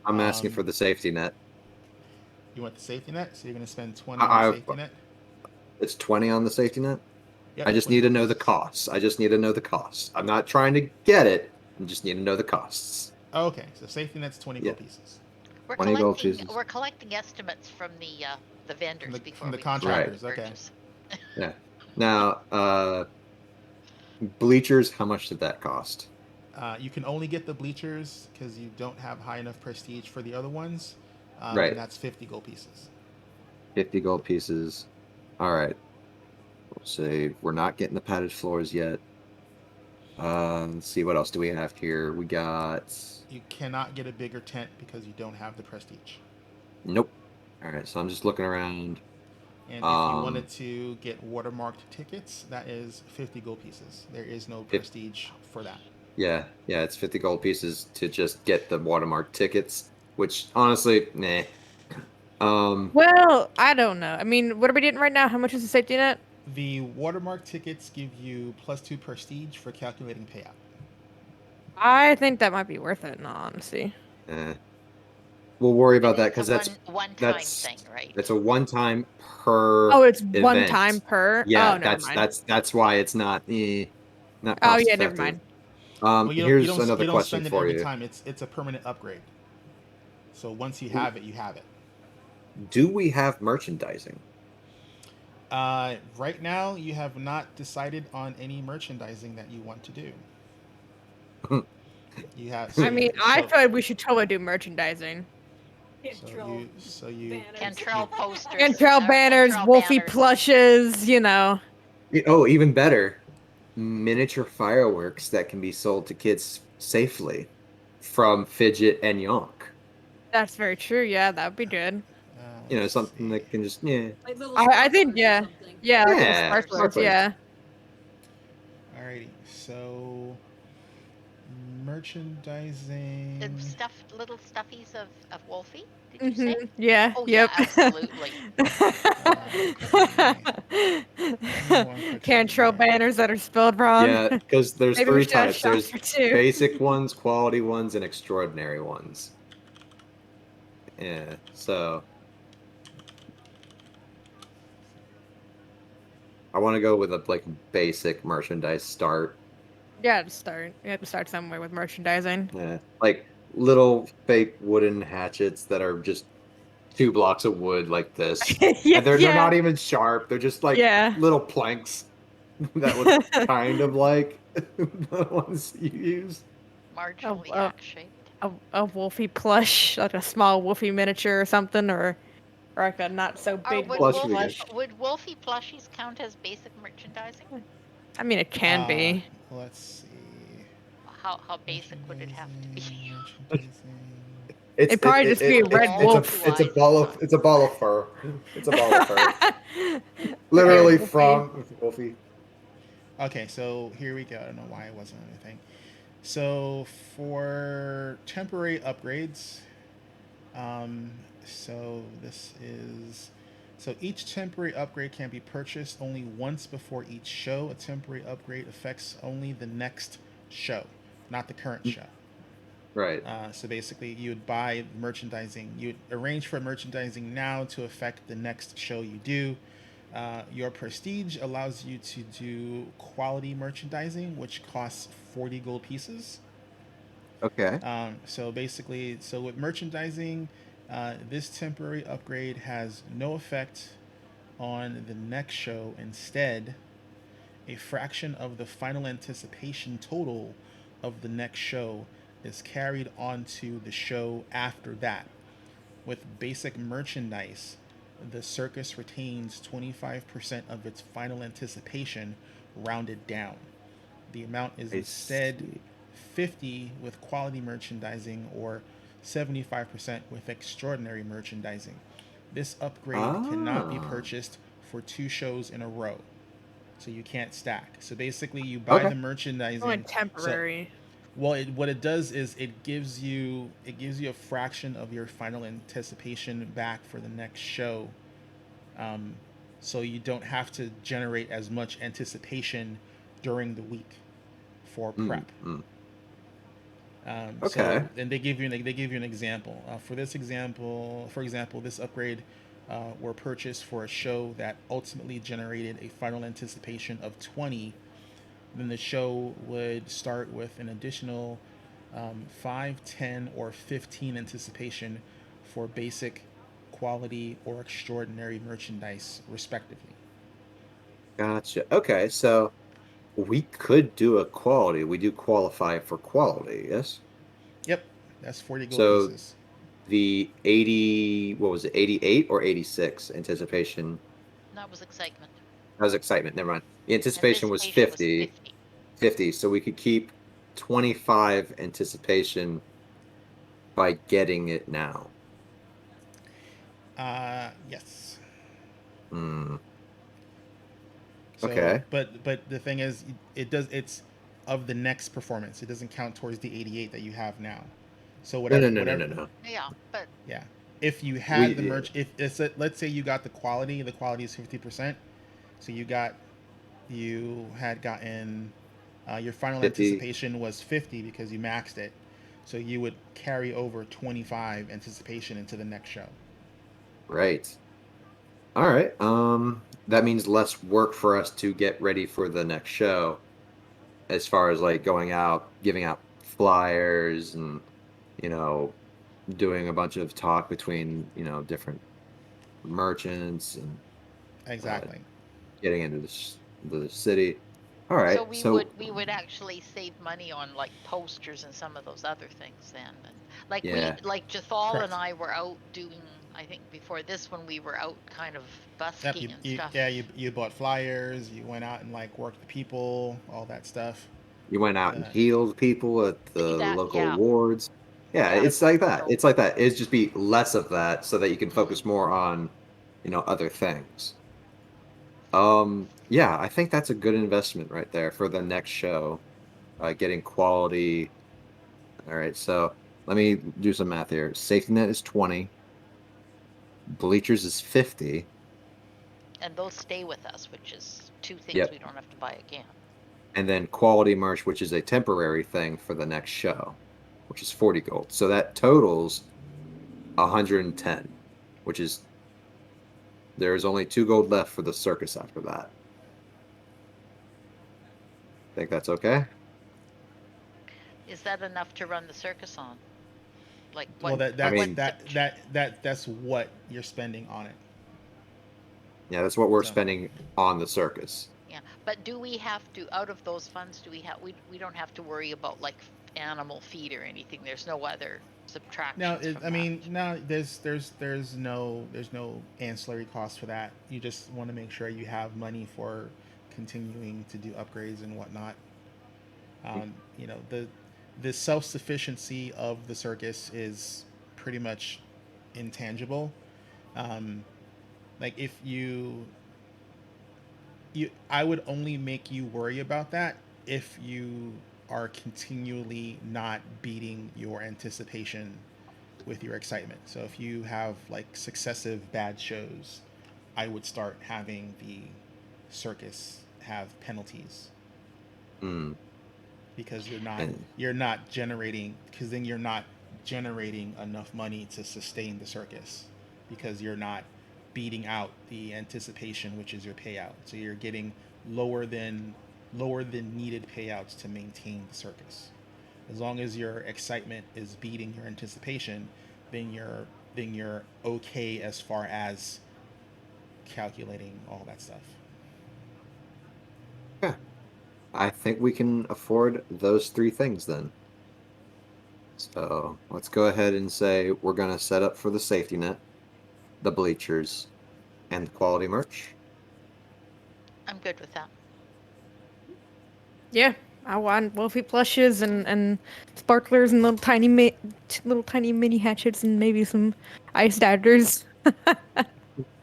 I'm asking for the safety net. You want the safety net? So you're going to spend 20 on the safety net? It's 20 on the safety net? Yep, I just need to know the costs. I'm not trying to get it. I just need to know the costs. Oh, okay, so safety net's 20 gold pieces. We're 20 gold pieces. We're collecting estimates from the vendors from the we contractors. decide to Okay. purchase. Yeah. Now, bleachers. How much did that cost? You can only get the bleachers because you don't have high enough prestige for the other ones. Right. And that's 50 gold pieces. 50 gold pieces. All right. We'll say we're not getting the padded floors yet. Let's see, what else do we have here? We got... You cannot get a bigger tent because you don't have the prestige. Nope. All right, so I'm just looking around. And if you wanted to get watermarked tickets, that is 50 gold pieces. There is no prestige for that. Yeah, it's 50 gold pieces to just get the watermarked tickets, which honestly, nah. Well, I don't know. I mean, what are we getting right now? How much is the safety net? The watermark tickets give you +2 prestige for calculating payout. I think that might be worth it, in all honesty. We'll worry about that because that's one-time thing, right? It's a one-time per. Oh, it's event. one time per. Yeah, oh, never mind. that's why it's not. Not oh cost yeah, never effective. mind. Here's another question for you. Time. It's a permanent upgrade. So once you have it, you have it. Do we have merchandising? Right now, you have not decided on any merchandising that you want to do. You have. I mean, I feel like we should totally do merchandising. Cantrell posters. Cantrell banners, Wolfie plushes, you know. Oh, even better. Miniature fireworks that can be sold to kids safely from Fidget and Yonk. That's very true. Yeah, that would be good. Something that can just Like I think yeah. Yeah, yeah. Alrighty, so merchandising. Little stuffies of Wolfie. Did you say? Yeah. Oh, yep. yeah, absolutely. Cantrell banners that are spelled wrong. Yeah, because there's Maybe 3 types. There's two. basic ones, quality ones, and extraordinary ones. Yeah, so I want to go with a basic merchandise start. Yeah, to start. You have to start somewhere with merchandising. Yeah, like little fake wooden hatchets that are just 2 blocks of wood like this. Yeah, and they're not even sharp. They're just little planks that look kind of like The ones you use. Marginally oh. axe-shaped. A Wolfie plush, like a small Wolfie miniature or something, or like a not so Or big would Plush Wolfie would be good. plush. Would Wolfie plushies count as basic merchandising? I mean, it can be. Let's see. How basic would it have to be? Merchandising. It's It'd probably just be a red wolf. it's a ball of fur. It's a ball of fur. Okay, Literally Wolfie. from Wolfie. Okay, so here we go. I don't know why it wasn't anything. So for temporary upgrades, um, so this is so each temporary upgrade can be purchased only once before each show. A temporary upgrade affects only the next show, not the current show. Right. So basically, you would buy merchandising. You would arrange for merchandising now to affect the next show you do. Your prestige allows you to do quality merchandising, which costs 40 gold pieces. Okay. So basically, so with merchandising, this temporary upgrade has no effect on the next show. Instead, a fraction of the final anticipation total of the next show is carried onto the show after that. With basic merchandise, the circus retains 25% of its final anticipation rounded down. The amount is I instead see. 50 with quality merchandising or 75% with extraordinary merchandising. This upgrade cannot be Ah. purchased for 2 shows in a row. So you can't stack. So basically you buy Okay. the Only merchandising. So temporary. well, what it does is it gives you a fraction of your final anticipation back for the next show, um, so you don't have to generate as much anticipation during the week for Mm, prep. mm. So Okay. and they give you an example. For example, this upgrade were purchased for a show that ultimately generated a final anticipation of 20. Then the show would start with an additional 5, 10, or 15 anticipation for basic, quality, or extraordinary merchandise, respectively. Gotcha. Okay. So we could do a quality. We do qualify for quality. Yes. Yep, that's 40 gold So pieces. the 80, what was it, 88 or 86 anticipation? That was excitement. That was excitement. Never mind. The anticipation was Anticipation was 50. 50. 50. So we could keep 25 anticipation by getting it now. Yes. Hmm. So, Okay. but the thing is, it's of the next performance. It doesn't count towards the 88 that you have now. So No, no, whatever, no, no, whatever. no, no. Yeah, but Yeah. If you had the We merch, if it's let's say you got the quality is 50%. So you had gotten your final 50. anticipation was 50 because you maxed it. So you would carry over 25 anticipation into the next show. Right. All right. That means less work for us to get ready for the next show, as far as like going out, giving out flyers and, you know, doing a bunch of talk between, different merchants and uh, Exactly. getting into the city. All so right. we would actually save money on like posters and some of those other things then. And like Yeah. Jathal and Correct. I were out doing, I think before this one we were out kind of Yep. busking and stuff. You bought flyers. You went out and like worked the people, all that stuff. You went out and Uh, healed people at the That local yeah. wards. Yeah, Yeah. it's like that. So It's like that. It'd just be less of that so that you can mhm. focus more on, other things. Yeah, I think that's a good investment right there for the next show. Getting quality. All right, so let me do some math here. Safety net is 20, bleachers is 50. And those stay with us, which is two things we Yep. don't have to buy again. And then quality merch, which is a temporary thing for the next show, which is 40 gold. So that totals 110, which is there's only 2 gold left for the circus after that. Think that's okay? Is that enough to run the circus on? Like well, what that I that's what mean, that's what you're spending on it. yeah, that's what we're So spending on the circus. Yeah, but do we have to, out of those funds, do we don't have to worry about like animal feed or anything? There's no other No, subtractions from I that. mean, no. There's no ancillary cost for that. You just want to make sure you have money for continuing to do upgrades and whatnot. The self sufficiency of the circus is pretty much intangible. Um, like if I would only make you worry about that if you are continually not beating your anticipation with your excitement. So if you have like successive bad shows, I would start having the circus have penalties Mm. because And you're not generating because then you're not generating enough money to sustain the circus because you're not beating out the anticipation, which is your payout. So you're getting lower than lower than needed payouts to maintain the circus. As long as your excitement is beating your anticipation, then you're okay as far as calculating all that stuff. yeah, I think we can afford those 3 things then. So let's go ahead and say we're going to set up for the safety net, the bleachers, and the quality merch. I'm good with that. Yeah, I want Wolfie plushes and sparklers and little tiny mini hatchets and maybe some ice daggers. Some,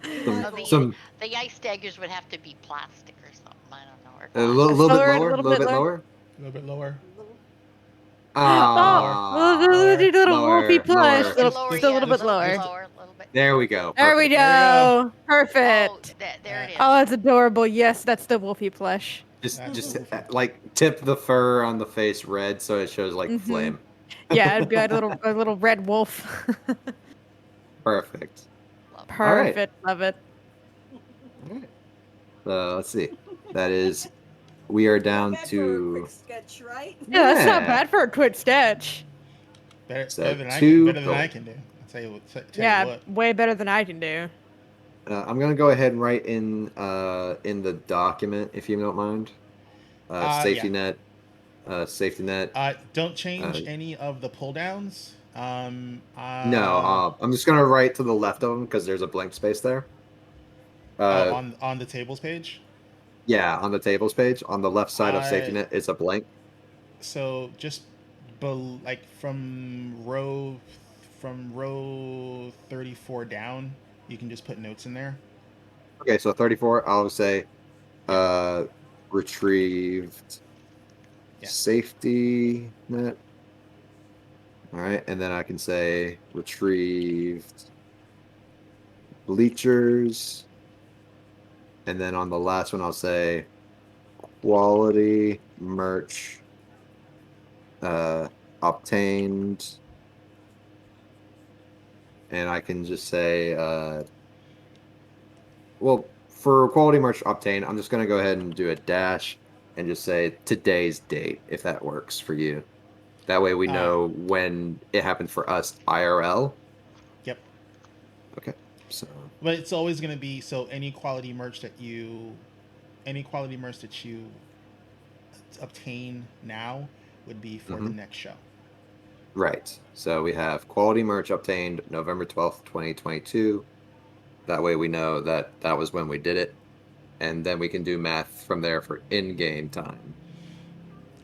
Oh, Level. some the ice daggers would have to be plastic or something. I don't know, or a glass. little bit Lower, a lower, a little little bit bit lower. lower. A little bit lower. Little- Oh, little Wolfie Lower, plush, lower. A bit little, lower, just a yeah, little bit a little bit lower. lower, a little bit. There we go. There we Perfect. There we go. go. Perfect. Oh, there it is. Oh, it's adorable. Yes, that's the Wolfie plush. Just, That's just Wolfie. like tip the fur on the face red so it shows like Mhm. flame. Yeah, it'd be a little red wolf. Perfect. Love it. All right. Perfect. Love it. All right. So let's see. That is, we are Not down bad for a to quick sketch, right? Yeah, that's not Yeah. bad for a quick sketch. Better, So better than two better than I gold. can do. I'll tell you what. Tell Yeah, you what. way better than I can do. I'm gonna go ahead and write in the document if you don't mind. Yeah. Safety net. Don't Uh, change any of the pull downs. no, I'm just gonna write to the left of them because there's a blank space there. On the tables page. Yeah, on the tables page on the left side of safety Uh, net is a blank. so just like from row 34 down, you can just put notes in there. Okay, so 34. I'll say, Yeah. retrieved Yeah. safety net. All right, and then I can say retrieved bleachers. And then on the last one, I'll say quality merch obtained. And I can just say, well, for quality merch obtained, I'm just going to go ahead and do a dash and just say today's date, if that works for you. That way we know when it happened for us IRL. Yep. Okay. So. But it's always going to be any quality merch that you obtain now would be for the next show. Right. So we have quality merch obtained November 12th, 2022. That way we know that that was when we did it. And then we can do math from there for in-game time.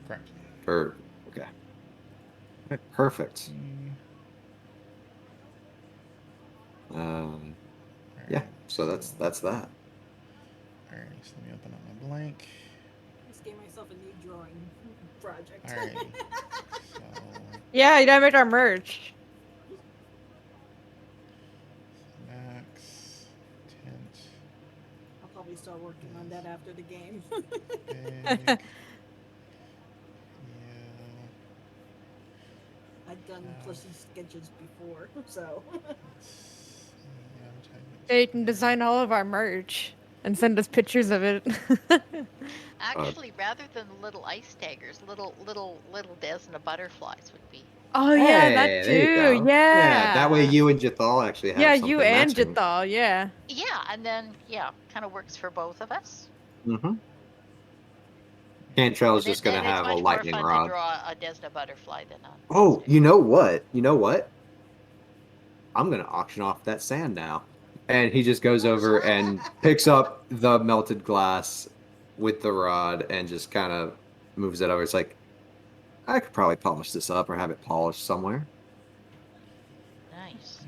Correct. Okay. Perfect. Yeah, so that's that. All right, so let me open up my blank. Just gave myself a new drawing project. All right. So Yeah, you gotta make our merch. max tent. I'll probably start working on that after the game. Big. I've done plushie sketches before, so. Yeah, you can design all of our merch and send us pictures of it. Actually, rather than little ice daggers, little Desna butterflies would be. Oh yeah, Hey, that there you too. go. Yeah. That way you and Jathal actually have Yeah, something you and matching. Jathal. Yeah. Yeah, and then kind of works for both of us. Mm-hmm. Cantrell's And, just gonna and it's have a much more lightning fun rod. to draw a Desna butterfly than a Oh, Desna you Crow. know what? You know what? I'm gonna auction off that sand now. And he just goes over and picks up the melted glass with the rod and just kind of moves it over. It's like, I could probably polish this up or have it polished somewhere. Nice.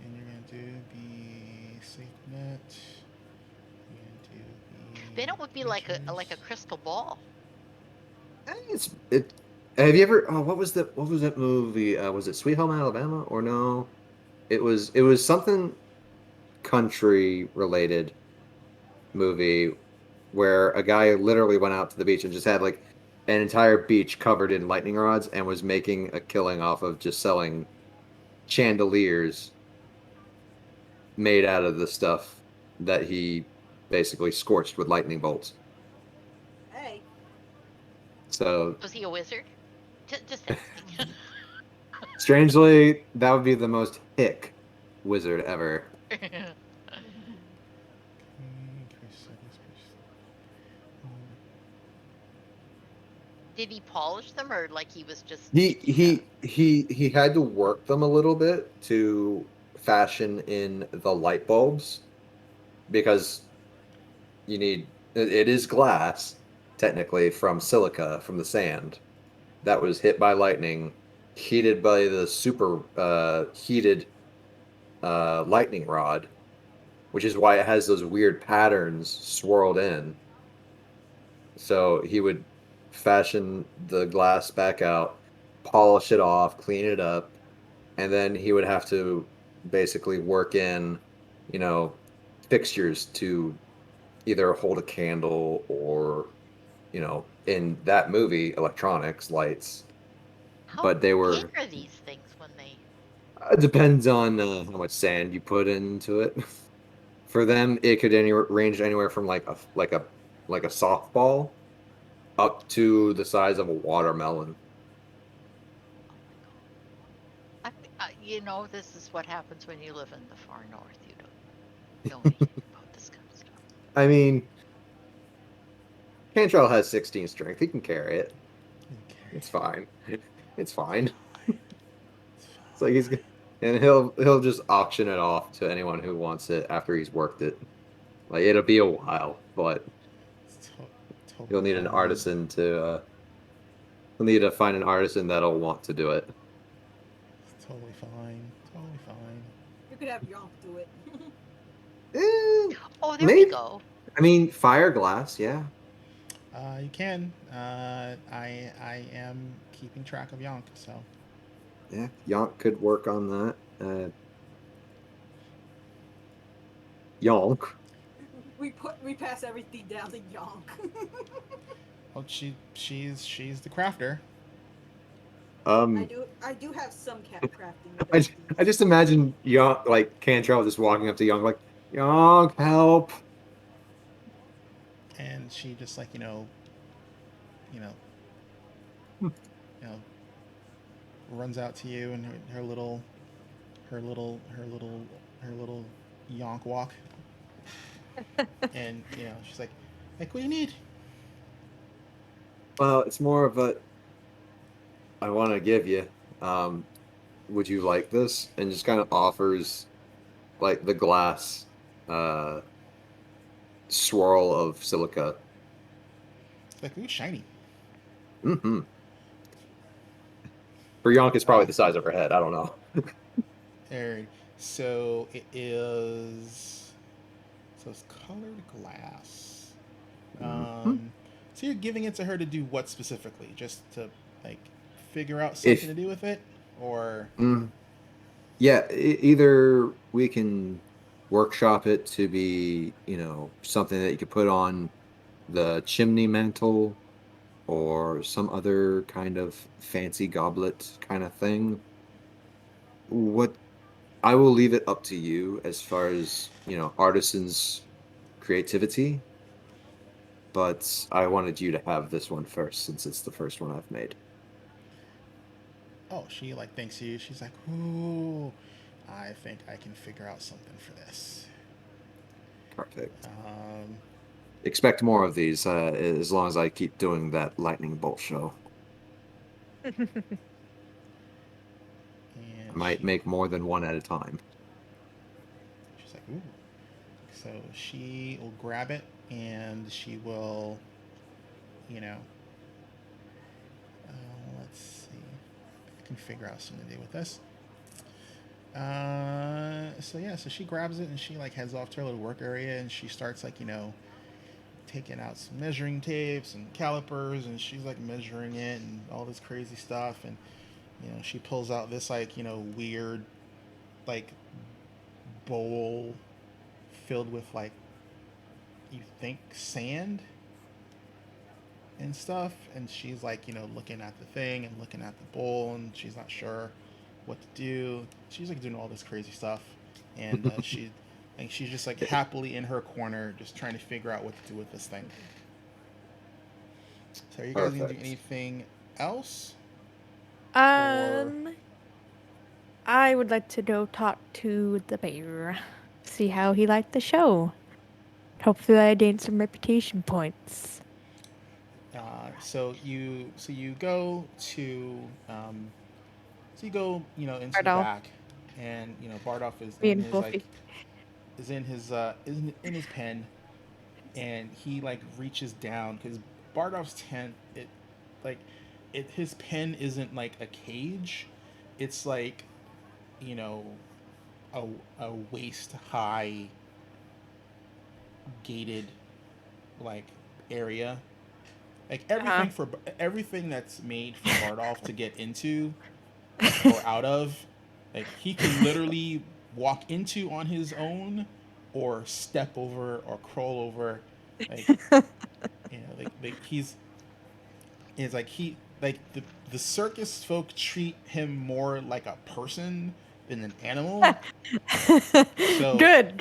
And you're gonna do the safe net. You're gonna do Then it would be the like a creatures. crystal ball. It's it. Have you ever? Oh, what was that movie? Was it Sweet Home Alabama or no? It was something country related movie where a guy literally went out to the beach and just had like an entire beach covered in lightning rods and was making a killing off of just selling chandeliers made out of the stuff that he basically scorched with lightning bolts. Hey, So Was he a wizard? Just asking. strangely, that would be the most hick wizard ever. Did he polish them or like he was just He yeah. he he had to work them a little bit to fashion in the light bulbs because it is glass technically from silica from the sand that was hit by lightning, heated by the super heated lightning rod, which is why it has those weird patterns swirled in. So he would fashion the glass back out, polish it off, clean it up, and then he would have to basically work in, you know, fixtures to either hold a candle or, in that movie, electronics, lights. How But they big were, are these things when they it depends on how much sand you put into it. For them, it could range anywhere from like a softball up to the size of a watermelon. oh my god. This is what happens when you live in the far north. You don't know anything about this kind of stuff. I mean, Cantrell has 16 strength. He can carry it. It's fine. It's fine. It's like and he'll just auction it off to anyone who wants it after he's worked it. Like it'll be a while, but It's you'll totally need an fine. artisan to you'll need to find an artisan that'll want to do it. It's totally fine. Totally fine. you could have Yonk do it. Oh, there we Maybe. go. I mean, fire glass, yeah. You can. I am keeping track of Yonk, so. Yeah, Yonk could work on that. Yonk. we pass everything down to Yonk. Well, she's the crafter. Um, I do have some crafting I, abilities. I just imagine Yonk, like Cantrell just walking up to Yonk, like, Yonk, help. And she just like you know, you know, runs out to you and her little Yonk walk. And she's like, what do you need? Well, it's more of a, I want to give you. Would you like this? And just kind of offers like the glass uh, swirl of silica. It's like, ooh, shiny. Mm-hmm. For Yonk, it's probably the size of her head. I don't know. Alright, so it is. So it's colored glass. So you're giving it to her to do what specifically? Just to like figure out something to do with it, or Yeah, either we can workshop it to be, something that you could put on the chimney mantle or some other kind of fancy goblet kind of thing. What I will leave it up to you as far as, artisans' creativity, but I wanted you to have this one first since it's the first one I've made. oh, she like thanks you. She's like, ooh, I think I can figure out something for this. Perfect. expect more of these as long as I keep doing that lightning bolt show. I And might make more than one at a time. she's like, ooh. So she will grab it and she will, you know, let's see. I can figure out something to do with this. So she grabs it and she like heads off to her little work area and she starts like, taking out some measuring tapes and calipers and she's like measuring it and all this crazy stuff and she pulls out this like weird like bowl filled with like you think sand and stuff and she's like looking at the thing and looking at the bowl and she's not sure what to do. She's like doing all this crazy stuff and she's just like happily in her corner just trying to figure out what to do with this thing. So are you guys gonna do anything else? I would like to go talk to the bear, see how he liked the show. Hopefully, I gained some reputation points. So you go to into the Bardolph. back, and Bardolph is Me in and his Wolfie. in his pen, and he like reaches down because Bardolph's tent his pen isn't like a cage, it's like a waist high gated like area. Like everything that's made for Bardolph to get into or out of, like he can literally walk into on his own, or step over or crawl over. Like it's like he like the circus folk treat him more like a person than an animal. So Good.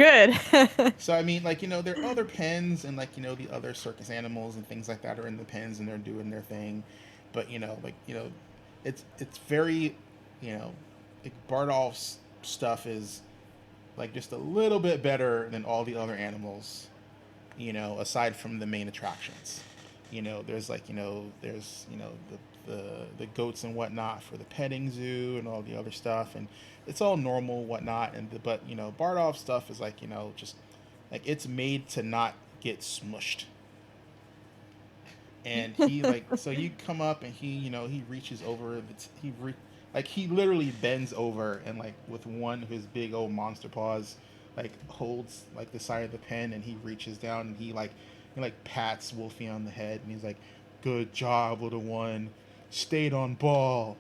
So I mean, like there are other pens and like the other circus animals and things like that are in the pens and they're doing their thing, but it's very like Bardolph's stuff is like just a little bit better than all the other animals, aside from the main attractions. There's like there's the goats and whatnot for the petting zoo and all the other stuff, and it's all normal whatnot, but Bardolph's stuff is like just like it's made to not get smushed. And he like so you come up and he reaches over like he literally bends over and like with one of his big old monster paws like holds like the side of the pen and he reaches down and he pats Wolfie on the head and he's like, "Good job, little one. Stayed on ball."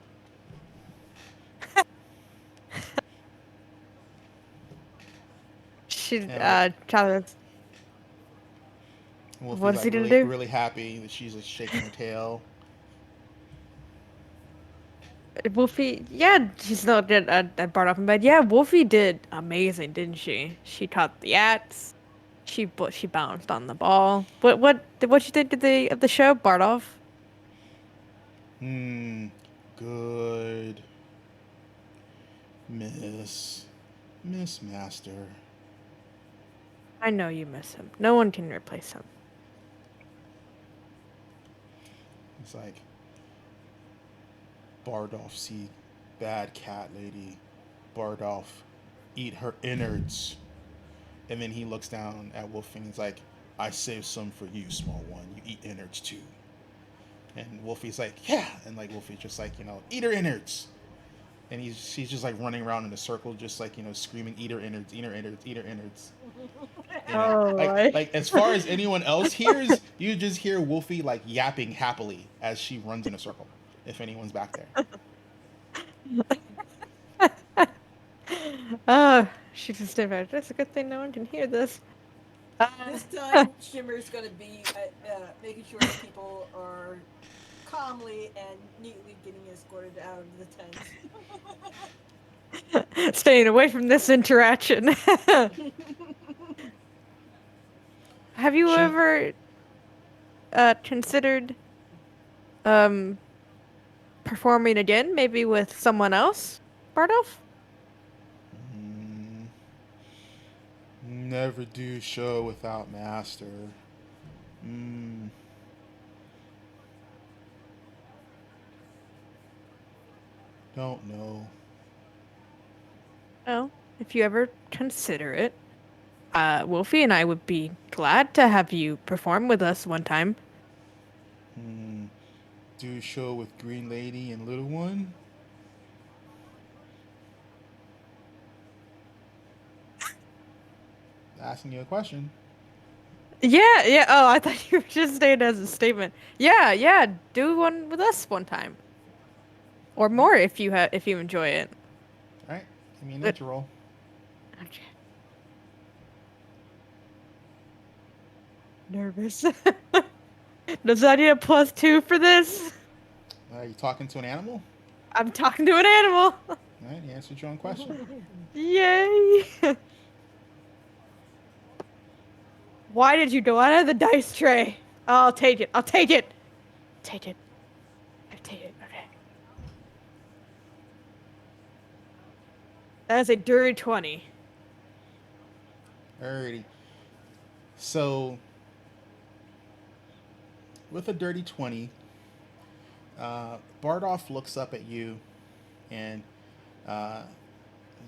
She's Wolfie's what's like he gonna really do? really happy that she's like shaking her tail. Wolfie, yeah, she's not good at Bardolph in bed. Yeah, Wolfie did amazing, didn't she? She caught the axe. She bounced on the ball. What you think of the show, Bardolph? Good, Miss Master. I know you miss him. No one can replace him. It's like, Bardolph see bad cat lady. Bardolph eat her innards. And then he looks down at Wolfie and he's like, "I saved some for you, small one. You eat innards too." And Wolfie's like, "Yeah." And like Wolfie's just like, "Eat her innards." And she's just like running around in a circle, just like screaming, "Eat her innards, eat her innards, eat her innards." Like as far as anyone else hears, you just hear Wolfie like yapping happily as she runs in a circle. If anyone's back there. Oh, she just stood back. It's a good thing no one can hear this. This time, Shimmer's gonna be making sure that people are calmly and neatly getting escorted out of the tent. Staying away from this interaction. Have you ever considered performing again, maybe with someone else, Bardolph? Never do show without master. Mm, don't know. Well, if you ever consider it, Wolfie and I would be glad to have you perform with us one time. Hmm. Do a show with Green Lady and Little One? Asking you a question. Yeah, yeah. Oh, I thought you were just saying it as a statement. Yeah, yeah. Do one with us one time, or All right. more if you enjoy it. All right. Give me a But nature roll. okay. Nervous. Does I need a +2 for this? Are you talking to an animal? I'm talking to an animal. All right. You answered your own question. Yay! Why did you go out of the dice tray? Oh, I'll take it. I'll take it. Take it. I'll take it. Okay. That is a dirty 20. Alrighty. So, with a dirty 20, Bardoff looks up at you and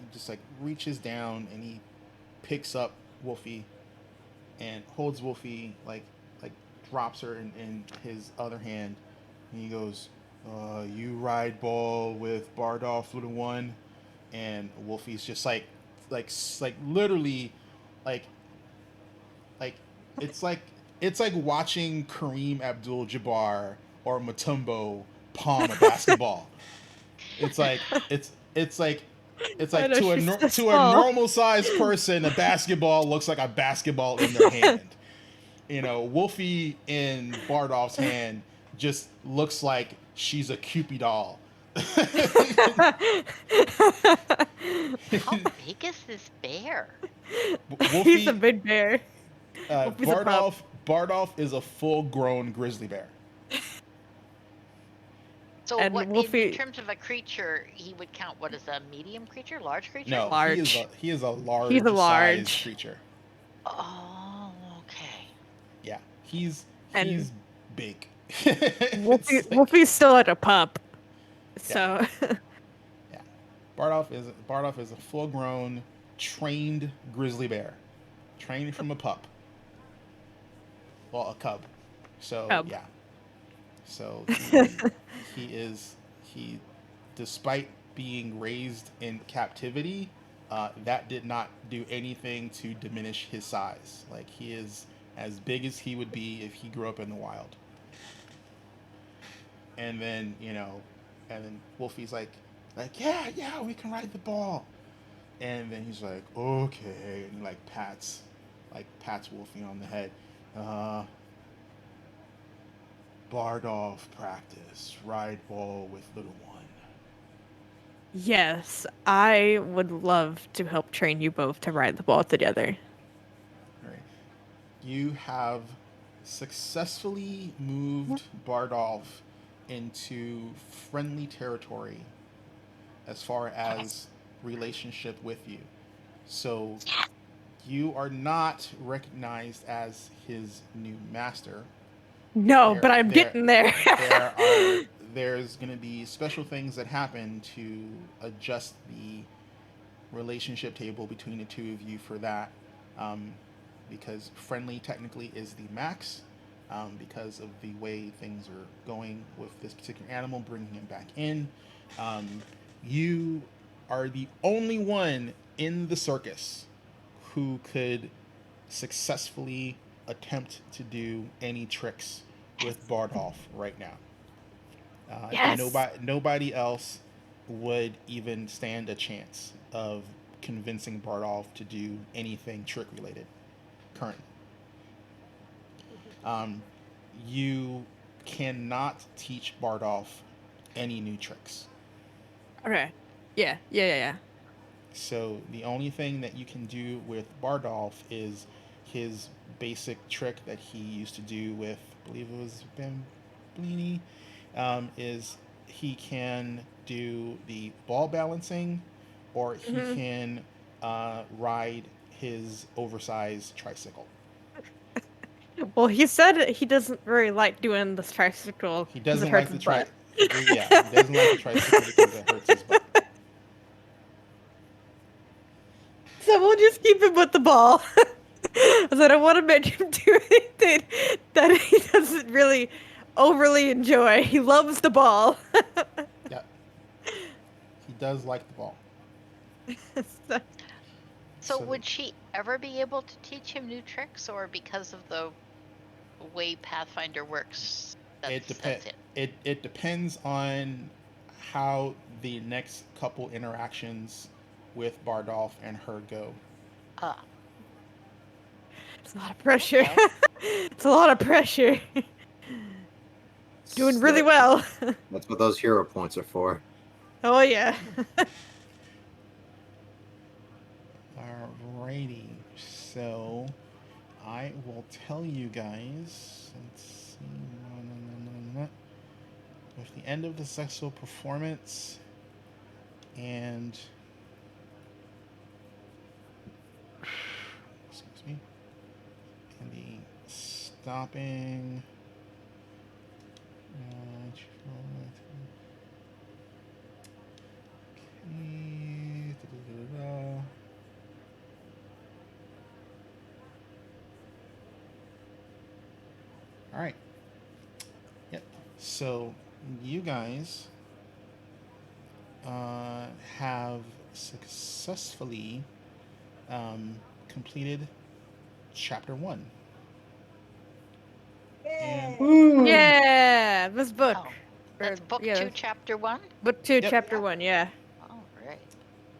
he just like reaches down and he picks up Wolfie and holds Wolfie like drops her in his other hand and he goes, "You ride ball with Bardoff Little One," and Wolfie's just like literally like like it's like it's like watching Kareem Abdul-Jabbar or Mutombo palm a basketball. It's like it's like it's I like know she's so to a small. normal sized person, a basketball looks like a basketball in their hand. You know, Wolfie in Bardoff's hand just looks like she's a Cupid doll. How big is this bear? He's a Wolfie, big bear. Wolfie's a pup. Bardoff is a full grown grizzly bear. So And what in Wolfie, terms of a creature, he would count what as a medium creature, large creature? No, large. he is a He's a large sized large. creature. Oh, okay. Yeah, And he's big. It's like, Wolfie's still like a pup. yeah, So, yeah. Bardoff is a full grown trained grizzly bear, trained from a pup. Well, a cub. So cub. yeah. So he, despite being raised in captivity, that did not do anything to diminish his size. Like he is as big as he would be if he grew up in the wild. And then and then Wolfie's like we can ride the ball. And then he's like okay, and he pats Wolfie on the head. Uh, Bardoff practice ride ball with Little One. Yes, I would love to help train you both to ride the ball together. All right. You have successfully moved Bardoff into friendly territory as far as relationship with you. So you are not recognized as his new master. No, There, but I'm there, getting there. there's going to be special things that happen to adjust the relationship table between the two of you for that, um, because friendly technically is the max, because of the way things are going with this particular animal, bringing him back in. Um, you are the only one in the circus who could successfully attempt to do any tricks with Bardolph right now. Yes. Nobody else would even stand a chance of convincing Bardolph to do anything trick related currently. Um, you cannot teach Bardolph any new tricks. Okay. Yeah. So the only thing that you can do with Bardolph is his basic trick that he used to do with, I believe it was Bamblini, is he can do the ball balancing, or he Hmm. can ride his oversized tricycle. Well, he said he doesn't really like doing this tricycle. He 'cause it doesn't hurts like the his butt. Yeah, he doesn't like the tricycle because it hurts his butt. So we'll just keep him with the ball. I said I want to make him do anything that he doesn't really overly enjoy. He loves the ball. Yeah, he does like the ball. So- So would she ever be able to teach him new tricks, or because of the way Pathfinder works, that's it? It depends on how the next couple interactions with Bardolph and her go. It's a lot of pressure. Okay. It's a lot of pressure. Doing really well. That's what those hero points are for. Oh yeah. Alrighty, so I will tell you guys. Let's see. With the end of the successful performance and excuse me, and the stopping. Okay. All right. Yep. So you guys have successfully completed chapter 1. And Yeah, this book. Oh, that's book yeah, 2, chapter 1. Book 2, Yep. chapter 1. Yeah. All right.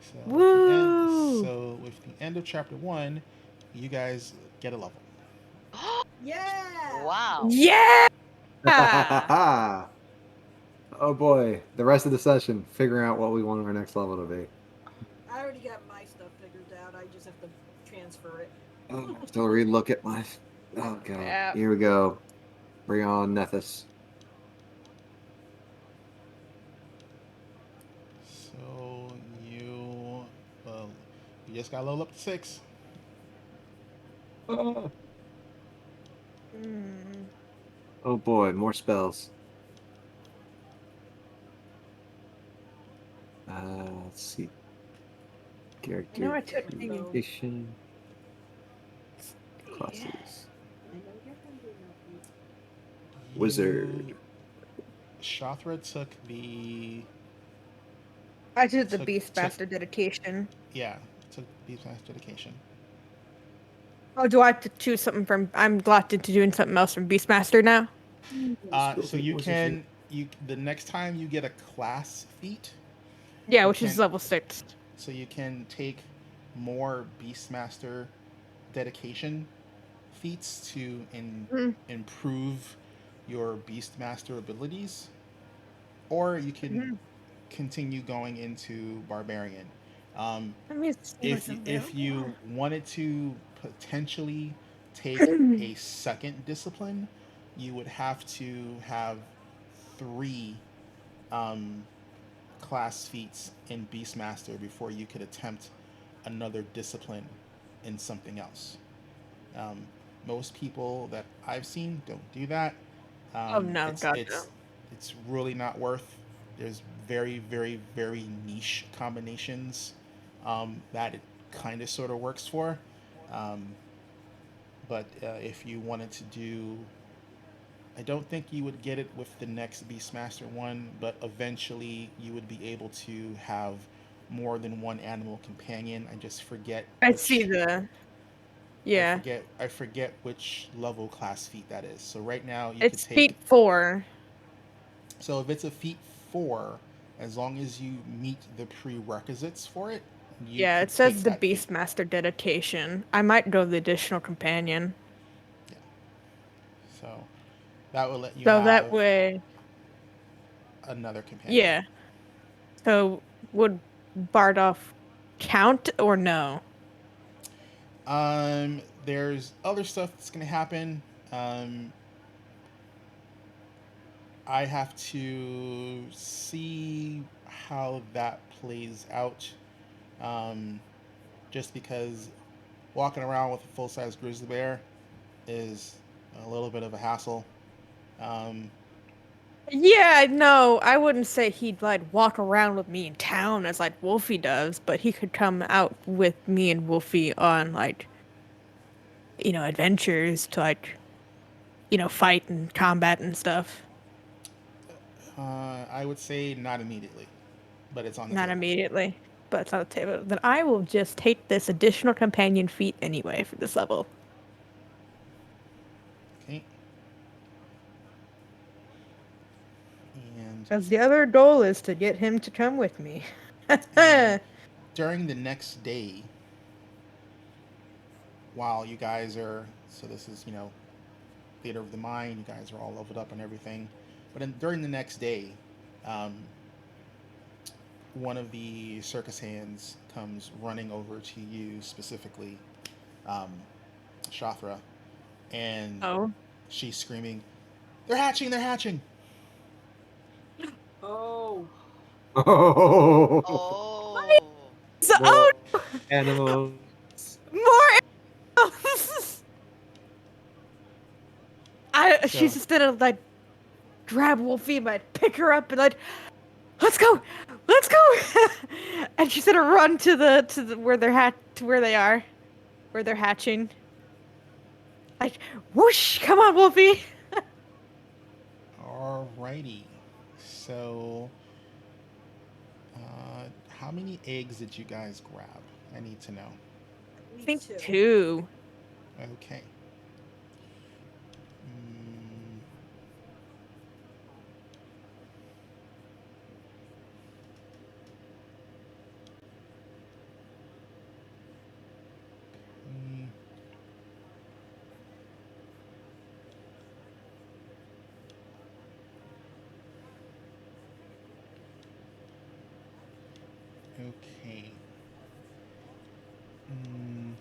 so Woo! with the end of chapter 1, you guys get a level. Yeah. Wow. Yeah. Oh boy, the rest of the session, figuring out what we want our next level to be. I already got my stuff figured out. I just have to transfer it. Oh, still relook at my. Oh god, Yeah. here we go. Bring on Nethys. So you just got to level up to 6. Oh. Mm. Oh boy, more spells. Let's see. Character You know, I took thinking. creation. Classes. Wizard. Shothra took the I did the Took- Beastmaster dedication. took Beastmaster dedication. Oh, do I have to choose something from? I'm locked into doing something else from Beastmaster now. So you can the next time you get a class feat, Yeah, You which is can- level 6. so you can take more Beastmaster dedication feats to improve your Beastmaster abilities, or you can continue going into Barbarian. Let me see If what's if you available. wanted to potentially take a second discipline, you would have to have 3 class feats in Beastmaster before you could attempt another discipline in something else. Um, Most people that I've seen don't do that. Oh no, it's, God it's it's really not worth. There's very, very, very niche combinations that it kind of sort of works for. Um, but if you wanted to do, I don't think you would get it with the next Beastmaster one, but eventually you would be able to have more than one animal companion. I just forget. I see the. Yeah, I forget which level class feat that is. So right now you could it's take. feat 4. So if it's a feat 4, as long as you meet the prerequisites for it, you Yeah, could it says take the that feat. Beastmaster dedication. I might go the additional companion. Yeah. So that will let you So have that way, another companion. yeah. So would Bardolph count or no? There's other stuff that's gonna happen. I have to see how that plays out. Just because walking around with a full-size grizzly bear is a little bit of a hassle. Um, Yeah, no, I wouldn't say he'd like walk around with me in town as like Wolfie does, but he could come out with me and Wolfie on like, adventures to like, fight and combat and stuff. I would say not immediately, but it's on the Not table. immediately, but it's on the table. Then I will just take this additional companion feat anyway for this level. Okay. And Because the other goal is to get him to come with me. And during the next day, while you guys are, so this is, theater of the mind, you guys are all leveled up and everything. But during the next day, um, one of the circus hands comes running over to you specifically, um, Shathra, and Oh. she's screaming, "They're hatching! They're hatching!" Oh. Oh, Oh. So, more animals. more arrows! She's So just gonna like grab Wolfie and like pick her up and like, let's go, let's go, and she's gonna run to the where they are, where they're hatching. Like, whoosh! Come on, Wolfie. alrighty. So, how many eggs did you guys grab? I need to know. I think two. Okay. Mm, mm, okay. Mm,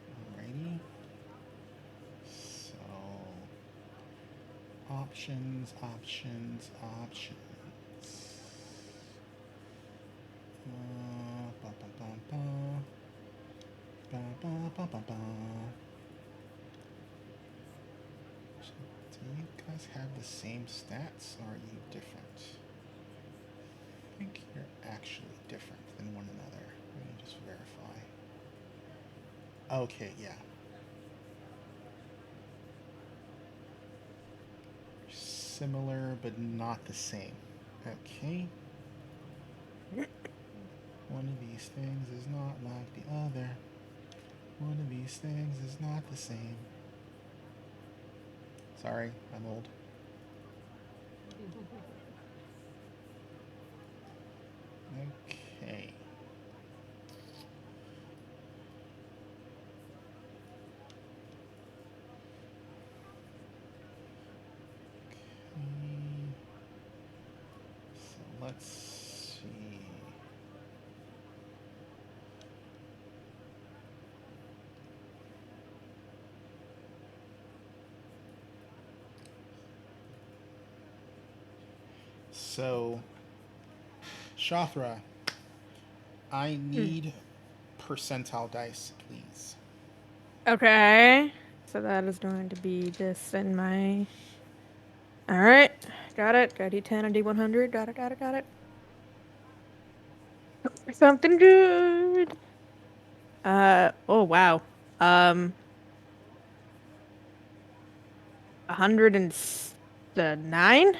alrighty. So, options, options, options. Ba, ba, ba, ba. Ba, ba, ba, ba, ba. Do you guys have the same stats or are you different? I think you're actually different than one another. Let me just verify. Okay, yeah. Similar but not the same. Okay. One of these things is not like the other. One of these things is not the same. Sorry, I'm old. Okay. So let's see. So, Shathra, I need percentile dice, please. Okay. So that is going to be this in my. All right, got it. Got D10 and D100. Got it. Something good. Oh wow. 109?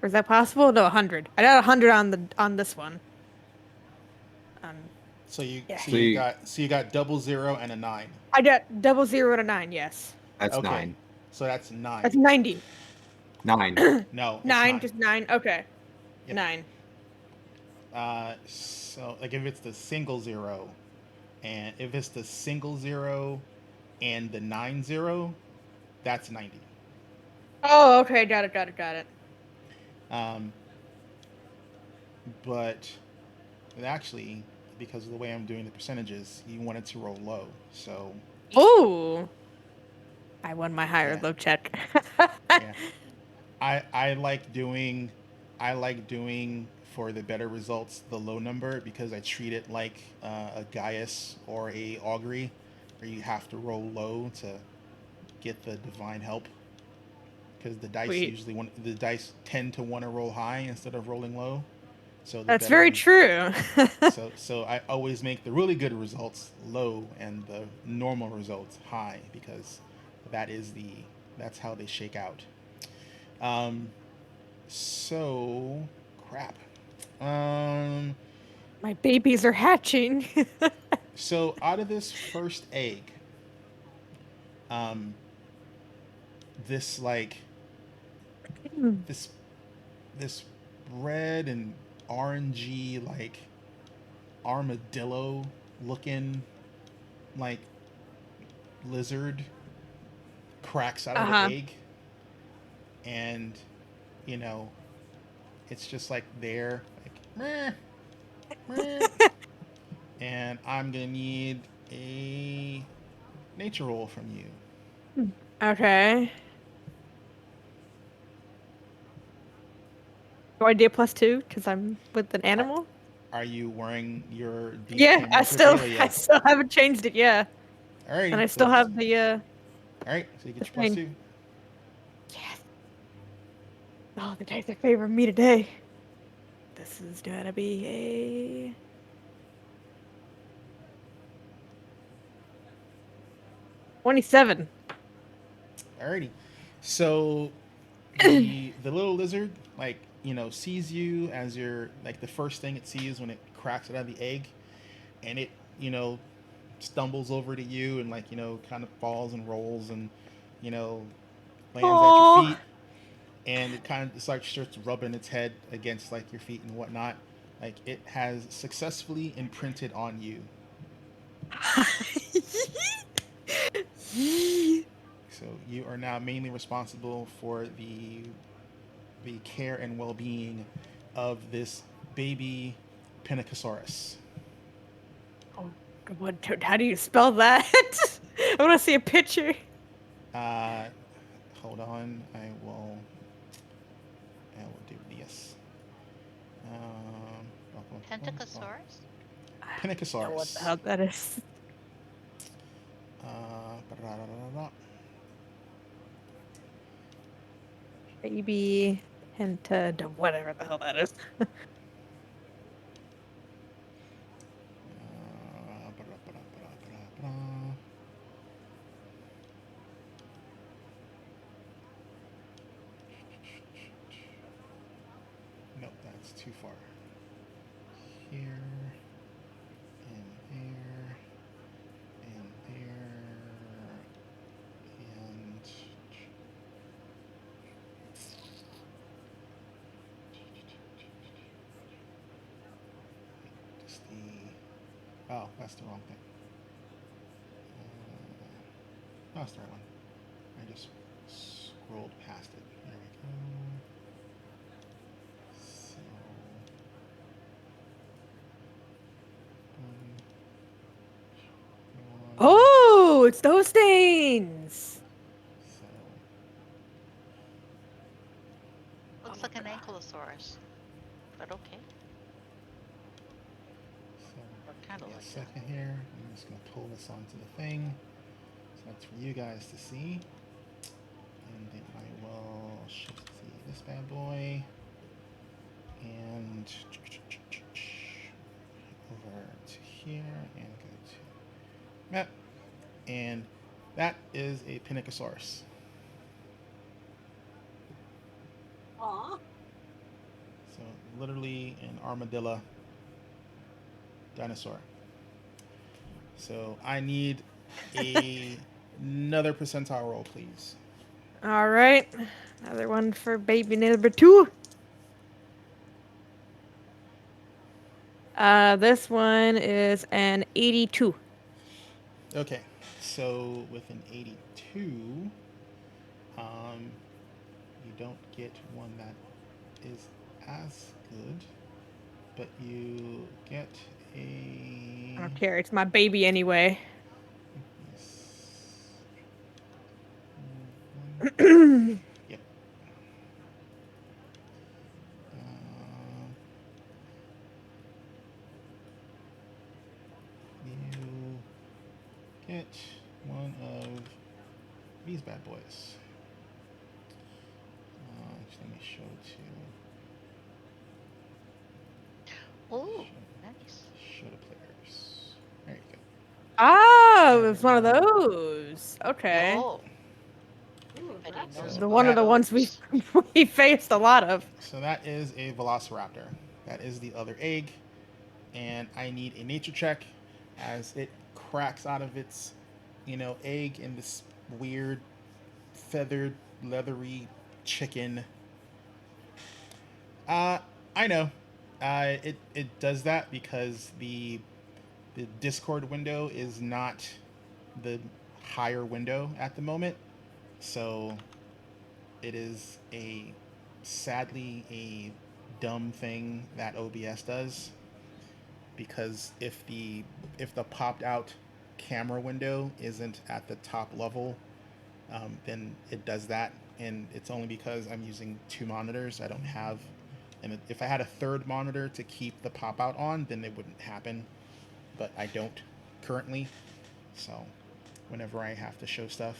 Or is that possible? No, 100. I got 100 on this one. So you Yeah. so So you you- got so you got 00 and a 9. I got 00 and a 9. Yes. That's Okay. 9. So that's 9. That's 90. 9. No, it's 9, just 9. Okay. Yep. 9. So like if it's the single 0 and if it's the single 0 and the 90, that's 90. Oh, okay. Got it. But actually, because of the way I'm doing the percentages, you wanted to roll low. So Ooh. I won my higher Yeah. low check. yeah. I like doing for the better results the low number, because I treat it like a Gaius or a augury, where you have to roll low to get the divine help. Because Sweet. the dice tend to want to roll high instead of rolling low. So the That's better very true. so I always make the really good results low and the normal results high, because that's how they shake out. Um, so crap. Um, My babies are hatching. so out of this first egg, um, this like this this red and orangey like armadillo looking like lizard cracks out of the Uh-huh. egg, and you know it's just like there like meh, meh. And I'm gonna need a nature roll from you. Okay. Do I do a +2 because I'm with an are, animal? are you wearing your Yeah, D10 I still I Necrophilia? still haven't changed it. Yeah, and Alrighty, I so still have the alright, so you the get your plus thing. two. Yes. Oh, the dice are favoring me today. This is gonna be a 27. Alrighty. So the little lizard like sees you as your like the first thing it sees when it cracks it out of the egg, and it stumbles over to you and like kind of falls and rolls and you know lands at your Oh. feet, and it kind of just like starts rubbing its head against like your feet and whatnot. Like it has successfully imprinted on you. So you are now mainly responsible for the care and well-being of this baby Pinacosaurus. Oh, how do you spell that? I want to see a picture. Uh, hold on, I will do this. Pentacosaurus? Know what the Pinacosaurus. hell that is? Uh, Baby penta, whatever the hell that is. Nope, that's too far. Here, and there, and there, and just the. Oh, that's the wrong thing. That's the right one. I just scrolled past it. There we go. So, one, Oh, it's those things. so Looks like an ankylosaurus. But okay. Or kind give of me like a second here. I'm just gonna pull this onto the thing. So that's for you guys to see. And then I will shift this bad boy and over to here and go to map. And that is a Pinacosaurus. Aw. So literally an armadillo dinosaur. So I need another percentile roll, please. All right, another one for baby number 2. This one is an 82. Okay, so with an 82, you don't get one that is as good, but you get I a. don't care. It's my baby anyway. Yep. hit one of these bad boys. Let me show it to Ooh, nice. show the players. There you go. Oh, it's one of those. Okay. Oh, Ooh, I didn't know raptor. So The one of the ones we we faced a lot of. So that is a Velociraptor. That is the other egg, and I need a nature check as it cracks out of its, egg in this weird feathered, leathery chicken. I know. It does that because the Discord window is not the higher window at the moment, so it is sadly a dumb thing that OBS does, because if the popped out camera window isn't at the top level, then it does that, and it's only because I'm using two monitors. I don't have, and if I had a third monitor to keep the pop out on, then it wouldn't happen, but I don't currently. So whenever I have to show stuff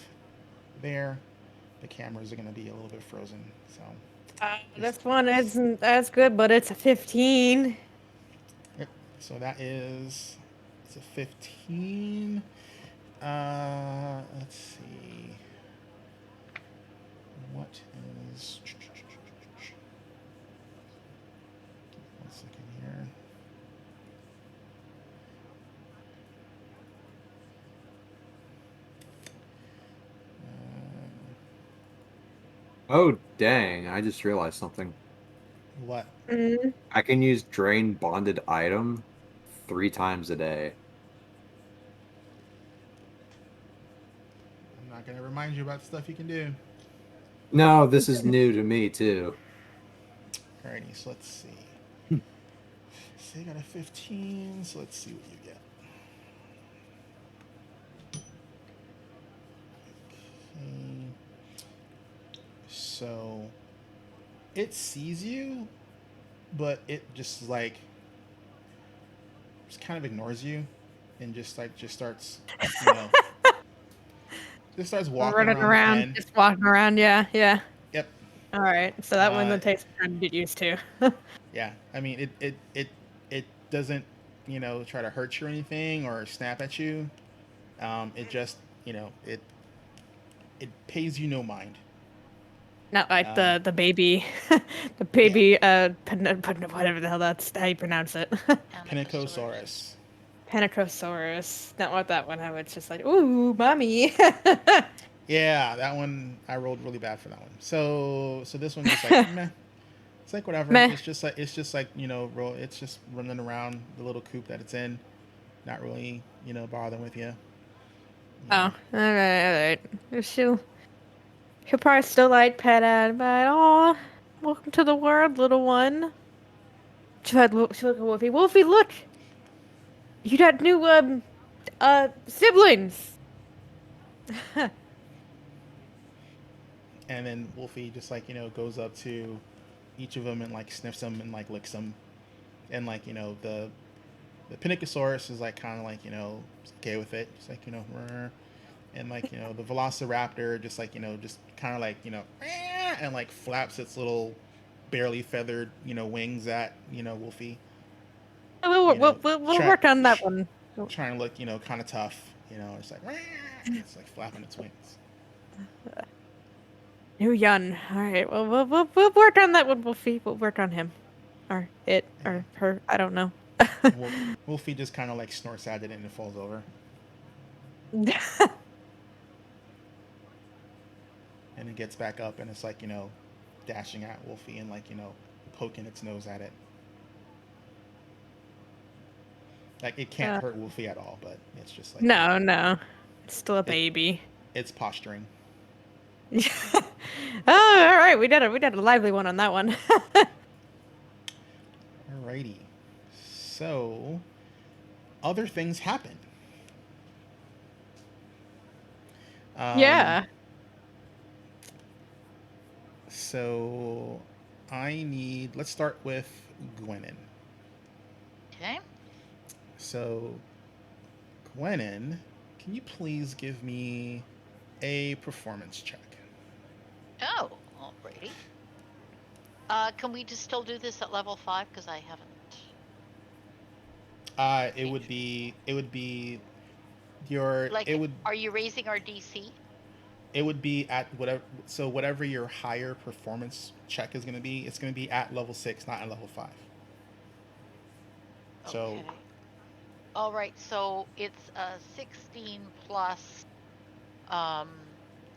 there, the cameras are going to be a little bit frozen. So This one isn't as good, but it's a 15. yep. So it's a 15. Let's see. What is? One second here. Oh, dang. I just realized something. What? Mm. I can use drain bonded item 3 times a day. I'm not gonna remind you about stuff you can do. No, this is new to me, too. Alrighty, so let's see. So you got a 15, so let's see what you get. Okay. So it sees you, but it just kind of ignores you and just starts, you know, just starts walking Running around the around, pen. just walking around. Yeah, yeah. Yep. All right. So that one Uh, that takes time to get used to. Yeah, I mean it doesn't, try to hurt you or anything or snap at you. It just, it pays you no mind. Not like Um, the baby, the yeah, baby whatever the hell that's how you pronounce it. Penicosaurus. Penicosaurus. Not what that one. How it's just like, ooh, mommy. Yeah, that one I rolled really bad for that one. So this one's just like meh. It's like whatever. Meh. It's just like it's just running around the little coop that it's in, not really bothering with you. Oh, all right. She'll probably still like pet at, but oh, welcome to the world, little one. She look at Wolfie. Wolfie, look! You got new siblings. And then Wolfie just goes up to each of them and sniffs them and licks them, and the Penicosaurus is kind of okay with it, just "Rrr." And the Velociraptor just just kind of and flaps its little barely feathered wings at Wolfie, We'll work on that one. trying to look kind of tough, it's "Rrr." It's flapping its wings. New Yun. All right. Well, we'll work on that one, Wolfie. We'll work on him, or it, or her. I don't know. Wolfie just kind of snorts at it and it falls over, and it gets back up and it's dashing at Wolfie and poking its nose at it. It can't hurt Wolfie at all, but it's just no. It's still a baby. It's posturing. Oh, all right. We did a lively one on that one. Alrighty. So, other things happen. Yeah. So, let's start with Gwennon. Okay. So, Gwennon, can you please give me a performance check? Oh, alrighty. Can we just still do this at level 5? Because I haven't. It would be your Like, are you raising our DC? it would be at whatever, so whatever your higher performance check is going to be, it's going to be at level 6, not at level 5. So Okay. All right, so it's 16 plus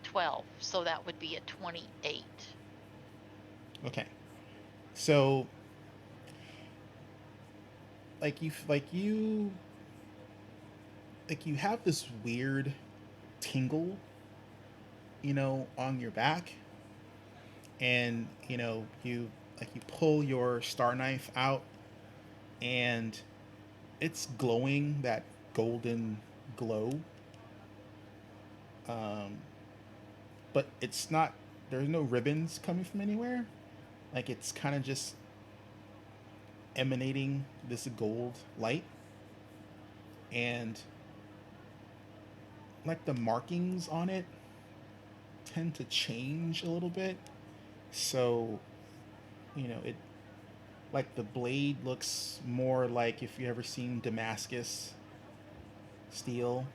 12, so that would be a 28. okay, so you have this weird tingle, on your back, and you pull your star knife out, and it's glowing that golden glow. Um, but it's not. There's no ribbons coming from anywhere. Like, it's kind of just emanating this gold light, and like the markings on it tend to change a little bit. So, it, like, the blade looks more like, if you ever seen Damascus steel,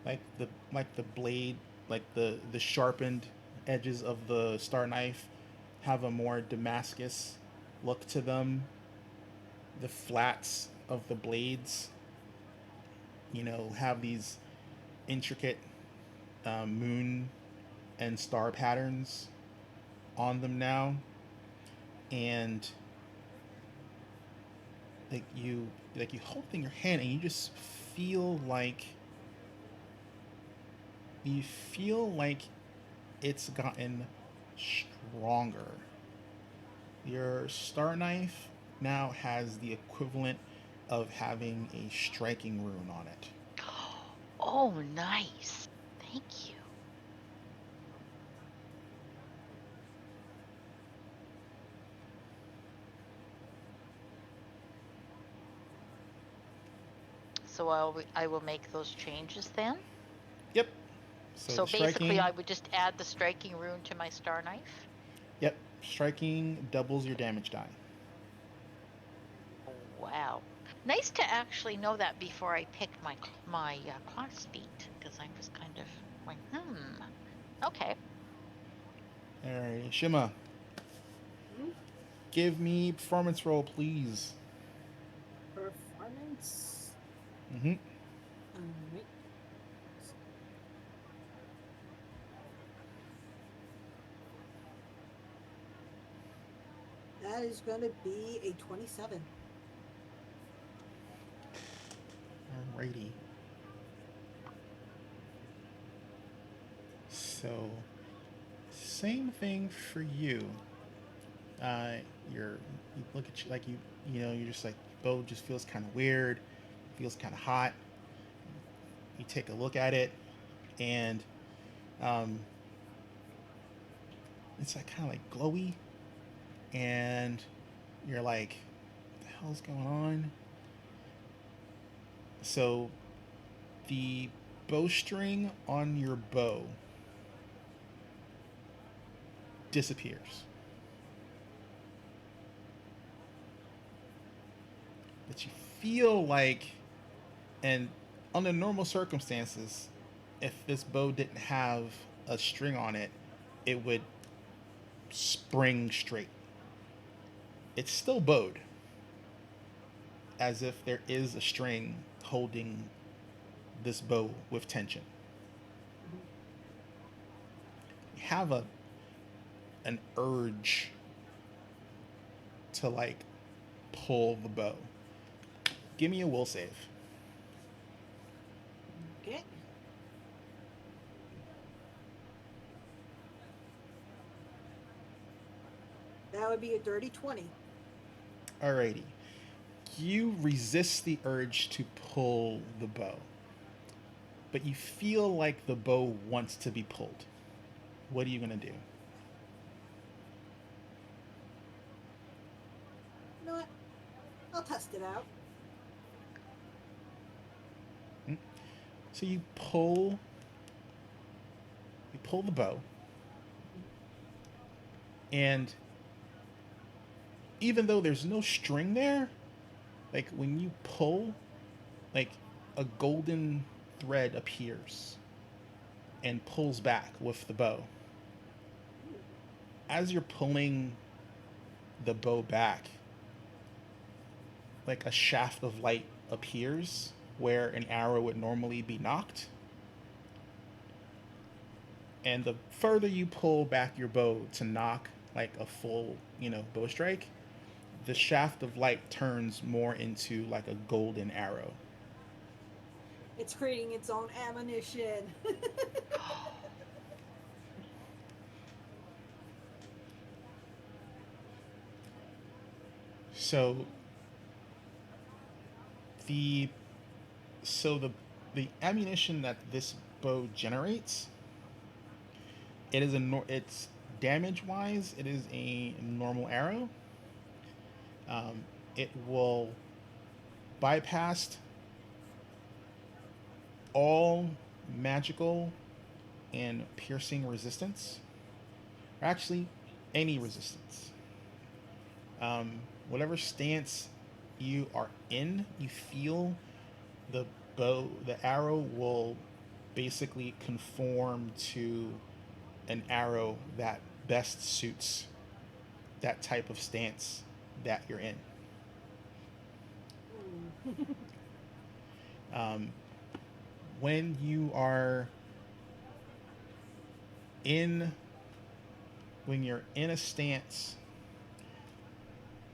like the blade, like the sharpened edges of the star knife have a more Damascus look to them. The flats of the blades, have these intricate moon and star patterns on them now, and you hold it in your hand, and you just feel like it's gotten stronger. Your star knife now has the equivalent of having a striking rune on it. Oh, nice. Thank you. So I will make those changes then. Yep. So basically, I would just add the striking rune to my star knife. Yep. Striking doubles your damage die. Wow. Nice to actually know that before I picked my class feat, because I was kind of like, okay. All right, Shima. Give me performance roll, please. Performance. Mm-hmm. Alright. That is going to be a 27. Alrighty. So, same thing for you. You look at you like you're just like, bow just feels kind of weird, feels kind of hot. You take a look at it, and it's like kind of like glowy, and you're like, what the hell's going on? So the bowstring on your bow disappears. But you feel like, and under normal circumstances, if this bow didn't have a string on it, it would spring straight. It's still bowed, as if there is a string holding this bow with tension. You have an urge to, like, pull the bow. Give me a will save. Okay. That would be a dirty 20. Alrighty. You resist the urge to pull the bow, but you feel like the bow wants to be pulled. What are you gonna do? You know what? I'll test it out. So you pull the bow, and even though there's no string there, like when you pull, like a golden thread appears and pulls back with the bow. As you're pulling the bow back, like a shaft of light appears where an arrow would normally be knocked. And the further you pull back your bow to knock like a full, bow strike, the shaft of light turns more into like a golden arrow. It's creating its own ammunition. So the the ammunition that this bow generates, it's damage wise, it is a normal arrow. It will bypass all magical and piercing resistance, or actually any resistance. Whatever stance you are in, you feel the arrow will basically conform to an arrow that best suits that type of stance that you're in. When you are when you're in a stance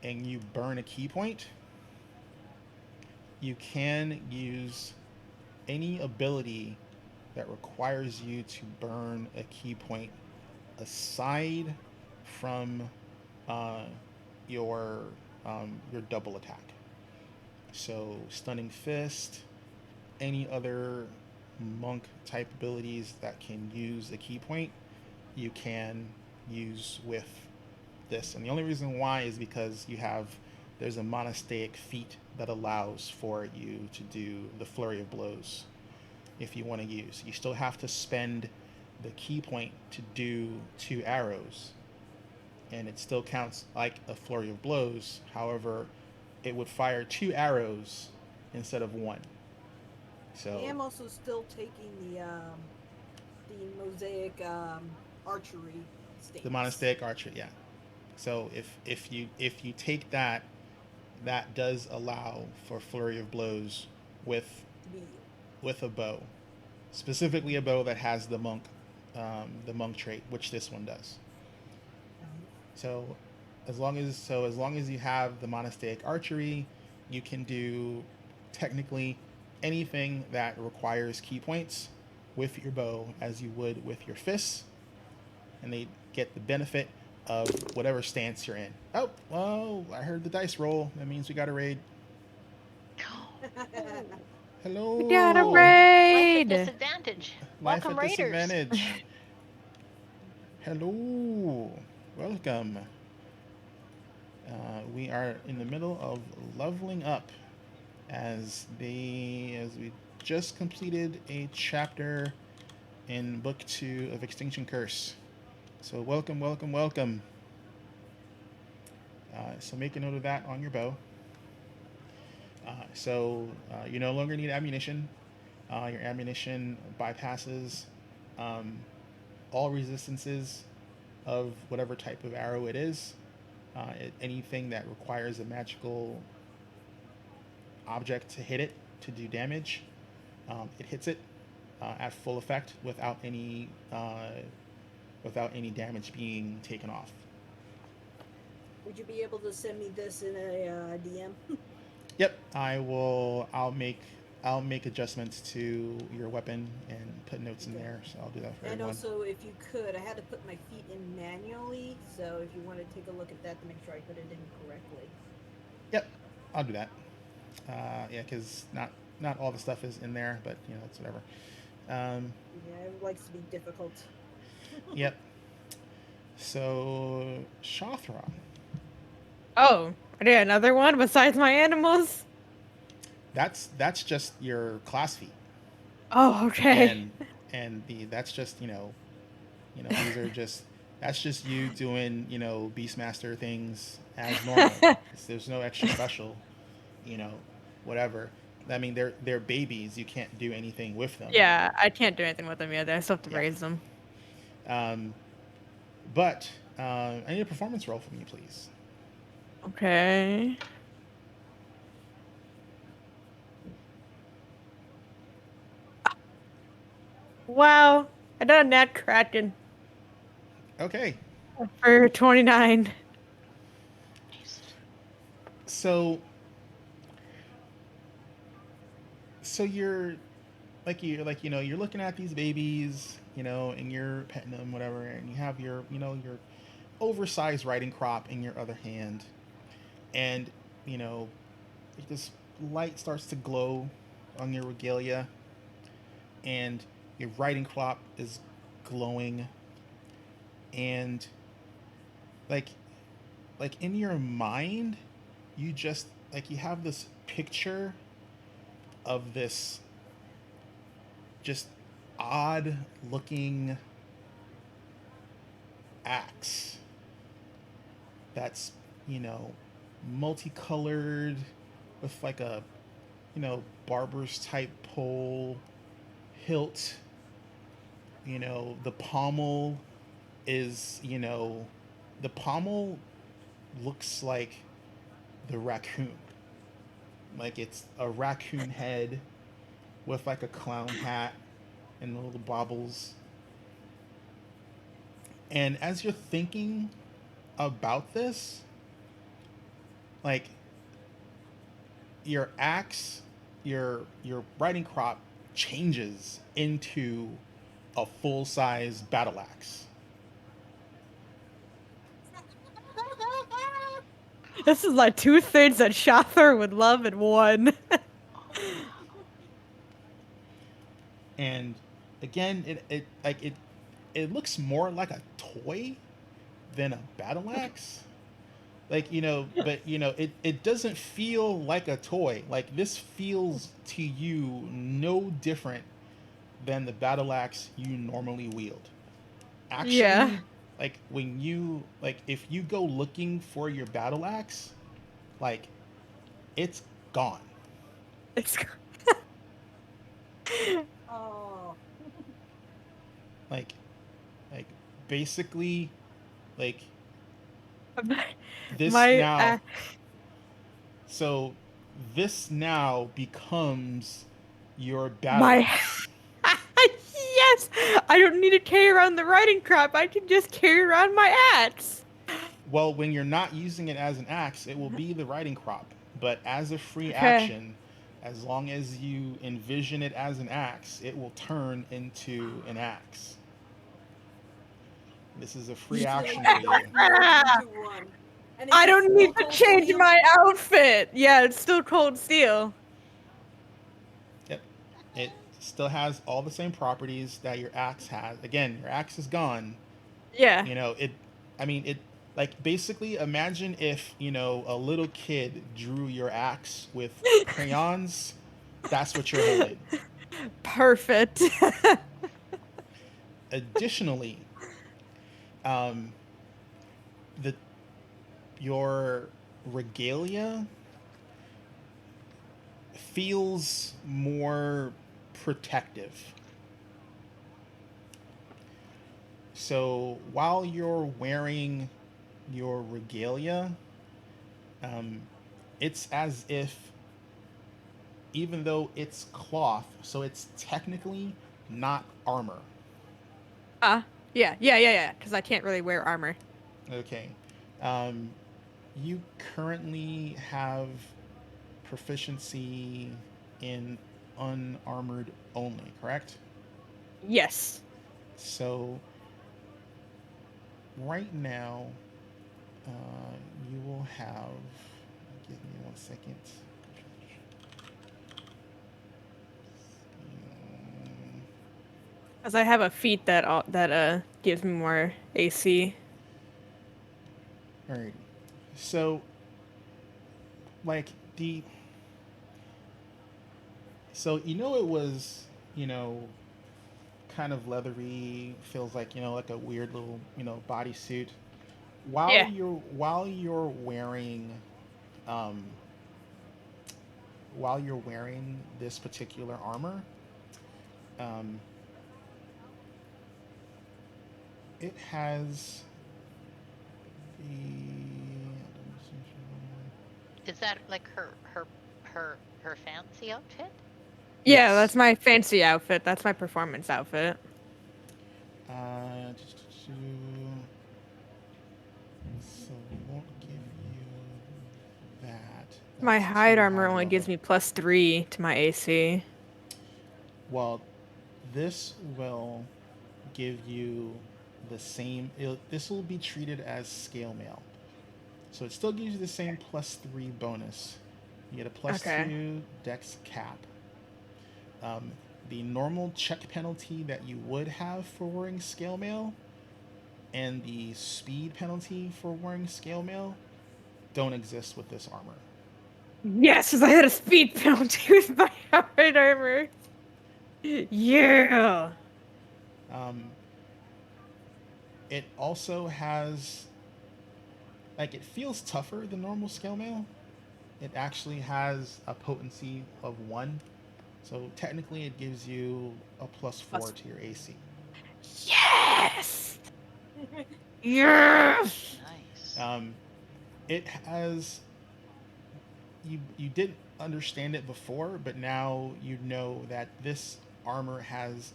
and you burn a key point, you can use any ability that requires you to burn a key point aside from your double attack. So stunning fist, any other monk type abilities that can use a key point, you can use with this. And the only reason why is because there's a monastic feat that allows for you to do the flurry of blows if you want to use. You still have to spend the key point to do 2 arrows, and it still counts like a flurry of blows. However, it would fire 2 arrows instead of 1. So I am also still taking the mosaic archery stance. the monastic archer, yeah. So if you take that, that does allow for flurry of blows with a bow, specifically a bow that has the monk trait, which this one does. So as long as you have the monastic archery, you can do technically anything that requires key points with your bow as you would with your fists, and they get the benefit of whatever stance you're in. Oh, well, I heard the dice roll. That means we got a raid. Hello. We got a Life raid. at disadvantage. Life Welcome, at Raiders. disadvantage. Hello. Welcome. We are in the middle of leveling up as we just completed a chapter in book 2 of Extinction Curse. So welcome. So make a note of that on your bow. You no longer need ammunition. Your ammunition bypasses all resistances of whatever type of arrow it is. Anything that requires a magical object to hit it to do damage, it hits it at full effect without any damage being taken off. Would you be able to send me this in a DM? Yep, I will. I'll make adjustments to your weapon and put notes in there. So I'll do that for And everyone. also, if you could, I had to put my feet in manually, so if you want to take a look at that to make sure I put it in correctly. Yep, I'll do that. Yeah, because not all the stuff is in there, but it's whatever. Yeah, it likes to be difficult. Yep. So Shothra. Oh, I did another one besides my animals. That's just your class feat. Oh, okay. and that's just these are just that's just you doing Beastmaster things as normal. There's no extra special, you know, whatever. I mean, they're babies. You can't do anything with them. Yeah, I can't do anything with them either. I still have to Yeah. raise them. Um, but I need a performance roll from you, please. Okay. Wow. I done a nat kraken Okay. for 29. Nice. So you're you're looking at these babies, and you're petting them, whatever, and you have your oversized riding crop in your other hand, and you know this light starts to glow on your regalia, and your riding crop is glowing, and like in your mind, you just you have this picture of this just odd looking axe that's multicolored with a barber's type pole hilt. The pommel is the pommel looks like the raccoon, like it's a raccoon head with a clown hat and little baubles. And as you're thinking about this, like your axe, your riding crop changes into a full size battle axe. This is like 2 things that Shother would love in one. Oh wow. And again, it looks more like a toy than a battle axe. But it doesn't feel like a toy. Like this feels to you no different than the battle axe you normally wield. Yeah. Actually, when you if you go looking for your battle axe, like it's gone. It's Oh. Like like basically like this my now so this now becomes your battle my axe. yes. I don't need to carry around the riding crop. I can just carry around my axe. Well, when you're not using it as an axe, it will be the riding crop. But as a free Okay. action, as long as you envision it as an axe, it will turn into an axe. This is a free action for you. Ah, I don't need to change my outfit. Yeah, it's still cold steel. Yep. It still has all the same properties that your axe has. Again, your axe is gone. Yeah. It I mean it basically imagine if, a little kid drew your axe with crayons. That's what you're holding. Perfect. Additionally, um, the your regalia feels more protective. So while you're wearing your regalia, um, it's as if, even though it's cloth, so it's technically not armor. Yeah. Because I can't really wear armor. Okay. Um, you currently have proficiency in unarmored only, correct? Yes. So right now, you will have. Give me 1 second. Because I have a feat that gives me more AC. Alright. So, like the. So it was you know, kind of leathery, feels like, like a weird little, bodysuit. While Yeah. you're wearing um while you're wearing this particular armor, um it has the Is that like her fancy outfit? Yeah, yes. that's my fancy outfit. That's my performance outfit. Uh, so we won't give you that. My That's hide too armor high only gives level. me +3 to my AC. Well, this will give you the same. This will be treated as scale mail, so it still gives you the same +3 bonus. You get a Okay. +2 Dex cap. Um, the normal check penalty that you would have for wearing scale mail and the speed penalty for wearing scale mail don't exist with this armor. Yes, because I had a speed penalty with my hide armor. Yeah. Um, it also has, like, it feels tougher than normal scale mail. It actually has a potency of 1, so technically it gives you a +4 to your AC. Yes. Yes. Nice. Um, it has, you didn't understand it before, but now you know that this armor has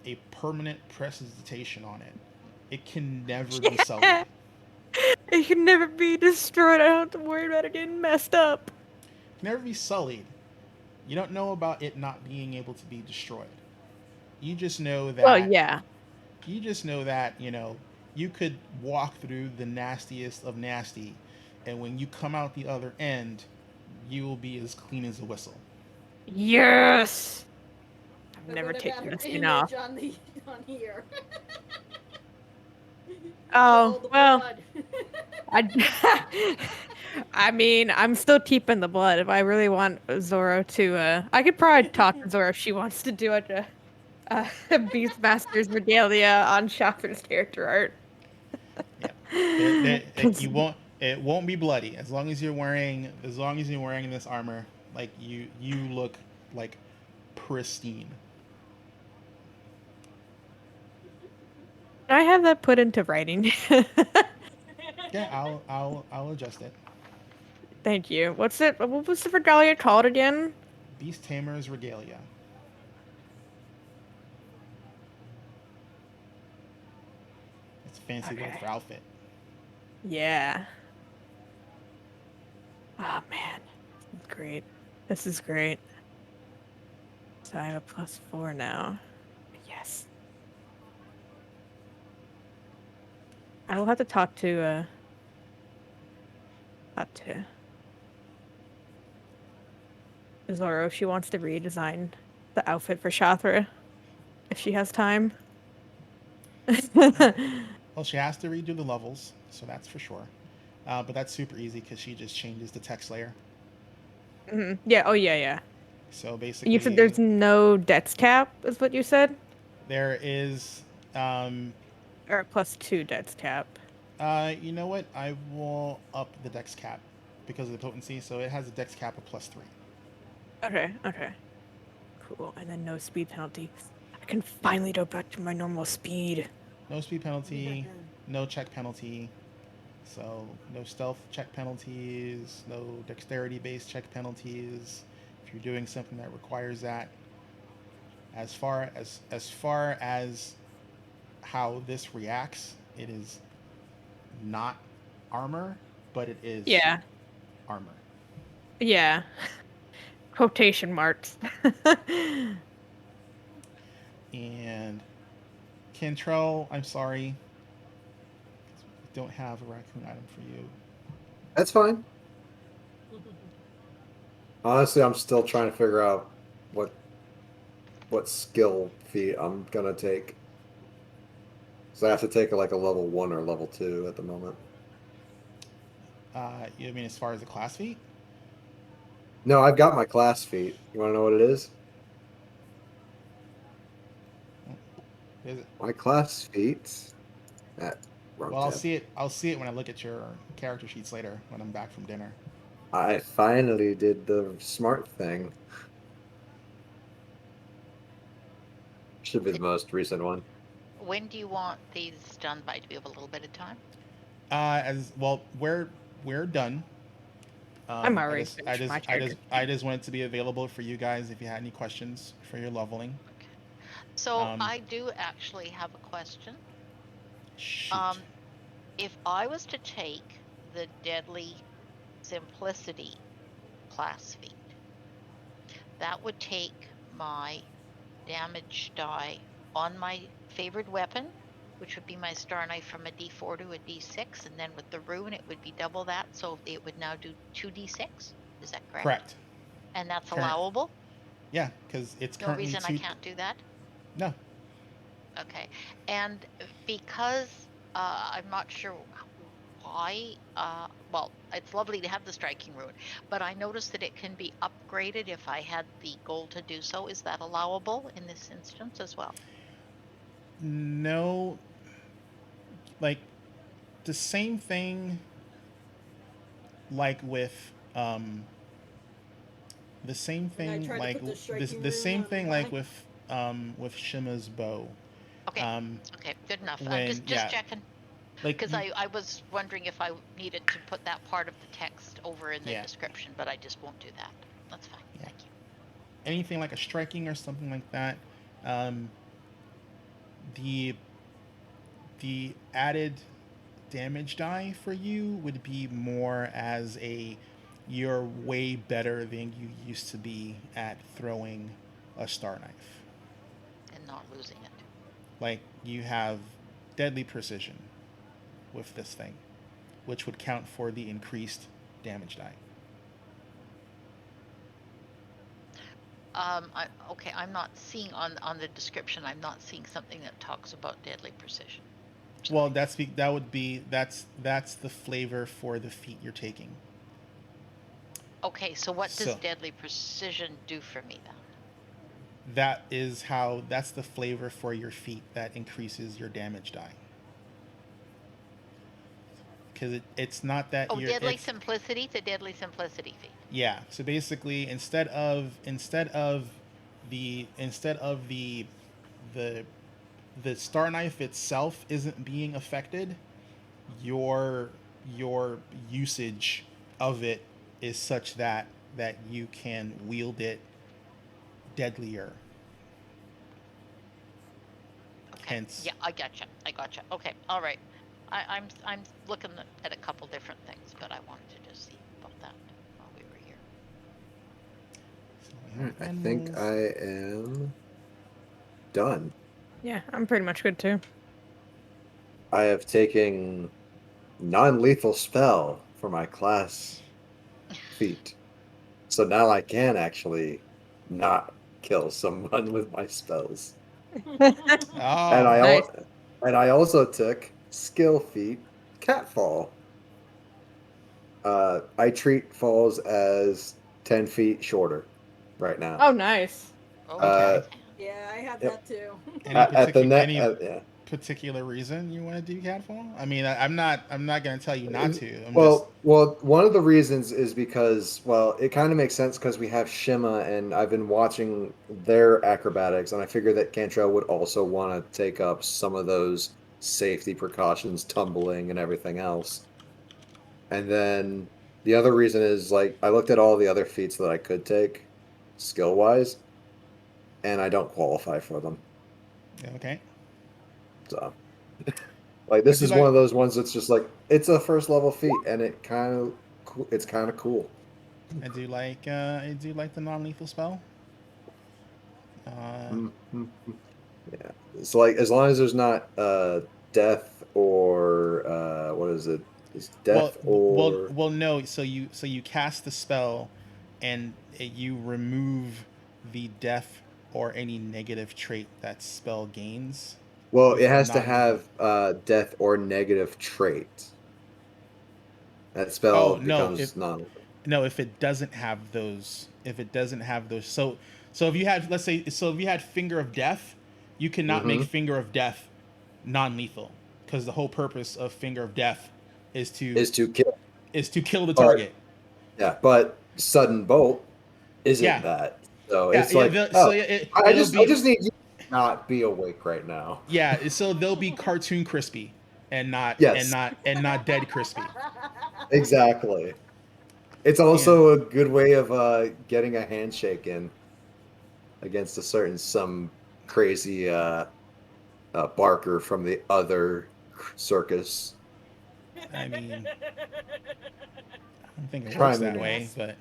a permanent precipitation on it. It can never be sullied. Yeah. It can never be destroyed. I don't have to worry about it getting messed up. It can never be sullied. You don't know about it not being able to be destroyed. You just know Well, that yeah. you could walk through the nastiest of nasty, and when you come out the other end, you will be as clean as a whistle. Yes. I've But never what about taken her this skin off. image on the on here? For Oh, all the well, blood. I I mean, I'm still keeping the blood if I really want Zoro to I could probably talk to Zoro if she wants to do a Beastmaster's regalia on Shaftter's character art. Yeah, you 'Cause- won't. It won't be bloody as long as you're wearing this armor. Like you look like pristine. I have that put into writing. Yeah, I'll adjust it. Thank you. What was the regalia called again? Beast Tamer's regalia. It's a fancy word Okay. for outfit. Yeah. Oh man. This is great. This is great. So I have a +4 now. Yes. I will have to talk to Zoro if she wants to redesign the outfit for Shathra if she has time. Well, she has to redo the levels, so that's for sure. But that's super easy because she just changes the text layer. Yeah. Oh yeah, yeah. So You said basically, there's no dex cap, is what you said, there is. Um, or a +2 dex cap. you know what? I will up the dex cap because of the potency, so it has a dex cap of +3. Okay. Okay. Cool. And then no speed penalty. I can finally go back to my normal speed. No speed penalty, no check penalty. So no stealth check penalties, no dexterity based check penalties. If you're doing something that requires that, as far as how this reacts, it is not armor, but it is Yeah. armor. Yeah. Quotation marks. And Cantrell, I'm sorry, we don't have a raccoon item for you. That's fine. Honestly, I'm still trying to figure out what skill feat I'm gonna take. So I have to take like a level 1 or level 2 at the moment. You mean as far as the class feat? No, I've got my class feat. You want to know what it is? Is it? My class feat. Wrong Well, I'll tab. see it. I'll see it when I look at your character sheets later when I'm back from dinner. I finally did the smart thing. Should be the most recent one. When do you want these done by? Do we have a little bit of time? As well, we're done. I'm I already just, I finished just, my I character. just, I just wanted to be available for you guys if you had any questions for your leveling. Okay. So Um, I do actually have a question. Shoot. If I was to take the Deadly Simplicity class feat, that would take my damage die on my favored weapon, which would be my Star Knife, from a D4 to a D6, and then with the rune it would be double that, so it would now do 2D6. Is that correct? Correct. And that's Current- allowable? Yeah, because it's No currently reason I 2. can't do that? No. Okay. And because I'm not sure why, well, it's lovely to have the striking rune, but I noticed that it can be upgraded if I had the goal to do so. Is that allowable in this instance as well? No. Like the same thing. Like with the same When I thing tried to like put the striking the rune same on thing mine. with Shima's bow. Okay. Okay, good enough. I'm When just yeah, checking. like Because I was wondering if I needed to put that part of the text over in the Yeah. description, but I just won't do that. That's fine. Yeah. Thank you. anything like a striking or something like that, the added damage die for you would be more as a you're way better than you used to be at throwing a star knife. And not losing it. Like you have deadly precision with this thing, which would count for the increased damage die. Okay, I'm not seeing on the description. I'm not seeing something that talks about deadly precision. Well, that's the flavor for the feat you're taking. Okay, so what does So- deadly precision do for me then? That's the flavor for your feat that increases your damage die. Because it's not that Oh, you're deadly it's- simplicity, the deadly simplicity feat. Yeah. So basically, instead of the the star knife itself isn't being affected, your usage of it is such that you can wield it deadlier. Okay. Hence. Yeah, I gotcha. Okay, all right. I'm looking at a couple different things, but I wanted to just see about that while we were here. So we have I think animals. I am done. Yeah, I'm pretty much good too. I have taken non-lethal spell for my class feat. So now I can actually not kill someone with my spells. Oh, Nice. And I also took skill feat catfall. I treat falls as 10 feet shorter right now. Oh, nice. Oh, Okay. Yeah, I had Yep. that too. Any Yeah. particular reason you want to do catfall? I mean, I'm not going to tell you not to. Well, one of the reasons is because, well, it kind of makes sense because we have Shima, and I've been watching their acrobatics, and I figured that Cantrell would also want to take up some of those safety precautions, tumbling and everything else. And then the other reason is, like, I looked at all the other feats that I could take, skill-wise, and I don't qualify for them. Okay. So, like, this I is do one like- of those ones that's just like, it's a first level feat, and it's kind of cool. I do like the non-lethal spell. Mhm. Yeah, it's like, as long as there's not death or what is it? Is death or well, no. So you cast the spell, and you remove the death or any negative trait that spell gains. well, with it has to non-lethal. have death or negative trait. That Oh spell no! becomes non. If it doesn't have those, so if you had, let's say, if you had Finger of Death, You cannot make Mm-hmm. Finger of Death non-lethal, because the whole purpose of Finger of Death is Is to kill. kill the But target. yeah, but sudden bolt isn't Yeah, that. So yeah, it's yeah. like, So oh, yeah, I it'll just I be just need you to not be awake right now. yeah. So they'll be cartoon crispy and Yes, not dead crispy. exactly. It's Yeah. also a good way of getting a handshake in against some crazy barker from the other circus. I mean, I don't think it I works mean, that way, but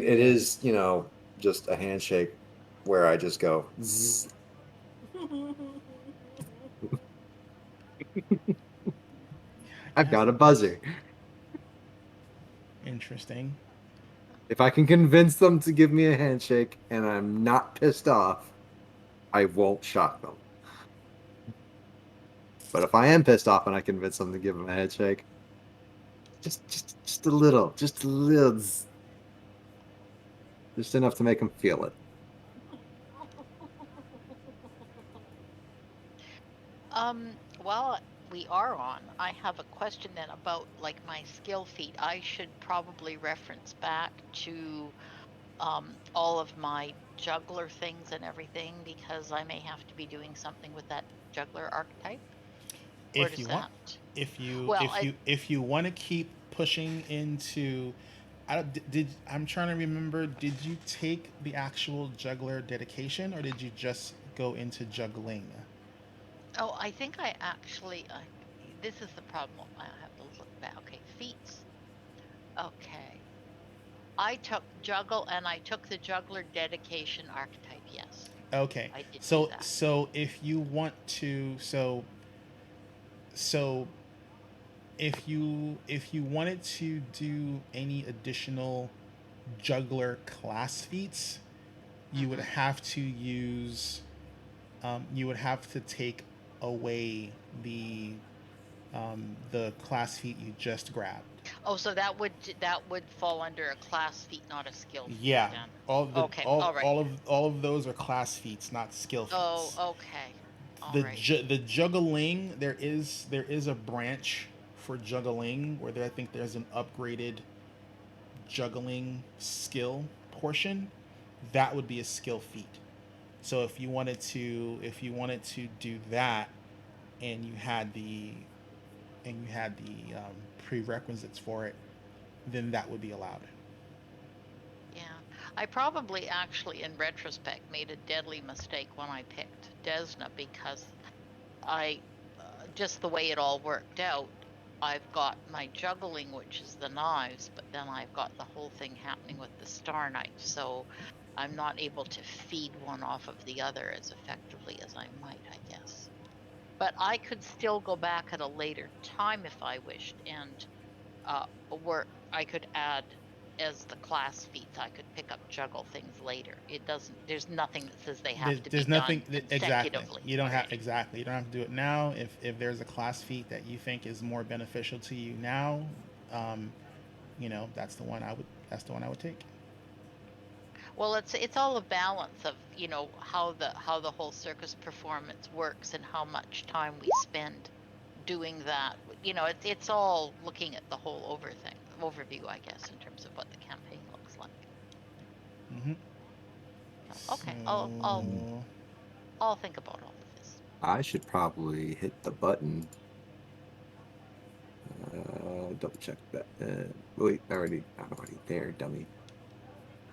it yeah. is, just a handshake where I just go, zzz. I I've guess got a buzzer. interesting. If I can convince them to give me a handshake and I'm not pissed off, I won't shock them. But if I am pissed off and I convince them to give them a handshake, just a little, just enough to make them feel it. While we are on, I have a question then about like my skill feat. I should probably reference back to all of my juggler things and everything because I may have to be doing something with that juggler archetype. Or If does you want, that? if you want to keep pushing into, I'm trying to remember. Did you take the actual juggler dedication, or did you just go into juggling? Oh, I think I actually. This is the problem. I have to look back. Okay, feats. Okay. I took juggle and I took the juggler dedication archetype. Yes, Okay, I did do so that. if you want to, so if you wanted to do any additional juggler class feats, you would Mm-hmm. have to use you would have to take away the class feat you just grabbed. Oh, so that would fall under a class feat, not a skill feat Yeah, then. Okay, all right. all of those are class feats, not skill Oh, feats. okay. All right. The juggling, there is a branch for juggling where I think there's an upgraded juggling skill portion. That would be a skill feat. So if you wanted to do that, and you had the prerequisites for it, then that would be allowed. Yeah. I probably actually in retrospect made a deadly mistake when I picked Desna because I just the way it all worked out, I've got my juggling, which is the knives, but then I've got the whole thing happening with the star knife. So I'm not able to feed one off of the other as effectively as I might, I guess. But I could still go back at a later time if I wished and work. I could add as the class feats. I could pick up juggle things later. It doesn't. There's nothing that says they have to be There's nothing done exactly. consecutively. You don't have Okay. exactly. You don't have to do it now. If there's a class feat that you think is more beneficial to you now, um, that's the one I would take. Well, it's all a balance of how the whole circus performance works and how much time we spend doing that. It's all looking at the whole overview, I guess, in terms of what the campaign looks like. Mm-hmm. So, okay, Mm, I'll think about all of this. I should probably hit the button. Double check that. Wait, I'm already there, dummy.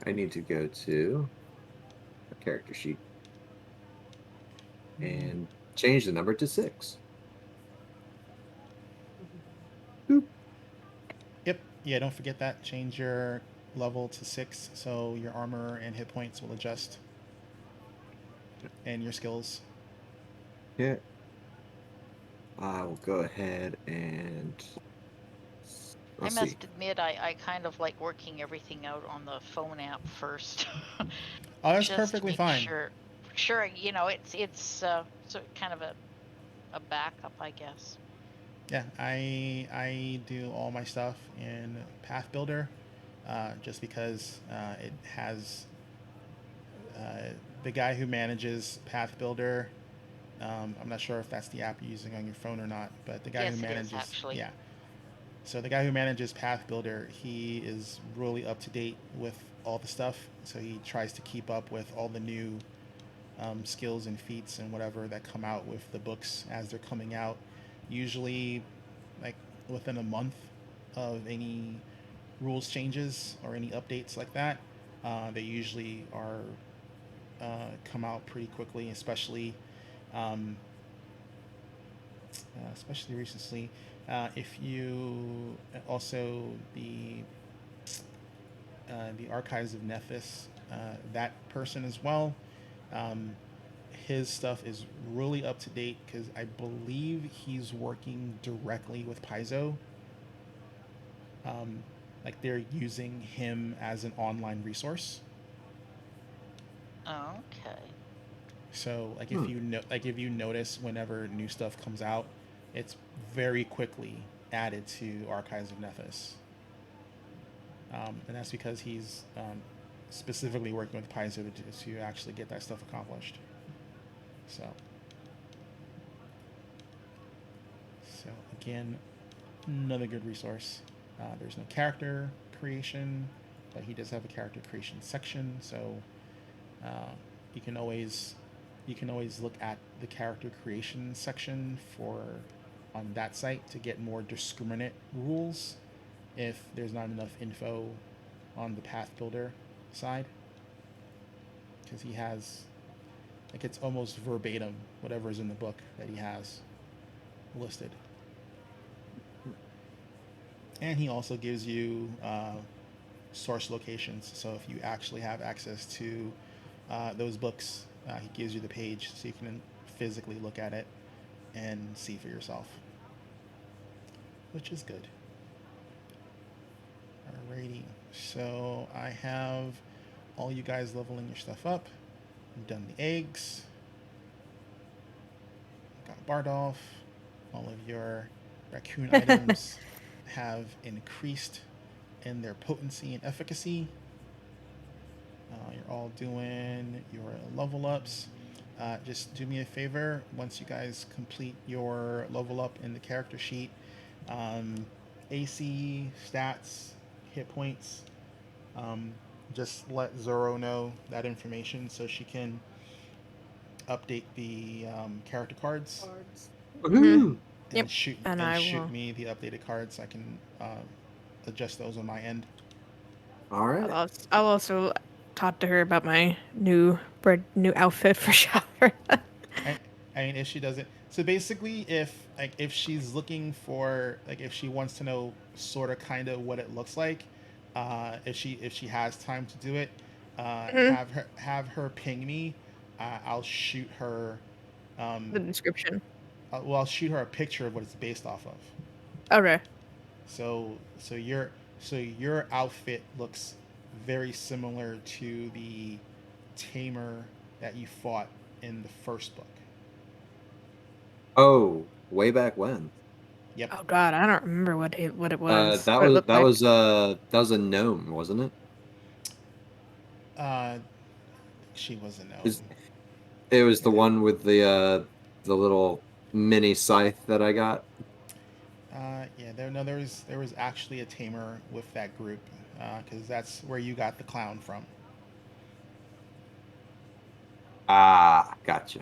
I need to go to a character sheet and change the number to 6. Boop. Yep. Yeah. Don't forget that. Change your level to 6, so your armor and hit points will adjust, and your skills. Yeah, I will go ahead and I let's see. must admit, I kind of like working everything out on the phone app first, Oh, that's just to perfectly make fine. sure. Sure, it's so kind of a backup, I guess. Yeah, I do all my stuff in Path Builder, just because it has the guy who manages Path Builder. I'm not sure if that's the app you're using on your phone or not, but the guy Yes, who it is manages, actually. yeah. So the guy who manages Path Builder, he is really up to date with all the stuff. So he tries to keep up with all the new skills and feats and whatever that come out with the books as they're coming out. Usually, like within a month of any rules changes or any updates like that, they usually are come out pretty quickly, um, especially recently. If you also the archives of Nephis, that person as well. Um, his stuff is really up to date because I believe he's working directly with Paizo. Um, like they're using him as an online resource. Okay. So like if you know, like if you notice whenever new stuff comes out, it's very quickly added to archives of Nephis. And that's because he's specifically working with Paizo to actually get that stuff accomplished. So, so again, another good resource. There's no character creation, but he does have a character creation section. So uh, you can always look at the character creation section for on that site to get more discriminate rules if there's not enough info on the path builder side, because he has like it's almost verbatim whatever is in the book that he has listed. And he also gives you source locations, so if you actually have access to those books, he gives you the page so you can physically look at it and see for yourself, which is good. Alrighty, so I have all you guys leveling your stuff up. I've done the eggs. Got Bardolph. All of your raccoon items have increased in their potency and efficacy. You're all doing your level ups. Just do me a favor once you guys complete your level up in the character sheet. AC, stats, hit points. Just let Zoro know that information so she can update the character cards Cards. Woohoo! Yep. shoot And I will. me the updated cards. I can adjust those on my end. All right. I'll also talk to her about my new outfit for shower. I, I mean, if she doesn't, so basically, if she's looking for like if she wants to know sort of kind of what it looks like, if she has time to do it, Mhm. have her ping me. I'll shoot her. The description. I'll shoot her a picture of what it's based off of. Okay. So your outfit looks very similar to the tamer that you fought in the first book. Oh, way back when. Yep. Oh God, I don't remember what it was. That What it was looked like. that was a gnome, wasn't it? Uh, she was a Is gnome. it was the one with the little mini scythe that I got. Yeah. There was actually a tamer with that group, because that's where you got the clown from. Ah, gotcha.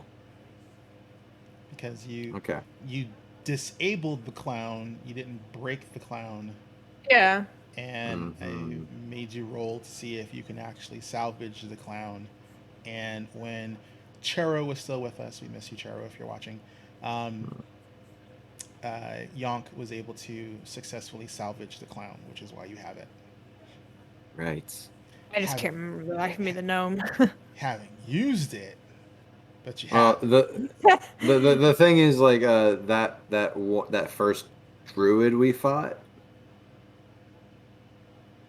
Because you Okay. you disabled the clown. You didn't break the clown, Yeah. and I Mhm. made you roll to see if you can actually salvage the clown. And when Chero was still with us, we miss you, Chero, if you're watching. Um, Yonk was able to successfully salvage the clown, which is why you have it. Right. I just Having, can't remember the life of me the gnome. having used it, but you Well, haven't. the thing is like that first druid we fought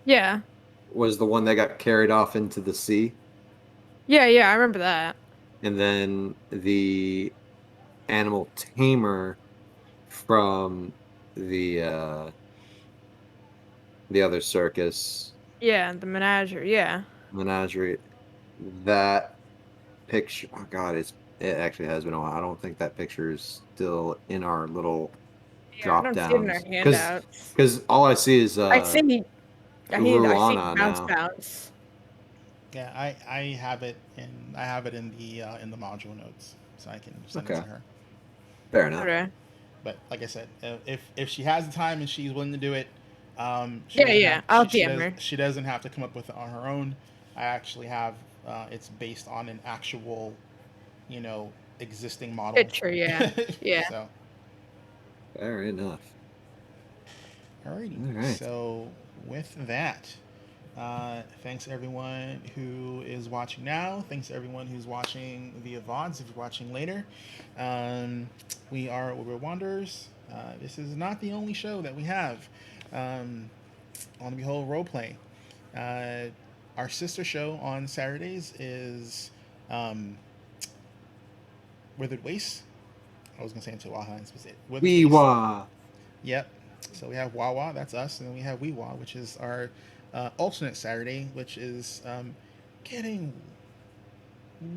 Yeah. was the one that got carried off into the sea, Yeah, I remember that. and then the animal tamer from the uh the other circus Yeah, the menagerie. Yeah. menagerie that picture. Oh God, it actually has been a while. I don't think that picture is still in our little Yeah, I drop don't see it in our downs handouts. because all I see is I see Ruana bounce now. bounce. Yeah, I have it in the module notes, so I can send it Okay, to her. fair enough. Okay. But like I said, if she has the time and she's willing to do it, she Yeah, doesn't have yeah. I'll DM her. she doesn't have to come up with it on her own. I actually have it's based on an actual, you know, existing model. Picture, yeah. Yeah. So, Fair enough. alrighty. All right. So with that, thanks everyone who is watching now. Thanks everyone who's watching via VODs. If you're watching later, we are Wayward Wanderers. This is not the only show that we have on the Behold Roleplay. Uh, our sister show on Saturdays is Withered Waste. I was gonna say into Waha and specific. Withered Wee Waste. wah. Yep. So we have Wawa, that's us, and then we have Weewa, which is our alternate Saturday, which is getting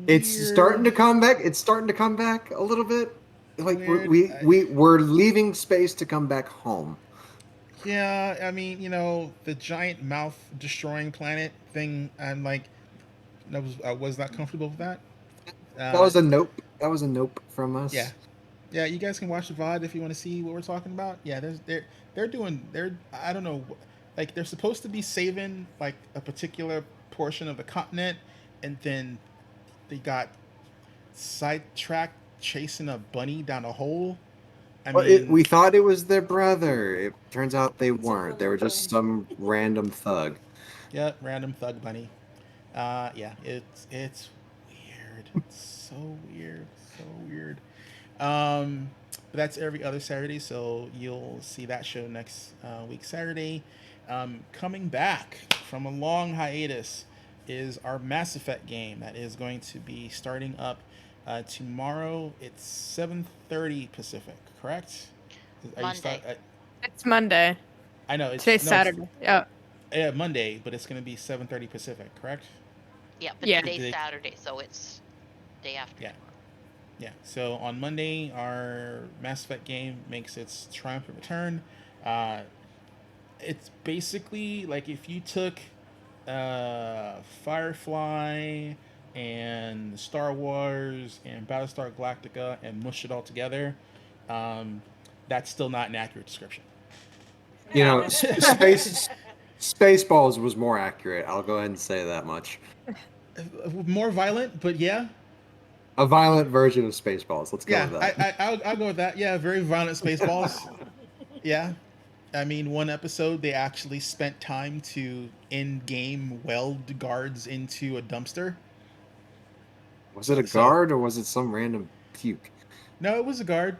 It's starting to weird. come back. It's starting to come back a little bit. Like Weird. we're leaving space to come back home. Yeah, I mean, you know, the giant mouth destroying planet thing. I'm like, I was not comfortable with that. That Uh, was a nope. That was a nope from yeah, us. yeah. You guys can watch the VOD if you want to see what we're talking about. Yeah, they're doing I don't know, like they're supposed to be saving like a particular portion of the continent, and then they got sidetracked chasing a bunny down a hole. I Well, mean, we thought it was their brother. It turns out they It's weren't. They were just irrelevant. some random thug. yeah, random thug bunny. Yeah, it's weird. It's so weird, so weird. But that's every other Saturday, so you'll see that show next week Saturday. Coming back from a long hiatus is our Mass Effect game that is going to be starting up tomorrow. It's 7:30 Pacific, correct? Are you start? Monday. It's Monday. I know Today's it's Saturday. Oh, Monday, but it's going to be 7:30 Pacific, correct? Yeah, but yeah. today's They- Saturday, so it's day after Yeah. tomorrow. Yeah. So on Monday, our Mass Effect game makes its triumphant return. Uh, it's basically like if you took Firefly and Star Wars and Battlestar Galactica and mushed it all together. Um, that's still not an accurate description. You know, Spaceballs was more accurate. I'll go ahead and say that much. More violent, but yeah, A violent version of Spaceballs. Let's go yeah. with that. I'll go with that. Yeah, very violent Spaceballs. Yeah. I mean, one episode they actually spent time to in-game weld guards into a dumpster. Was it a So guard or was it some random puke? no, it was a guard.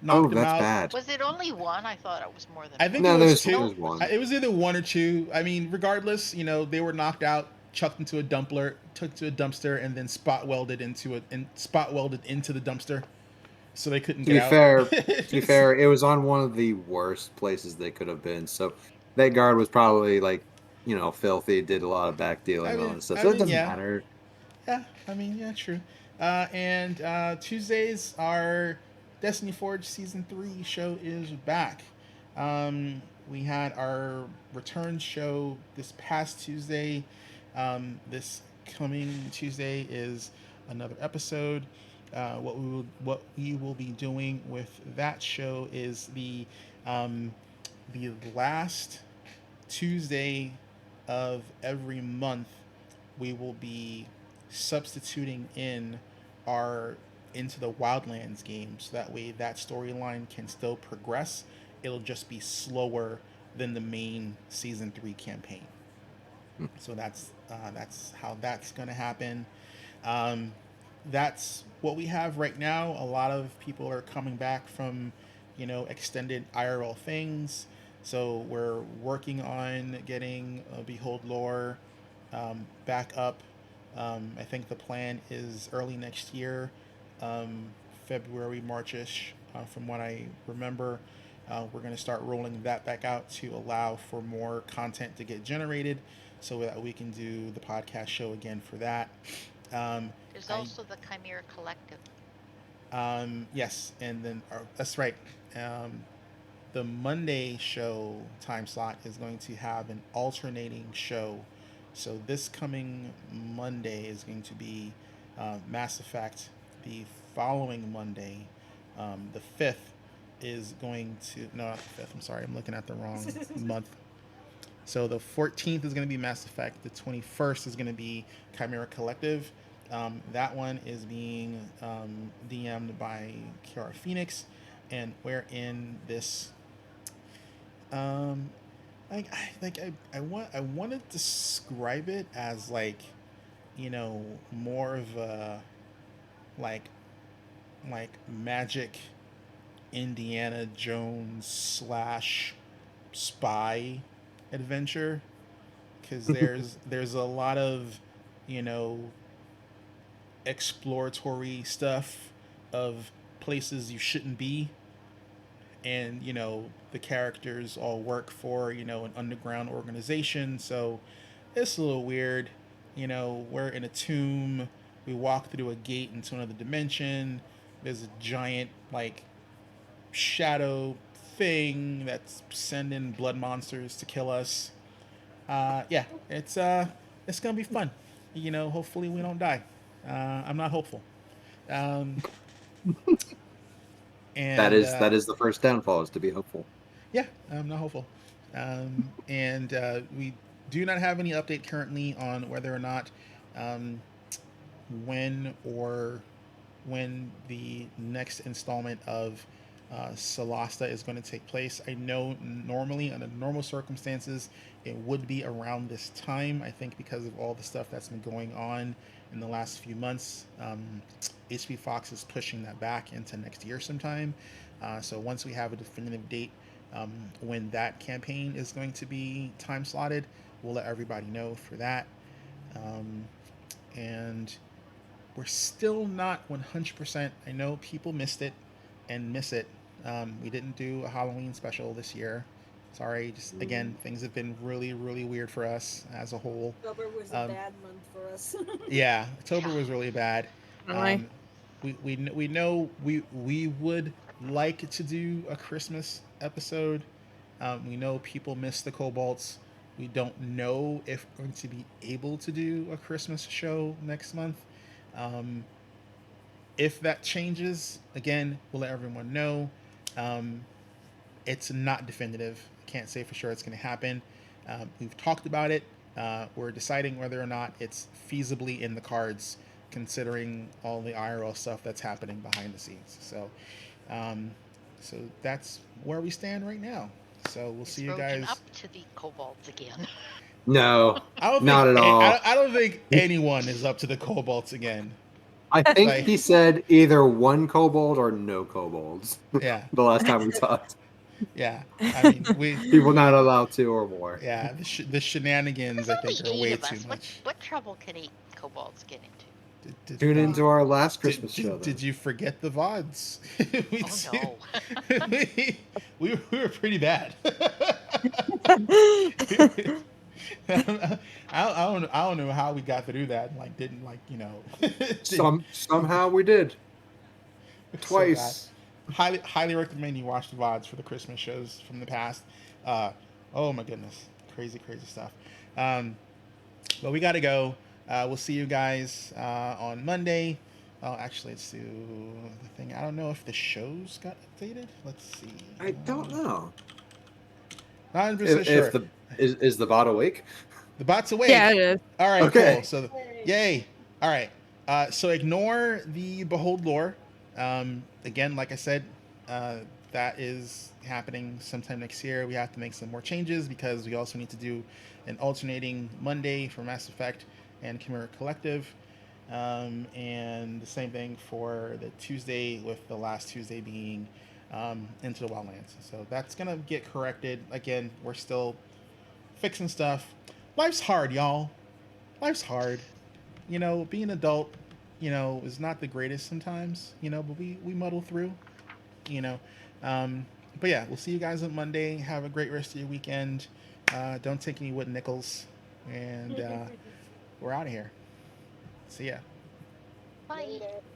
Oh, Knocked him that's out. bad. Was it only one? I thought it was more than I one. think No, it was there two. was one. It was either one or two. I mean, regardless, you know, they were knocked out, chucked into a took to a dumpster, and then spot welded into the dumpster, so they couldn't To get be out. fair, it was on one of the worst places they could have been. So that guard was probably like, filthy, did a lot of back dealing, all that stuff. So it doesn't Yeah, matter. yeah. I mean, yeah, true. And Tuesdays, our Destiny Forge Season 3 show is back. We had our return show this past Tuesday. This coming Tuesday is another episode. What we will be doing with that show is the last Tuesday of every month. We will be substituting in our Into the Wildlands game, so that way that storyline can still progress. It'll just be slower than the main season 3 campaign. So that's how that's gonna happen. Um, that's what we have right now. A lot of people are coming back from, extended IRL things. So we're working on getting Behold Lore back up. I think the plan is early next year, February, Marchish, from what I remember. We're going to start rolling that back out to allow for more content to get generated so that we can do the podcast show again for that. There's I also the Chimera Collective. Yes, and then that's right. Um, the Monday show time slot is going to have an alternating show. So this coming Monday is going to be Mass Effect. The following Monday, the 5th, is going to. No, not the 5th. I'm sorry. I'm looking at the wrong month. So the 14th is going to be Mass Effect. The 21st is going to be Chimera Collective. That one is being DM'd by Kiara Phoenix, and we're in this. Um, I want to describe it as like, more of a like like magic Indiana Jones slash spy adventure, because there's a lot of you know exploratory stuff of places you shouldn't be, and the characters all work for an underground organization, so it's a little weird. We're in a tomb, we walk through a gate into another dimension, there's a giant like shadow thing that's sending blood monsters to kill us. Yeah, it's gonna be fun. Hopefully we don't die. I'm not hopeful. Um, That and is that is the first downfall, is to be hopeful. Yeah, I'm not hopeful. And we do not have any update currently on whether or not um, when or when the next installment of Solasta is going to take place. I know normally, under normal circumstances, it would be around this time. I think because of all the stuff that's been going on in the last few months, HB Fox is pushing that back into next year sometime. So once we have a definitive date when that campaign is going to be time slotted, we'll let everybody know for that. Um, and we're still not 100%. I know people missed it and miss it. We didn't do a Halloween special this year. Sorry, just again, things have been really, really weird for us as a whole. October was a bad month for us. Yeah, October was really bad. Really? We know we would like to do a Christmas episode. We know people miss the Cobalts. We don't know if we're going to be able to do a Christmas show next month. Um, if that changes, again, we'll let everyone know. Um, it's not definitive. I can't say for sure it's going to happen. We've talked about it. We're deciding whether or not it's feasibly in the cards, considering all the IRL stuff that's happening behind the scenes. Um, so that's where we stand right now. So we'll see you guys. Up to the kobolds again. No, I don't not think at all. I don't think anyone is up to the Cobalts again. I think Like- he said either one kobold or no kobolds. Yeah, The last time we talked, yeah. I mean, people not allowed to or more. yeah, the shenanigans I think are way too What, much. what trouble can 8 kobolds get into? Tune into our last Christmas show. Then. Did you forget the VODs? Oh no. we were pretty bad. I don't know how we got through that and like didn't like Somehow we did twice. So highly recommend you watch the VODs for the Christmas shows from the past. Oh my goodness, crazy stuff. But we gotta go. We'll see you guys on Monday. Oh, actually, let's do the thing. I don't know if the shows got updated. Let's see. I don't know. Not 100% sure. Is the bot awake? The bot's awake. Yeah, it is. All right, Okay. cool. So, yay. All right. So ignore the Behold lore. Again, like I said, that is happening sometime next year. We have to make some more changes because we also need to do an alternating Monday for Mass Effect and Chimera Collective. And the same thing for the Tuesday, with the last Tuesday being Into the Wildlands. So that's going to get corrected. Again, we're still fixing stuff. Life's hard, y'all. Life's hard. Being an adult, is not the greatest sometimes, but we muddle through, But yeah, we'll see you guys on Monday. Have a great rest of your weekend. Don't take any wooden nickels. And we're out of here. See ya. Bye. Later.